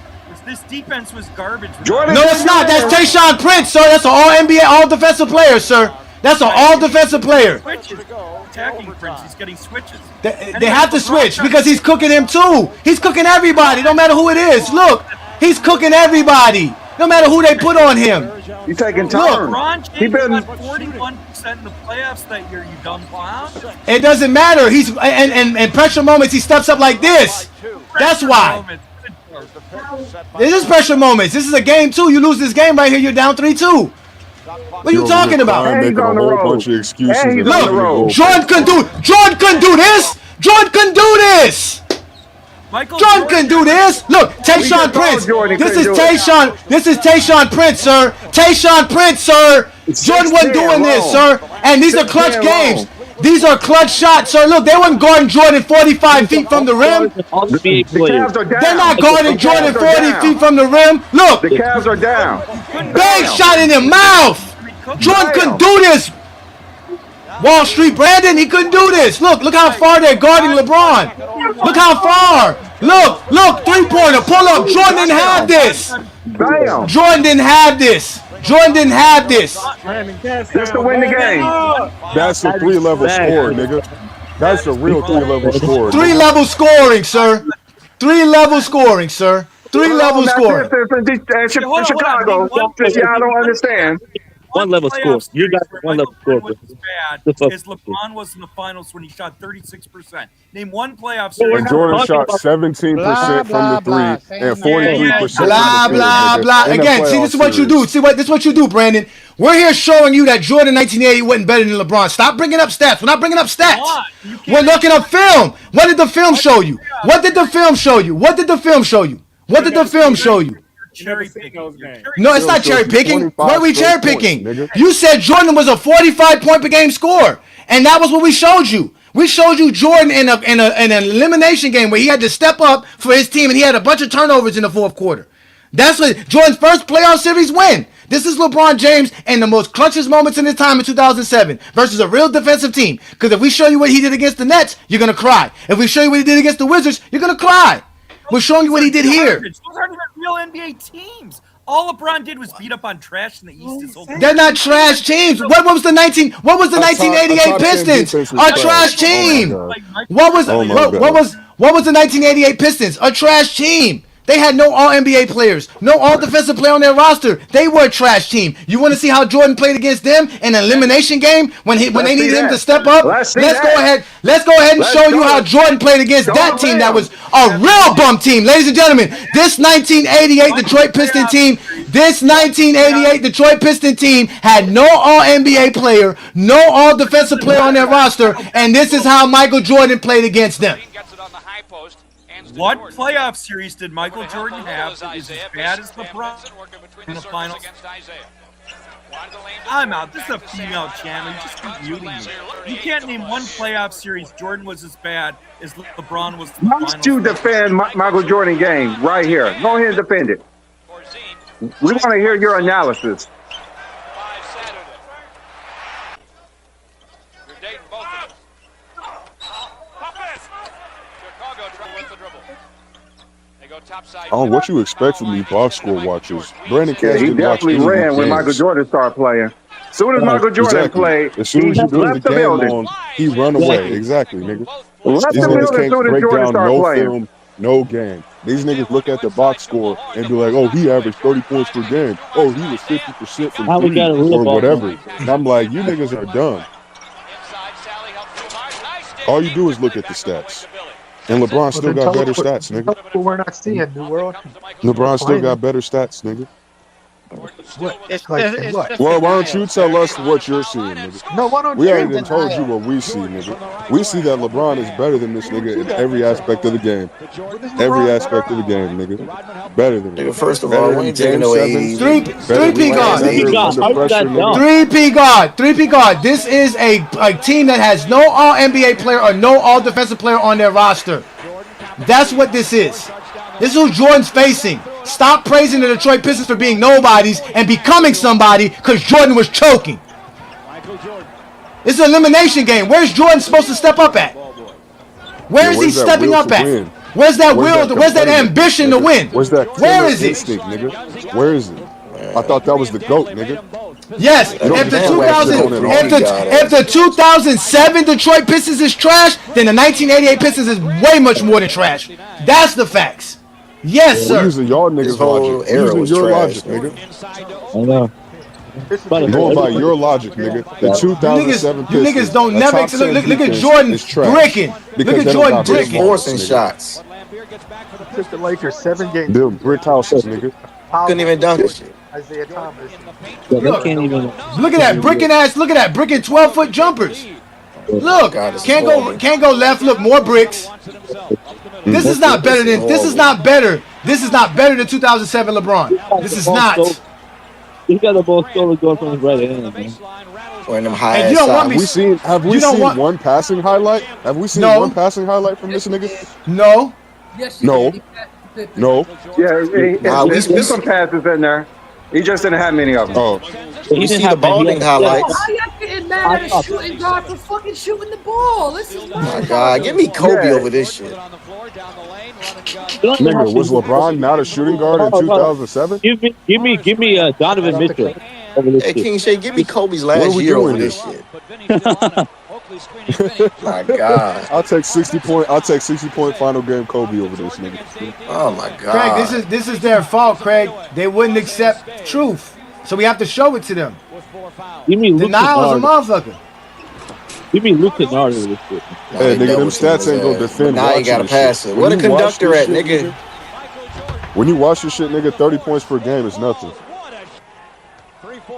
This defense was garbage. No, it's not. That's Tayshaun Prince, sir. That's an all-NBA, all-defensive player, sir. That's an all-defensive player. Attacking Prince. He's getting switches. They have to switch because he's cooking him too. He's cooking everybody, no matter who it is. Look, he's cooking everybody, no matter who they put on him. He's taking turns. LeBron James got 41% 100% in the playoffs that year, you dumb clown. It doesn't matter. He's and pressure moments. He steps up like this. That's why. This is pressure moments. This is a game too. You lose this game right here, you're down 3-2. What are you talking about? Making a whole bunch of excuses. Look, Jordan couldn't do this. Jordan couldn't do this. Jordan couldn't do this. Look, Tayshaun Prince. This is Tayshaun Prince, sir. Tayshaun Prince, sir. Jordan wasn't doing this, sir. And these are clutch games. These are clutch shots, sir. Look, they weren't guarding Jordan 45 feet from the rim. They're not guarding Jordan 40 feet from the rim. Look. The Cavs are down. Big shot in the mouth. Jordan couldn't do this. Wall Street Brandon, he couldn't do this. Look how far they're guarding LeBron. Look how far. Look, three-pointer, pull up. Jordan didn't have this. Jordan didn't have this. Just to win the game. That's a 3-level score, nigga. That's a real 3-level score. 3-level scoring, sir. 3-level scoring, sir. 3-level scoring. Chicago, just y'all don't understand. One level score. You got one level score. Is LeBron was in the finals when he shot 36%. Name one playoff series. And Jordan shot 17% from the three and 43%. Blah blah blah. Again, see, this is what you do. This is what you do, Brandon. We're here showing you that Jordan 1980 wasn't better than LeBron. Stop bringing up stats. We're not bringing up stats. We're looking up film. What did the film show you? What did the film show you? Cherry picking. No, it's not cherry picking. Why are we cherry picking? You said Jordan was a 45-point per game scorer, and that was what we showed you. We showed you Jordan in an elimination game where he had to step up for his team, and he had a bunch of turnovers in the fourth quarter. That's what Jordan's first playoff series win. This is LeBron James and the most clutchest moments in his time in 2007 versus a real defensive team. Because if we show you what he did against the Nets, you're gonna cry. If we show you what he did against the Wizards, you're gonna cry. We're showing you what he did here. Those aren't even real NBA teams. All LeBron did was beat up on trash in the East. His whole They're not trash teams. What was the 1988 Pistons? A trash team. What was the 1988 Pistons? A trash team. They had no All-NBA players, no All-Defensive player on their roster. They were a trash team. You want to see how Jordan played against them in an elimination game when they needed him to step up? Let's go ahead and show you how Jordan played against that team that was a real bum team. Ladies and gentlemen, this 1988 Detroit Piston team had no All-NBA player, no All-Defensive player on their roster, and this is how Michael Jordan played against them. What playoff series did Michael Jordan have that was as bad as LeBron in the finals? I'm out. This is a female channel. You just keep muting me. You can't name one playoff series Jordan was as bad as LeBron was in the finals. Must you defend Michael Jordan game right here? Go ahead and defend it. We want to hear your analysis. Oh, what you expect from these box score watchers? Brandon Cash he didn't watch definitely any ran when games. Michael Jordan started playing. As soon as Michael Jordan played, as soon as you put the game on, he run away. Exactly, nigga. These niggas can't break down no film, no game. These niggas look at the box score and be like, oh, he averaged 30 points per game. Oh, he was 50% from three or whatever. And I'm like, you niggas are dumb. All you do is look at the stats. And LeBron still got better stats, nigga. We're not seeing New World. LeBron still got better stats, nigga. What? Well, why don't you tell us what you're seeing, nigga? No, why don't we you? already done told you what we see, nigga. We see that LeBron is better than this nigga in every aspect of the game. Every aspect of the game, nigga. Better than him. First of all, we ain't taking no 80s. 3P guard. This is a team that has no All-NBA player or no All-Defensive player on their roster. That's what this is. This is who Jordan's facing. Stop praising the Detroit Pistons for being nobodies and becoming somebody because Jordan was choking. It's an elimination game. Where's Jordan supposed to step up at? Where is he stepping up at? Where's that will? Where's that ambition to win? Where's that? Where is it? Nigga? Where is it? I thought that was the GOAT, nigga. Yes, if the 2007 Detroit Pistons is trash, then the 1988 Pistons is way much more than trash. That's the facts. Yes, sir. We're using y'all niggas' logic. Using your logic, nigga. I know. Going by your logic, nigga, the 2007 You niggas Pistons, don't a never top 10 look at defense Jordan is trash bricking. Look because at they don't Jordan got big bricking. balls, Forcing nigga. shots. Took the Lakers 7 games. They're brick houses, nigga. Couldn't even dunk it. Isaiah Thomas. Yeah, they Look, can't even. look at that bricking ass. Look at that bricking 12-foot jumpers. Look, God, this is can't horrible. go left. Look, more bricks. This is not better than. This is not better. This is not better than 2007 LeBron. This is not. He got the ball stolen going from his right hand, man. Wearing them high And you ass don't want me. socks. Have we seen one passing highlight? Have we seen one passing highlight from this nigga? No. Yes, No. No. Yeah, Nah, there's some passes in there. He just didn't have many of them. Oh. We see the balding highlights. How y'all getting mad at a shooting guard for fucking shooting the ball? This is My God, give me Kobe over this shit. Nigga, was LeBron not a shooting guard in 2007? Give me Donovan Mitchell over this Hey, shit. King Shay, give me Kobe's What are last we year doing over here? this shit. My God. I'll take 60 point final game Kobe over this nigga. Oh my God. Craig, this is their fault, Craig. They wouldn't accept truth, so we have to show it to them. Give me Luke Denial is a Kennard. motherfucker. Give me Luke Kennard over this shit. Hey, nigga, them stats ain't gonna defend Now you watching gotta this pass shit. it. When Where the you watch conductor this at, shit, nigga? When you watch this shit, nigga, 30 points per game is nothing.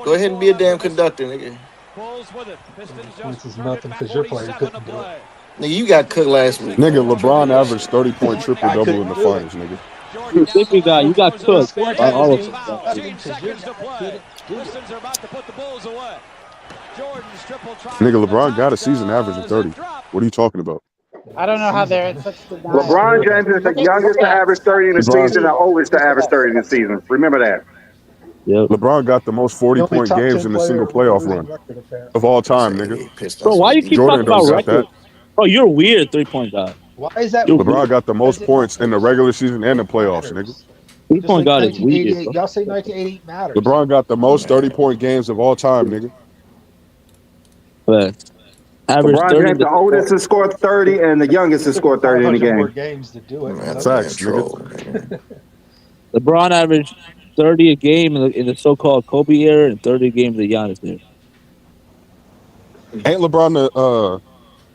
Go ahead and be a damn conductor, nigga. Points is nothing because your player couldn't do it. Nigga, you got cooked last week. Nigga, LeBron averaged 30-point triple-double in the finals, nigga. You think we got cooked by all of them. Nigga, LeBron got a season average of 30. What are you talking about? I don't know how they're in such denial. LeBron James is the youngest to average 30 in the season, the oldest to average 30 in the season. Remember that. Yep. LeBron got the most 40-point games in a single playoff run of all time, nigga. Bro, why you keep Jordan talking about don't got record? Bro, you're a weird 3-point guy. Why is that? LeBron got the most points in the regular season and the playoffs, nigga. 3-point guy is weird. 1988. Y'all say 1988 matters. LeBron got the most 30-point games of all time, nigga. But average LeBron 30. James, the oldest to score 30, and the youngest to score 30 in the 500 more game. games to do it. That's facts, nigga. LeBron averaged 30 a game in the so-called Kobe era and 30 a game in the Giannis era. Ain't LeBron the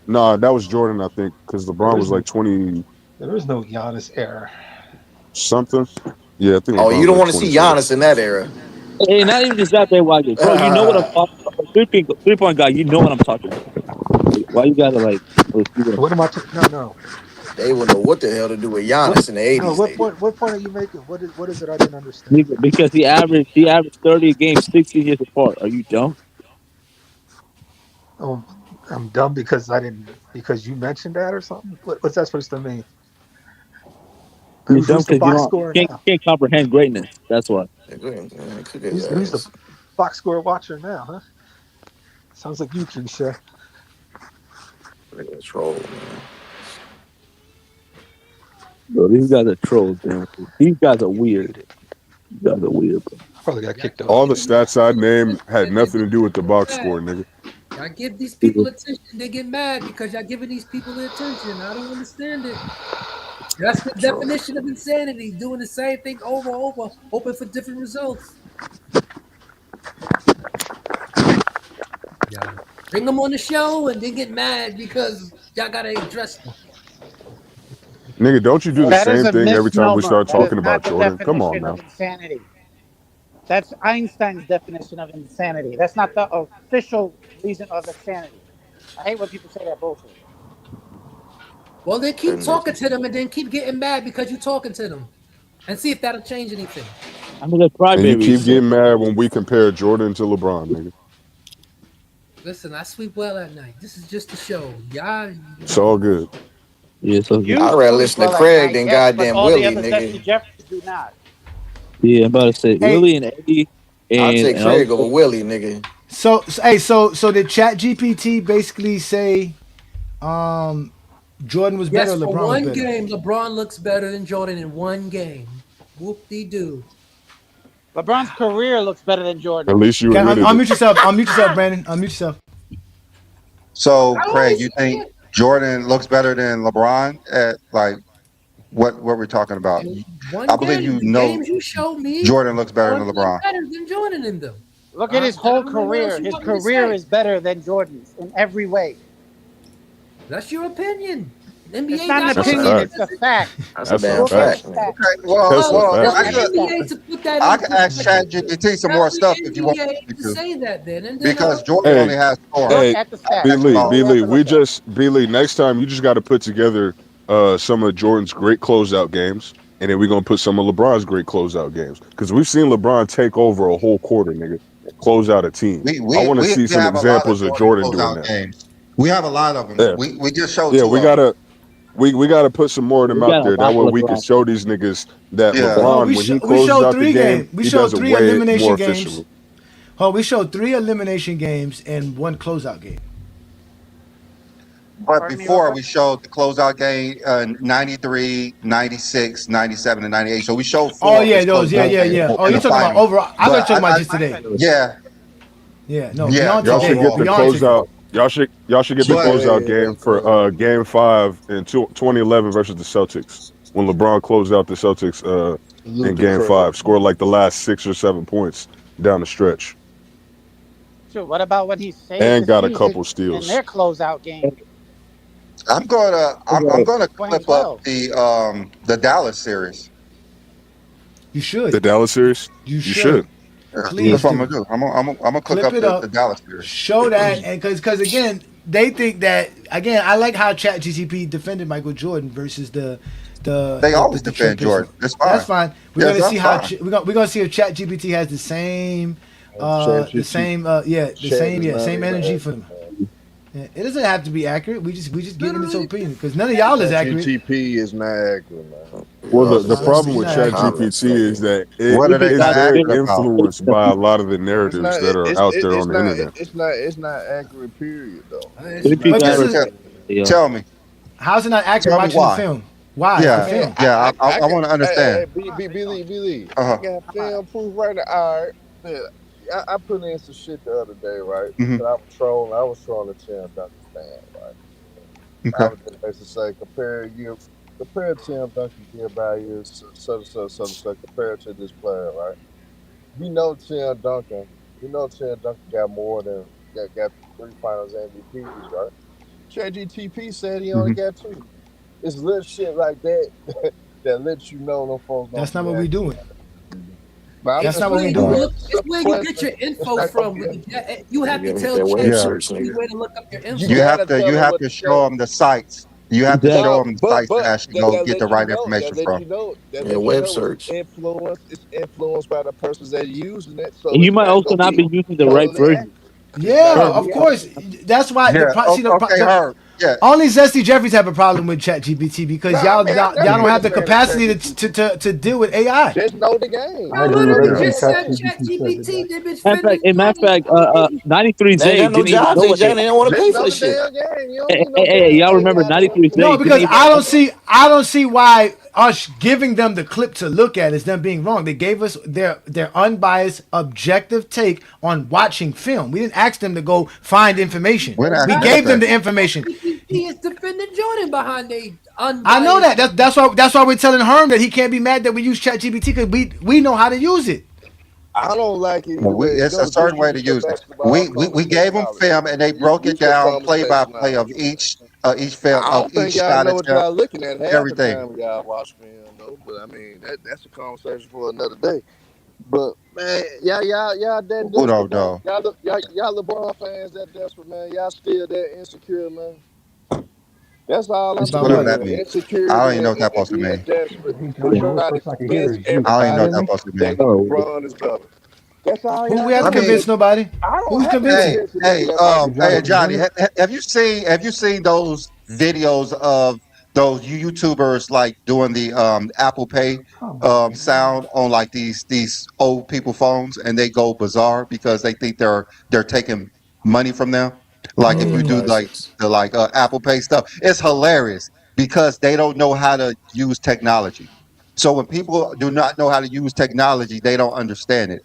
nah, that was Jordan, I think, because LeBron was like 20 There is no Giannis era. something. Yeah, I think. Oh, LeBron you don't was want to like see Giannis in that era. Hey, not even just that, bro. You know what I'm talking about. 3-point guy, you know what I'm talking about. Why you gotta like? What am I? No. They wouldn't know what the hell to do with Giannis in the 80s. No, what point are you making? What is it? I didn't understand. Because he averaged 30 a game, 60 years apart. Are you dumb? Oh, I'm dumb because you mentioned that or something. What's that supposed to mean? You're dumb Who's the because box scorer you now? can't comprehend greatness. That's why. Who's the box score watcher now, huh? Sounds like you, Keisha. Troll, man. Bro, these guys are trolls, man. These guys are weird. These guys are weird, bro. Probably got kicked off. All the stats I named had nothing to do with the box score, nigga. I give these people attention. They get mad because y'all giving these people the attention. I don't understand it. That's the definition of insanity. Doing the same thing over and over, hoping for different results. Yeah. Bring them on the show and they get mad because y'all gotta address them. Nigga, don't you do the That is same a thing every time we misnomer. start That talking is about not the Jordan? Come on definition now. of insanity. That's Einstein's definition of insanity. That's not the official reason of insanity. I hate when people say that bullshit. Well, then keep talking to them and then keep getting mad because you're talking to them. And see if that'll change anything. I'm gonna cry, And you baby. keep getting mad when we compare Jordan to LeBron, nigga. Listen, I sleep well at night. This is just a show. Y'all. It's all good. Yeah, so You I'd rather listen to well at Craig night, than yes, goddamn but all Willie, the other Jesse nigga. Jeffries do not. Yeah, I'm about to say Willie and Eddie. And, I'll take and Craig also- over Willie, nigga. So did ChatGPT basically say Jordan was better Yes, or for LeBron was one better? game, LeBron looks better than Jordan in one game. Whoop-de-doo. LeBron's career looks better than Jordan. At least you Okay, admitted unmute it. yourself. Unmute yourself, Brandon. Unmute yourself. So, Craig, you think Jordan looks better than LeBron at like what we're talking about? One I believe game, you the know games you showed me, Jordan looks better than LeBron LeBron. better than Jordan in them. Look at his whole I don't know what else career. you His want me to career say. is better than Jordan's in every way. That's your opinion. NBA It's not an got That's a opinion. fact. It's a fact. That's That's a a damn Look at fact. the fact. fact. Okay, well, That's a well, fact. I the could, NBA to put that I in can ask perspective. ChatGPT some Tell more the stuff if you want NBA me to to, say that then, and then because Jordan Hey, only has scoring. Look hey, at the stats. B Lee, That's all B you have Lee, to look at. B Lee. Next time you just got to put together some of Jordan's great closeout games, and then we're gonna put some of LeBron's great closeout games because we've seen LeBron take over a whole quarter, nigga, close out a team. We I we want to we, see we some have a lot of examples of Jordan Jordan doing closeout that. games. We have a lot of them. Yeah, We just showed yeah, two we of them. gotta we gotta put some more of them We out got a there. That lot way of we can LeBron. show these niggas that Yeah. Oh, LeBron, when he we closes showed out the 3 game, games. We he showed does it 3 way more elimination games. efficiently. Oh, we showed 3 elimination games and 1 closeout game. But Pardon me, before Robert? we showed the closeout game 93, 96, 97, and 98. So we showed Oh 4 of yeah, his those. Yeah, closeout yeah, games yeah. Oh, in you're the talking about finals. overall. I thought you were But talking about just today. yeah, Yeah, no, yeah, beyond Y'all today. should get the Beyond today. closeout. Y'all should get the But closeout game for Game 5 in 2011 versus the Celtics when LeBron closed out the Celtics in Game 5, scored like the last 6 or 7 points down the stretch, Sure. What about when he saved and the got a season couple in steals. their closeout game? I'm gonna clip up 2012. the Dallas series. You should. The Dallas series, You you should. should. Yeah, Please that's what I'm do. gonna do. I'm gonna click Clip up it the up. Dallas series. Show that, and because again, they think that again. I like how ChatGPT defended Michael Jordan versus They always Detroit defend Jordan. Pistons. That's fine. That's fine. We're Yes, gonna see how that's fine. we're gonna see if ChatGPT has the same same energy for them. Yeah, it doesn't have to be accurate. We just giving this opinion because none of y'all is accurate. ChatGPT is not accurate, man. Well, the Honestly, problem it's with not accurate. ChatGPT is that What are they it's not very accurate about? influenced by a lot of the It's narratives not. that are out there on the internet. It's not accurate. Period, though. But this is Tell me. how's it not accurate Tell me watching the why. film? Why? It's Yeah, the film. yeah. I want to understand. Believe. Uh-huh. I got film proof right now. All right. Man, I put in some shit the other day, right? Mhm. That I was trolling Tim Duncan fan, right? Okay. I was just basically say compare Tim Duncan gear values, so compare it to this player, right? Tim Duncan. Tim Duncan got more than got 3 Finals MVPs, right? ChatGPT said he only got 2. It's little shit like that that lets you know them folks. That's not what we doing. But That's not what we doing. It's where you get your info from. You have to tell that web Yeah. search, ChatGPT nigga. where to look up your info. You have to show them the sites. You have to show them the sites to actually go get the right information from. Yeah, web search. It's influenced by the persons that are using it. So And you it's might not also gonna not be using the right totally version. Yeah, of course. That's why Yeah. Herb. Yeah. only Zesty Jeffries have a problem with ChatGPT because y'all don't have the capacity to deal with AI. Just know the game. I agree with everything Just said ChatGPT said. ChatGPT. They've been Matter of fact, 93 They ain't Zay got no didn't even jobs. know They what Johnny, they don't want to pay Just for know this the shit. damn game. You don't Hey, need no hey, y'all damn remember AI. 93 Zay? No, because didn't I don't see why us giving them the clip to look at is them being wrong. They gave us their unbiased, objective take on watching film. We didn't ask them to go find information. We're not We asking gave them that. the information. He is defending Jordan behind the unbiased. I know that. That's why we're telling Herm that he can't be mad that we use ChatGPT because we know how to use it. I don't like it. Well, it's a certain way to use it. We gave them film and they broke it down play by play of each film I of don't think each y'all shot know what y'all attempt, looking at half everything. the time y'all watch film though. But I mean that's a conversation for another day. But man, y'all that Who desperate, don't man. know? Y'all LeBron fans that desperate, man. Y'all still that insecure, man. That's all I'm About What does saying. what? that mean? I Insecurity don't even know what that's and supposed to being mean. desperate. Hey, We're Johnny, who trying first to I can hear convince is you. I don't even know everybody what that's supposed to that mean. LeBron is better. That's all Who y'all we have to I mean, convince nobody? I don't Who's have to convincing? convince Hey, nigga that Johnny, have you seen those videos of those YouTubers like doing the Apple Pay sound on like these old people phones and they go bizarre because they think they're taking money from them. Like if you do like Classics. the Apple Pay stuff, it's hilarious because they don't know how to use technology. So when people do not know how to use technology, they don't understand it.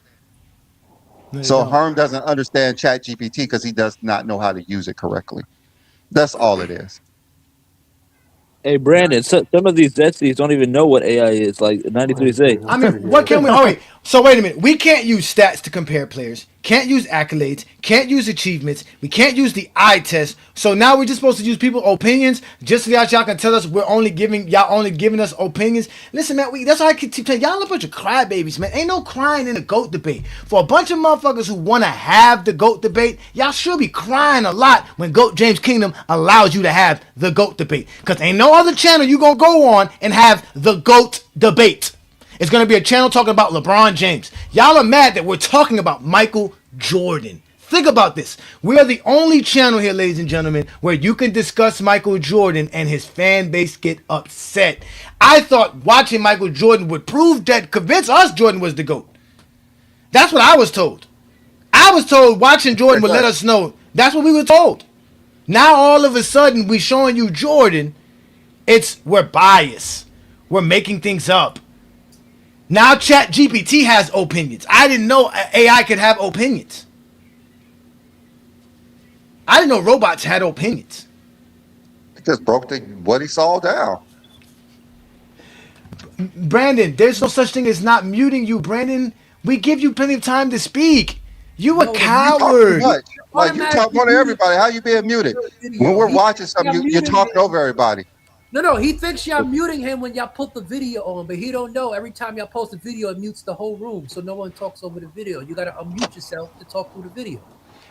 No, they So don't. Herm doesn't understand ChatGPT because he does not know how to use it correctly. That's all it is. Hey, Brandon, some of these Zetsies don't even know what AI is, like 93 Zay. I mean, what can we? Oh wait, So wait a minute. We can't use stats to compare players. Can't use accolades. Can't use achievements. We can't use the eye test. So now we're just supposed to use people's opinions just so y'all can tell us y'all only giving us opinions. Listen, man, that's why I keep telling y'all a bunch of crybabies, man. Ain't no crying in the GOAT debate. For a bunch of motherfuckers who want to have the GOAT debate, y'all should be crying a lot when GOAT James Kingdom allows you to have the GOAT debate. Because ain't no other channel you gonna go on and have the GOAT debate. It's going to be a channel talking about LeBron James. Y'all are mad that we're talking about Michael Jordan. Think about this. We are the only channel here, ladies and gentlemen, where you can discuss Michael Jordan and his fan base get upset. I thought watching Michael Jordan would convince us Jordan was the GOAT. That's what I was told. I was told watching Jordan would let us know. That's what we were told. Now all of a sudden we showing you Jordan. We're biased. We're making things up. Now ChatGPT has opinions. I didn't know AI could have opinions. I didn't know robots had opinions. It just broke what he saw down. Brandon, there's no such thing as not muting you, Brandon. We give you plenty of time to speak. You a coward. Like you talk over everybody. How you being muted? When we're watching something, you're talking over everybody. No, he thinks y'all muting him when y'all put the video on, but he don't know every time y'all post a video, it mutes the whole room, so no one talks over the video. You got to unmute yourself to talk through the video.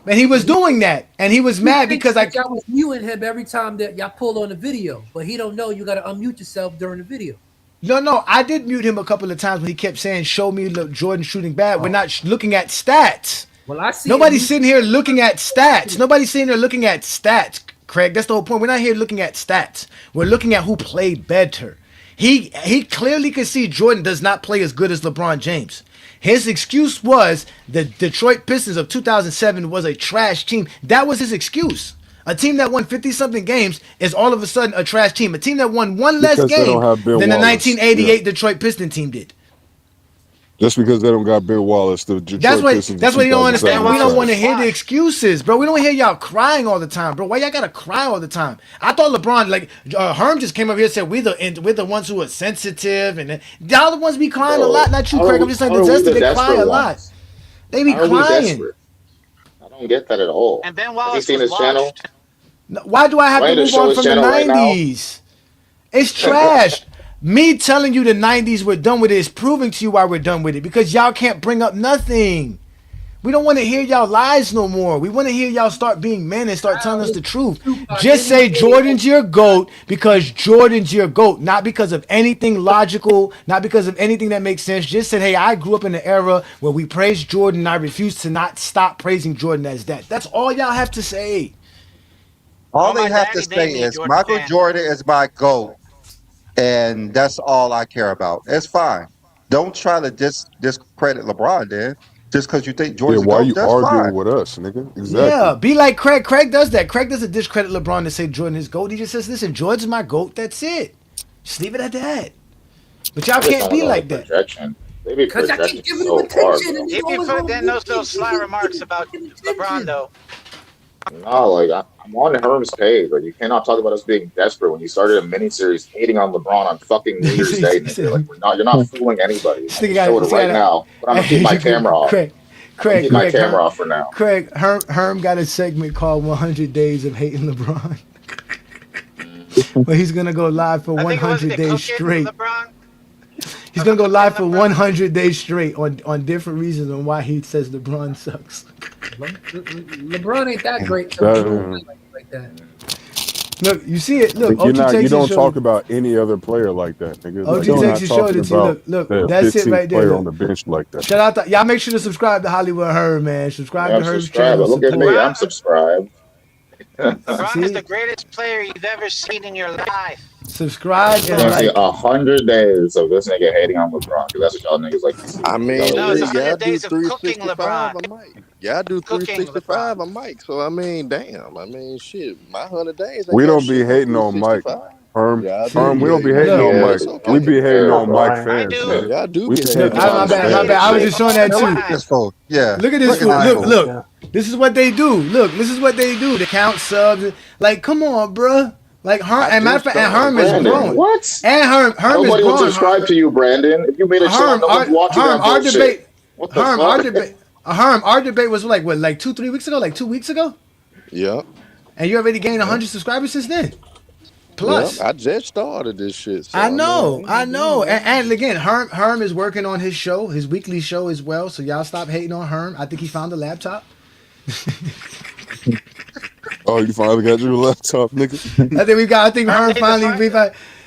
And he was doing that, and he was mad because y'all was muting him every time that y'all pulled on the video, but he don't know you got to unmute yourself during the video. No, I did mute him a couple of times when he kept saying, show me Jordan shooting bad. We're not looking at stats. Well, I see. Nobody's sitting here looking at stats. Nobody's sitting there looking at stats, Craig. That's the whole point. We're not here looking at stats. We're looking at who played better. He clearly could see Jordan does not play as good as LeBron James. His excuse was the Detroit Pistons of 2007 was a trash team. That was his excuse. A team that won 50-something games is all of a sudden a trash team. A team that won one less game than the 1988 Detroit Piston team did. Just because they don't got Ben Wallace, the Detroit Pistons. That's what you don't understand. We don't want to hear the excuses, bro. We don't hear y'all crying all the time, bro. Why y'all gotta cry all the time? I thought LeBron, like Herm, just came up here and said we're the ones who are sensitive, and y'all the ones be crying a lot. Not you, Craig. I'm just saying they cry a lot. They be crying. I don't get that at all. And Ben Have you Wallace seen his channel? Why do I have to move on from the 90s? It's trash. Me telling you the 90s we're done with it is proving to you why we're done with it. Because y'all can't bring up nothing. We don't want to hear y'all lies no more. We want to hear y'all start being men and start telling us the truth. Just say Jordan's your GOAT because Jordan's your GOAT. Not because of anything logical. Not because of anything that makes sense. Just said, hey, I grew up in an era where we praised Jordan and I refuse to not stop praising Jordan as that. That's all y'all have to say. All they have to say is Michael Jordan is my GOAT. And that's all I care about. It's fine. Don't try to discredit LeBron, then. Just because you think Jordan's why GOAT, you that's arguing fine. with us, nigga? Exactly. Yeah, be like Craig. Craig does that. Craig doesn't discredit LeBron to say Jordan is GOAT. He just says, listen, Jordan's my GOAT. That's it. Just leave it at that. But y'all can't be like that. Because I keep giving him attention. And if you put in those sly remarks about LeBron, though. No, like I'm on Herm's page. Like you cannot talk about us being desperate when you started a miniseries hating on LeBron on fucking New Year's Day. Nigga. Like you're not fooling anybody. I can show it right now, but I'm gonna keep my camera off. Craig, keep my camera off for now. Craig, Herm got a segment called 100 Days of Hating LeBron. But he's gonna go live for 100 days straight. He's gonna go live for 100 days straight on different reasons on why he says LeBron sucks. LeBron ain't that great. Like that. Look, you see it. Look, you don't talk about any other player like that, nigga. OG Texas showed it to you. Look, that's it right there. Player on the bench like that. Shout out y'all. Make sure to subscribe to Hollywood Herb, man. Subscribe to Herb's channel. Look at me, I'm subscribed. LeBron is the greatest player you've ever seen in your life. Subscribe and like. like. 100 days of this nigga hating on LeBron because that's what y'all niggas like to see. I mean, No, it's 100 y'all do days of cooking 365 LeBron. a mic. Y'all do 365 a mic. So I mean, damn. I mean, shit. My 100 days. We don't be hating on Mike. Herm, we don't be hating on Mike. Okay. We be hating on Mike fans. Man. Y'all do we be hating My on bad. I was just showing that too. Yeah. Look at this. Look. This is what they do. Look, this is what they do. They count subs. Like, come on, bruh. Like Herm, I and matter of just fact, and started. Herm is Brandon, growing. what? And Herm is Nobody will growing. subscribe to you, Brandon. If you made a channel, no one's watching that Our bullshit. debate. What the Herm, fuck? our debate was like 2-3 weeks ago, like 2 weeks ago, Yeah. and you already gained 100 subscribers since then. Plus, I just started this shit. So I know. man. And again, Herm is working on his show, his weekly show as well. So y'all stop hating on Herm. I think he found a laptop. Oh, you finally got your laptop, nigga. I think Herm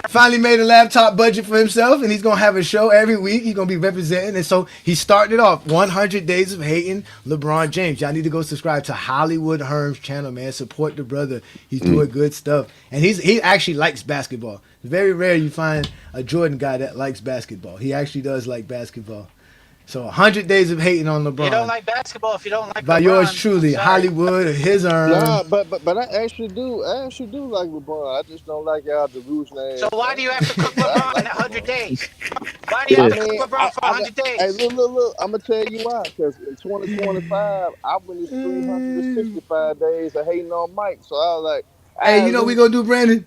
finally made a laptop budget for himself, and he's gonna have a show every week. He's gonna be representing, and so he started it off 100 Days of Hating LeBron James. Y'all need to go subscribe to Hollywood Herm's channel, man. Support the brother. He's doing good stuff, and he actually likes basketball. It's very rare you find a Jordan guy that likes basketball. He actually does like basketball. So 100 Days of Hating on LeBron. You don't like basketball if you don't like by LeBron. yours truly, Hollywood, his Nah, but I actually do. I actually do like LeBron. I just don't like y'all delusion ass. So why do you have to cook LeBron 100 days? Why do you have to cook LeBron for 100 days? Hey, look. I'm gonna tell you why. Because in 2025, I went 365 days of hating on Mike. So I was like, hey, you know what we gonna do, Brandon?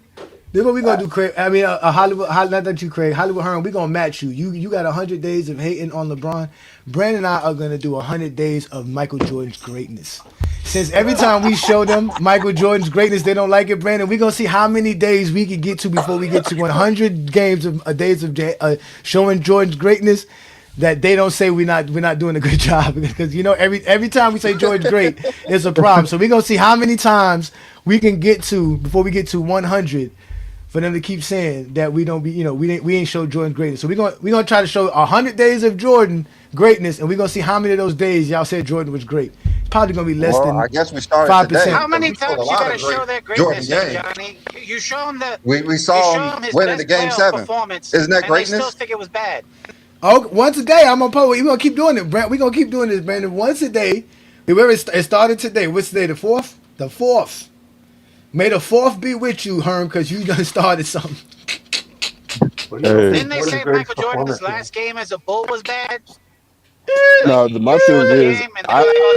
This what we gonna do, Craig. I mean, Hollywood, not that you, Craig. Hollywood Herm, we gonna match you. You got 100 days of hating on LeBron. Brandon and I are gonna do 100 days of Michael Jordan's greatness. Since every time we show them Michael Jordan's greatness, they don't like it, Brandon. We gonna see how many days we can get to before we get to 100 days of showing Jordan's greatness. That they don't say we're not doing a good job, because every time we say Jordan's great, it's a problem. So we're gonna see how many times we can get to before we get to 100. For them to keep saying that we don't be, we ain't show Jordan greatness. So we're gonna try to show 100 days of Jordan greatness, and we're gonna see how many of those days y'all said Jordan was great. It's probably gonna be less than. I guess we started 5%. today. How many times you gotta show that greatness, Jordan Johnny? You show him that. We saw him winning the game 7. Isn't that greatness? They still think it was bad. Oh, once a day, I'm gonna post. We're gonna keep doing it, Brent. We're gonna keep doing this, Brandon. Once a day. It started today. What's today? The 4th. The 4th. May the 4th be with you, Herm, because you done started something. Didn't they say Michael Jordan's last game as a Bull was bad? No, my thing is,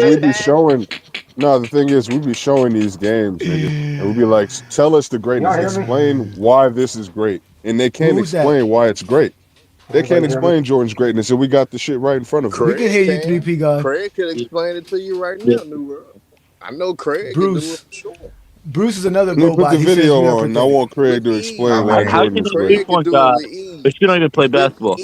we be showing. No, the thing is, we be showing these games, nigga, and we be like, tell us the greatness. Explain why this is great, and they can't explain why it's great. They can't explain Jordan's greatness, and we got the shit right in front of us. We can hear you, 3P God. Craig can explain it to you right now, New World. I know Craig can do it for sure. Bruce is another Let me put the video on, and I want Craig to explain why Jordan is great. But you don't even play basketball.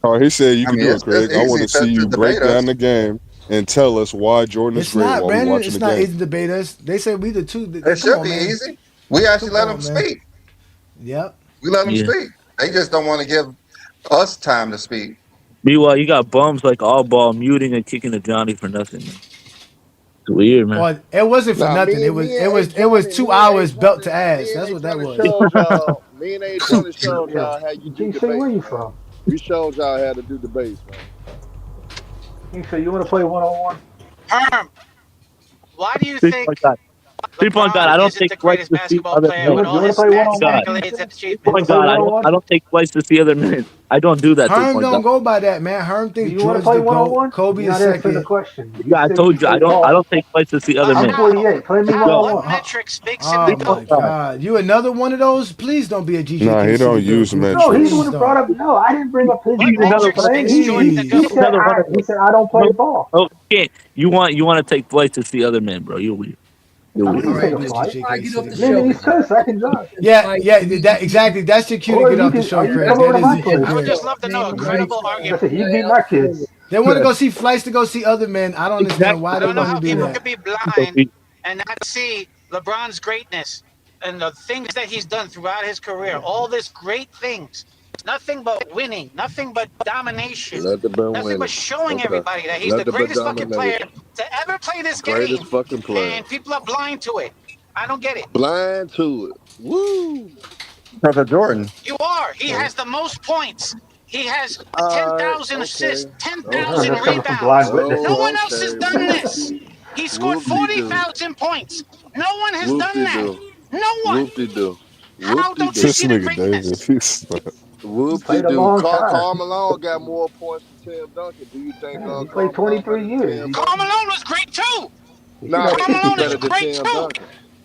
Oh, he said you can do it, Craig. I want to see you break down the game and tell us why Jordan is great while we're watching the game. It's not easy to debate us. They said we the two. It should be easy. We actually let them speak. Yep. We let them speak. They just don't want to give us time to speak. Meanwhile, you got bums like All Ball muting and kicking to Johnny for nothing. Man. It's weird, man. Well, it wasn't for nothing. It was 2 hours belt to ass. That's what that was. Me and Johnny showed y'all how you do debates. Where you from? We showed y'all how to do debates, man. So you want to play one-on-one? Herm, why do you think? People on God, I don't take flights to see other men. People on God, I don't take flights to see other men. I don't do that. Herm don't go by that, man. Herm thinks you want to play one-on-one? Kobe is second. The question. Yeah, I told you I don't take flights to see other men. I'm 48. Play me one-on-one. Oh my God! You another one of those? Please don't be a GJK. Nah, he don't use metrics. No, he's the one who brought up. No, I didn't bring up his play. He said I don't play ball. Oh, you want to take flights to see other men, bro? You're weird. I can take a flight. Maybe he's cursed. I can drive. Yeah, exactly. That's your cue to get off the show, Craig. I would just love to know a credible argument. You beat my kids. They want to go see flights to go see other men. I don't understand why they don't know how want to do people that. could be blind and not see LeBron's greatness and the things that he's done throughout his career. All this great things. Nothing but winning. Nothing but domination. Nothing but showing everybody that he's the greatest fucking player to ever play this game. Greatest fucking player. And people are blind to it. I don't get it. Blind to it. Woo! Brother Jordan. You are. He has the most points. He has 10,000 assists, 10,000 rebounds. No one else has done this. He scored 40,000 points. No one has done that. No one. Whoop-de-doo. How don't you see the greatness? Whoop-de-doo. Karl Malone got more points than Tim Duncan. Do you think he played 23 years? Karl Malone was great too. Nah, Karl Malone is better than great Tim too. Duncan.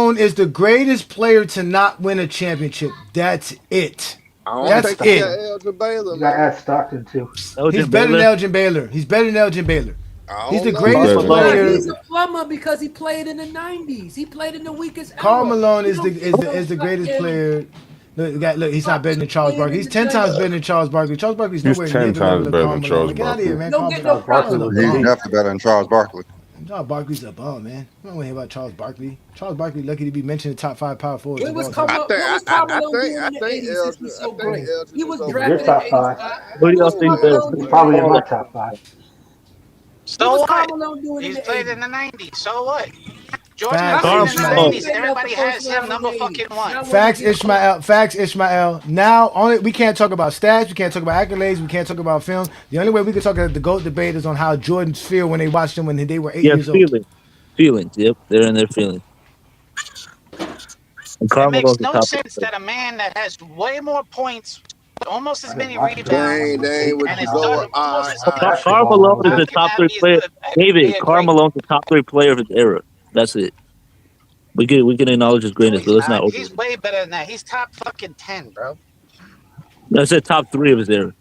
Malone is the greatest player to not win a championship. That's it. That's think he it. got Elgin Baylor, You got to man. add Stockton too. He's better than Elgin Baylor. He's better than Elgin Baylor. He's the know. greatest He's player. He's a plumber because he played in the 90s. He played in the weakest Karl era. Malone is the greatest player. Look, he's not better than Charles Barkley. He's 10 times better than Charles Barkley. Charles Barkley's He's nowhere 10 near the times level of better Karl than Malone. Charles Get out of here, man. Don't Karl get Malone. no problem. He's definitely better than Charles Barkley. Charles Barkley's a ball, man. I don't want to hear about Charles Barkley. Charles Barkley lucky to be mentioned in the top 5 power forwards. What was of all time. Karl Malone doing in the 80s? This was so great. He was drafted in 85. Who do y'all think better? He's probably in my top 5. So was what? Karl Malone doing He's in the played 80s? in the 90s. So what? Jordan Facts, played in the Ishmael. 90s. Everybody has him number fucking one. Facts, Ishmael. Facts, Ishmael. Now, we can't talk about stats. We can't talk about accolades. We can't talk about film. The only way we can talk about the GOAT debate is on how Jordans feel when they watched them when they were 8 years old. Feelings. Yep, they're in their feelings. And It Karl makes Malone's the no top sense player. that a man that has way more points, almost as many rebounds, Dang, what and you has going? done almost as many. Karl Malone is the top 3 player. David, be a Karl great- Malone's the top 3 player of his era. That's it. We can acknowledge his greatness, but let's not over. He's way better than that. He's top fucking 10, bro. I said top 3 of his era.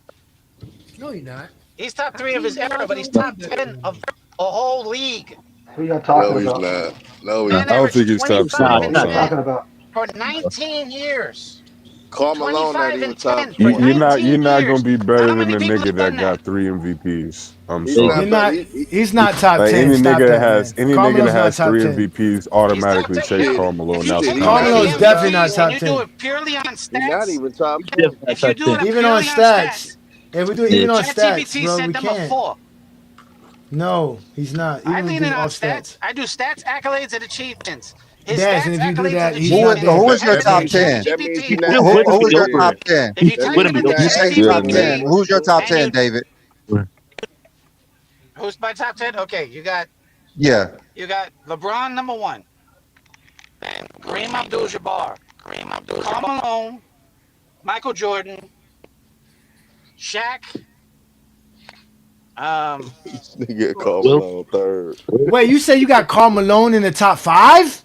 No, you're not. He's top 3 of his era, but he's top 10 of a whole league. Who y'all talking No, he's about? not. No, he's Man not. I don't think he's top 25 10 all and Who y'all time. talking about? For 19 years. Carl Malone not 25 even and top 10 10. for You're not 19 gonna years. be better How than many the people nigga have that done got 3 MVPs. I'm He's sorry. not You're not. better. He's not top Like 10. any Stop nigga that, has man. any Karl nigga that Malone's not has top 3 10. MVPs automatically He's top 10. take Karl Malone. If you Now take Karl all the Malone's definitely not MVPs top and you 10. do it purely on He's not stats, even top 10. if you do it Even purely on stats. If we do it even on stats, ChatGPT bro, said we number can't. 4. No, he's not. I Even lean with in on off stats. I do stats, accolades, and achievements. His Yes, stats, and if you do accolades, that, and he's Who not is, achievements. who is your Has top been 10? That means ChatGPT. he's not Who that is your good. top 10? If you type Wouldn't it be into You say top Yeah, 10. ChatGPT, Who's your top and 10, you, David? who's my top 10? Okay, you got Yeah. LeBron number 1, Kareem Abdul-Jabbar, Karl Malone, Michael Jordan, Shaq. This nigga Carl Will. Malone third. Wait, you say you got Karl Malone in the top 5?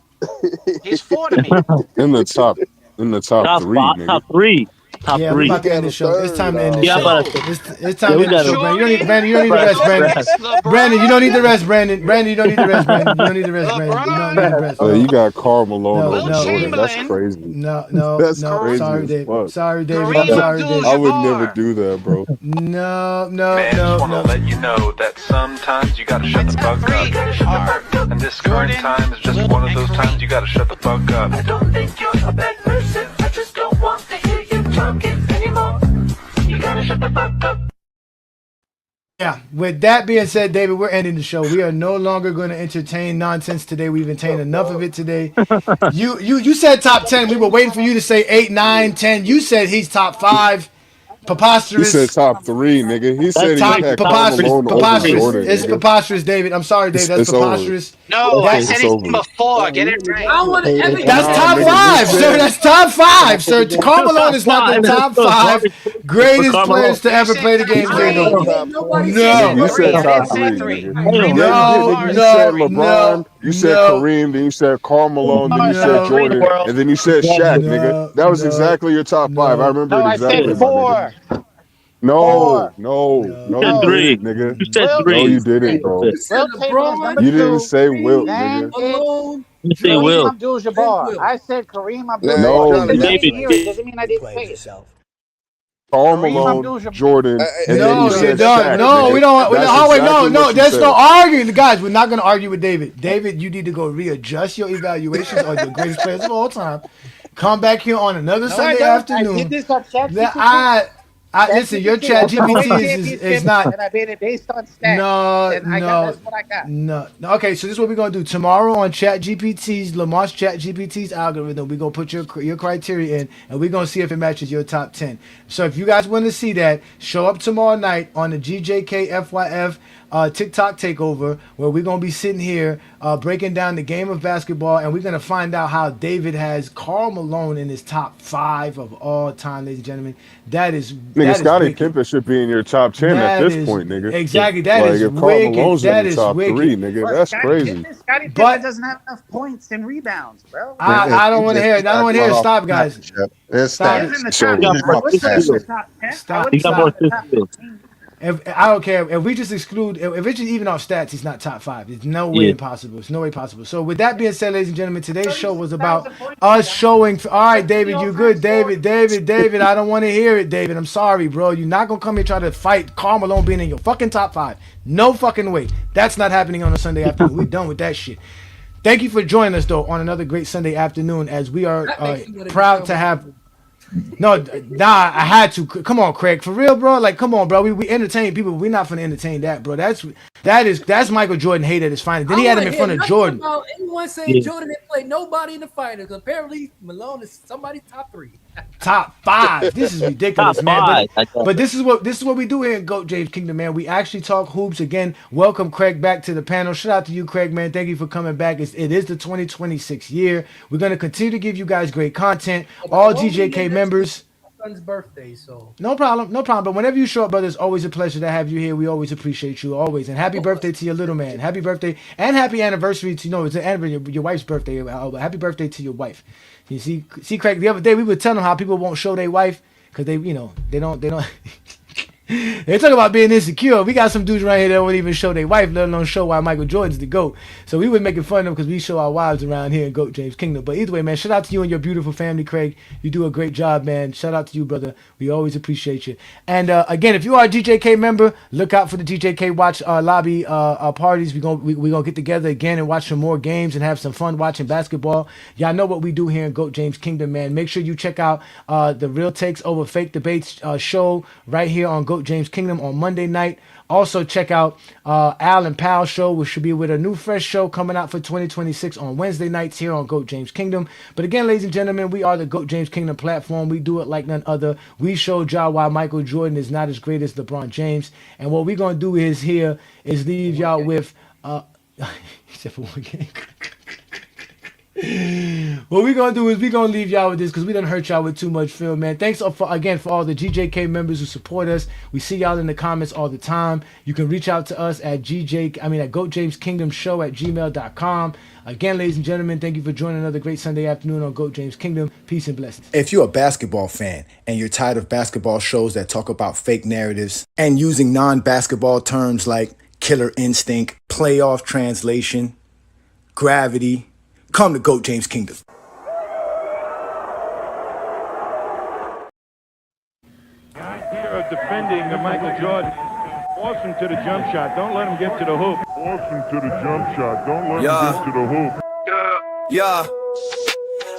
He's 4 to me. in the top 3, nigga. Top 3. Top Yeah, we 3. about to got end the a show. It's time to end the Yeah, I'm show. about to say. It's time Yeah, to we end the got show, it. Brandon. You don't need to rest, Brandon. Brandon, you don't need to rest, Brandon. Brandon, you don't need to rest, Brandon. You don't need to rest, Brandon. You don't need to rest. Oh, No. you got Karl Malone No, over no, Jordan. That's Chamberlain. crazy. No, That's no. crazy Sorry, as David. fuck. Sorry, David. Kareem Sorry, David. I would never Abdul-Jabbar. do that, bro. No. Man, just want to let you know that sometimes you gotta shut the fuck up. And this current time is just one of those times you gotta shut the fuck up. I don't think you're a bad person. I just don't want to hear you talking anymore. You gotta shut the fuck up. Yeah. With that being said, David, we're ending the show. We are no longer going to entertain nonsense today. We've entertained enough of it today. You said top 10. We were waiting for you to say 8, 9, 10. You said he's top 5. He Preposterous. said top 3, nigga. He said he had Karl Malone over Jordan. It's nigga. preposterous, David. I'm sorry, David. That's It's over. preposterous. No, I That's, said he's number 4. Get it right. I want every. that's top nigga, 5, you sir. said- That's top 5, sir. Karl Malone is not the top 5 greatest players to ever play the game, Jacob. Nigga, you said top 3, nigga. You said LeBron, you said Kareem, then you said Karl Malone, then you said Jordan, and then you said Shaq, nigga. That was exactly your top 5. I remember it exactly. I said 4. No, you 3. didn't, nigga. You said 3. No, you didn't, bro. You didn't say Wilt, nigga. Malone. You say Will. Abdul-Jabbar. I said Kareem No, Abdul-Jabbar. David. Doesn't mean I didn't say it. Karl Malone, Jordan, and then No, you said no, Shaq, no, nigga. we don't. That's Oh, wait, exactly no. what you There's said. no arguing, guys. We're not going to argue with David. David, you need to go readjust your evaluations on the greatest players of all time. Come back here on another Sunday afternoon. I did this on That listen, your chat GPT is not. And I made it based on stats. That's what I got. No. Okay, so this is what we're gonna do tomorrow on Lamar's ChatGPT's algorithm. We're gonna put your criteria in, and we're gonna see if it matches your top 10. So if you guys want to see that, show up tomorrow night on the GJK FYF TikTok takeover, where we're gonna be sitting here breaking down the game of basketball, and we're gonna find out how David has Karl Malone in his top 5 of all time, ladies and gentlemen. That is Nigga, Scottie Pippen should be in your top 10 at this point, nigga. Exactly, that like, is if Karl wicked. Malone's That in the is top wicked. 3, nigga. That's crazy. Scottie Pippen doesn't have enough points and rebounds, bro. I don't want to hear it. I don't want to hear it. Stop, guys. Stop it. Stop. I don't care if we just exclude. If it's just even off stats, he's not top 5. It's no way impossible. It's no way possible. So with that being said, ladies and gentlemen, today's show was about us showing. All right, David, you good, David. I don't want to hear it, David. I'm sorry, bro. You're not gonna come here and try to fight Karl Malone being in your fucking top 5. No fucking way. That's not happening on a Sunday afternoon. We're done with that shit. Thank you for joining us though on another great Sunday afternoon, as we are proud to have. No, nah, I had to. Come on, Craig, for real, bro. Like, come on, bro. We entertain people, but we're not gonna entertain that, bro. That's Michael Jordan hate at his finest. Then he had him in front of Jordan. About anyone saying Jordan didn't play nobody in the finals. Apparently, Malone is somebody's top 3. Top 5. This is ridiculous, man. But this is what we do here in GOAT James Kingdom, man. We actually talk hoops again. Welcome, Craig, back to the panel. Shout out to you, Craig, man. Thank you for coming back. It is the 2026 year. We're gonna continue to give you guys great content. All GJK members. Son's birthday, so no problem. But whenever you show up, brother, it's always a pleasure to have you here. We always appreciate you, always. And happy birthday to your little man. Happy birthday and happy anniversary to it's the anniversary your wife's birthday. Happy birthday to your wife. You see, Craig. The other day we were telling how people won't show their wife because they don't. They talk about being insecure. We got some dudes right here that won't even show their wife, let alone show why Michael Jordan's the GOAT. So we were making fun of them because we show our wives around here in GOAT James Kingdom. But either way, man, shout out to you and your beautiful family, Craig. You do a great job, man. Shout out to you, brother. We always appreciate you. And again, if you are a GJK member, look out for the GJK Watch lobby parties. We're gonna get together again and watch some more games and have some fun watching basketball. Y'all know what we do here in GOAT James Kingdom, man. Make sure you check out the Real Takes Over Fake Debates show right here on GOAT James Kingdom on Monday night. Also check out Al and Pal show, which should be with a new fresh show coming out for 2026 on Wednesday nights here on GOAT James Kingdom. But again, ladies and gentlemen, we are the GOAT James Kingdom platform. We do it like none other. We showed y'all why Michael Jordan is not as great as LeBron James. And what we're going to do is leave y'all with except for one game. What we're going to do is we're going to leave y'all with this because we done hurt y'all with too much film, man. Thanks for all the GJK members who support us. We see y'all in the comments all the time. You can reach out to us at GoatJamesKingdomShow@gmail.com. Again, ladies and gentlemen, thank you for joining another great Sunday afternoon on GOAT James Kingdom. Peace and blessings. If you're a basketball fan and you're tired of basketball shows that talk about fake narratives and using non-basketball terms like killer instinct, playoff translation, gravity, come to GOAT James Kingdom. The idea of defending Michael Jordan, force him to the jump shot. Don't let him get to the hoop. Force him to the jump shot. Don't let him get to the hoop. Yeah.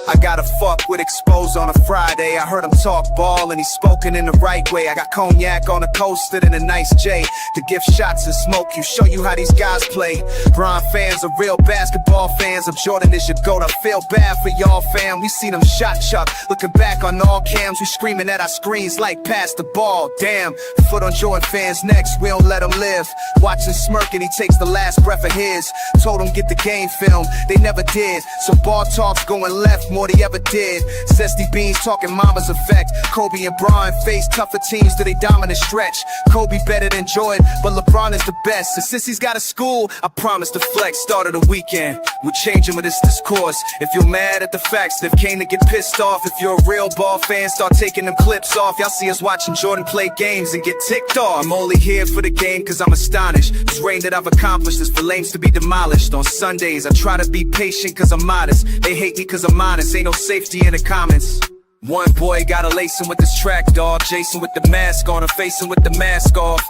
I gotta fuck with Exposed on a Friday. I heard him talk ball and he's spoken in the right way. I got cognac on a coaster and a nice J to give shots and smoke you, show you how these guys play. Bron fans are real basketball fans. Of Jordan is your GOAT. I feel bad for y'all, fam. We seen him shot chuck. Looking back on all cams, we screaming at our screens like pass the ball. Damn, foot on Jordan fans' necks, we don't let him live. Watching smirking, he takes the last breath of his. Told him get the game film, they never did. So ball talks going left more they ever did. Zesty Beans talking mama's effect. Kobe and Bron face tougher teams to they dominant stretch. Kobe better than Jordan, but LeBron is the best. And since he's got a school, I promise to flex. Start of the weekend, we're changing with this discourse. If you're mad at the facts, Steph came to get pissed off. If you're a real ball fan, start taking them clips off. Y'all see us watching Jordan play games and get ticked off. I'm only here for the game cause I'm astonished. This reign that I've accomplished is for lames to be demolished. On Sundays, I try to be patient cause I'm modest. They hate me cause I'm honest. Ain't no safety in the comments. One boy gotta lace him with this track, dog. Jason with the mask on, or facing with the mask off.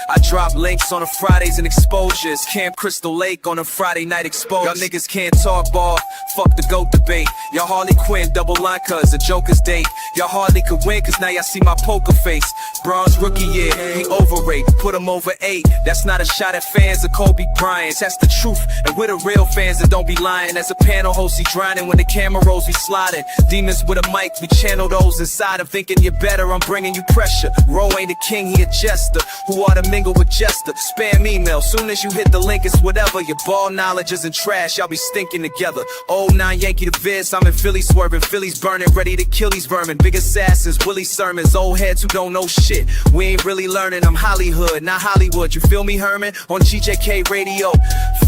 I drop links on the Fridays and exposures. Camp Crystal Lake on a Friday night exposed. Y'all niggas can't talk ball, fuck the GOAT debate. Y'all Harley Quinn double line cause a Joker's date. Y'all hardly could win cause now y'all see my poker face. Bronze rookie year, he overrated, put him over 8. That's not a shot at fans of Kobe Bryant. That's the truth, and we're the real fans that don't be lying. As a panel host, he drowning when the camera rolls, we sliding. Demons with a mic, we channel those inside. I'm thinking you're better, I'm bringing you pressure. Ro ain't a king, he a jester. Who ought to mingle with Jester? Spam email, soon as you hit the link, it's whatever. Your ball knowledge isn't trash, y'all be stinking together. Old 9 Yankee to Viz, I'm in Philly swerving. Philly's burning, ready to kill these vermin. Big assassins, Willie sermons, old heads who don't know shit. We ain't really learning, I'm Hollywood, not Hollywood. You feel me, Herman? On GJK radio,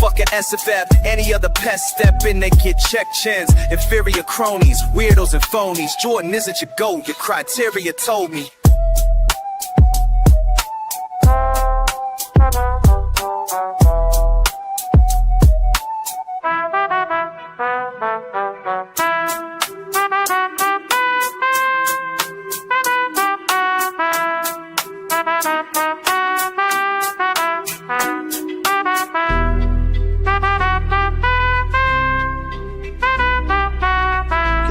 fuck a SFF. Any other pest step in, they get check chins. Inferior cronies, weirdos and phonies. Jordan isn't your GOAT, your criteria told me.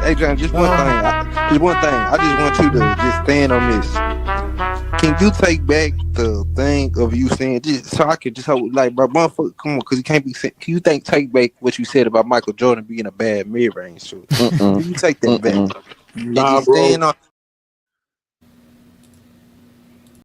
Hey, John, just one thing. There's one thing. I just want you to just stand on this. Can you take back the thing of you saying just so I could just hope like bro, motherfucker, come on, because you can't be saying. Can you take back what you said about Michael Jordan being a bad mid-range shooter? Can you take that back? And Nah, just bro. stand on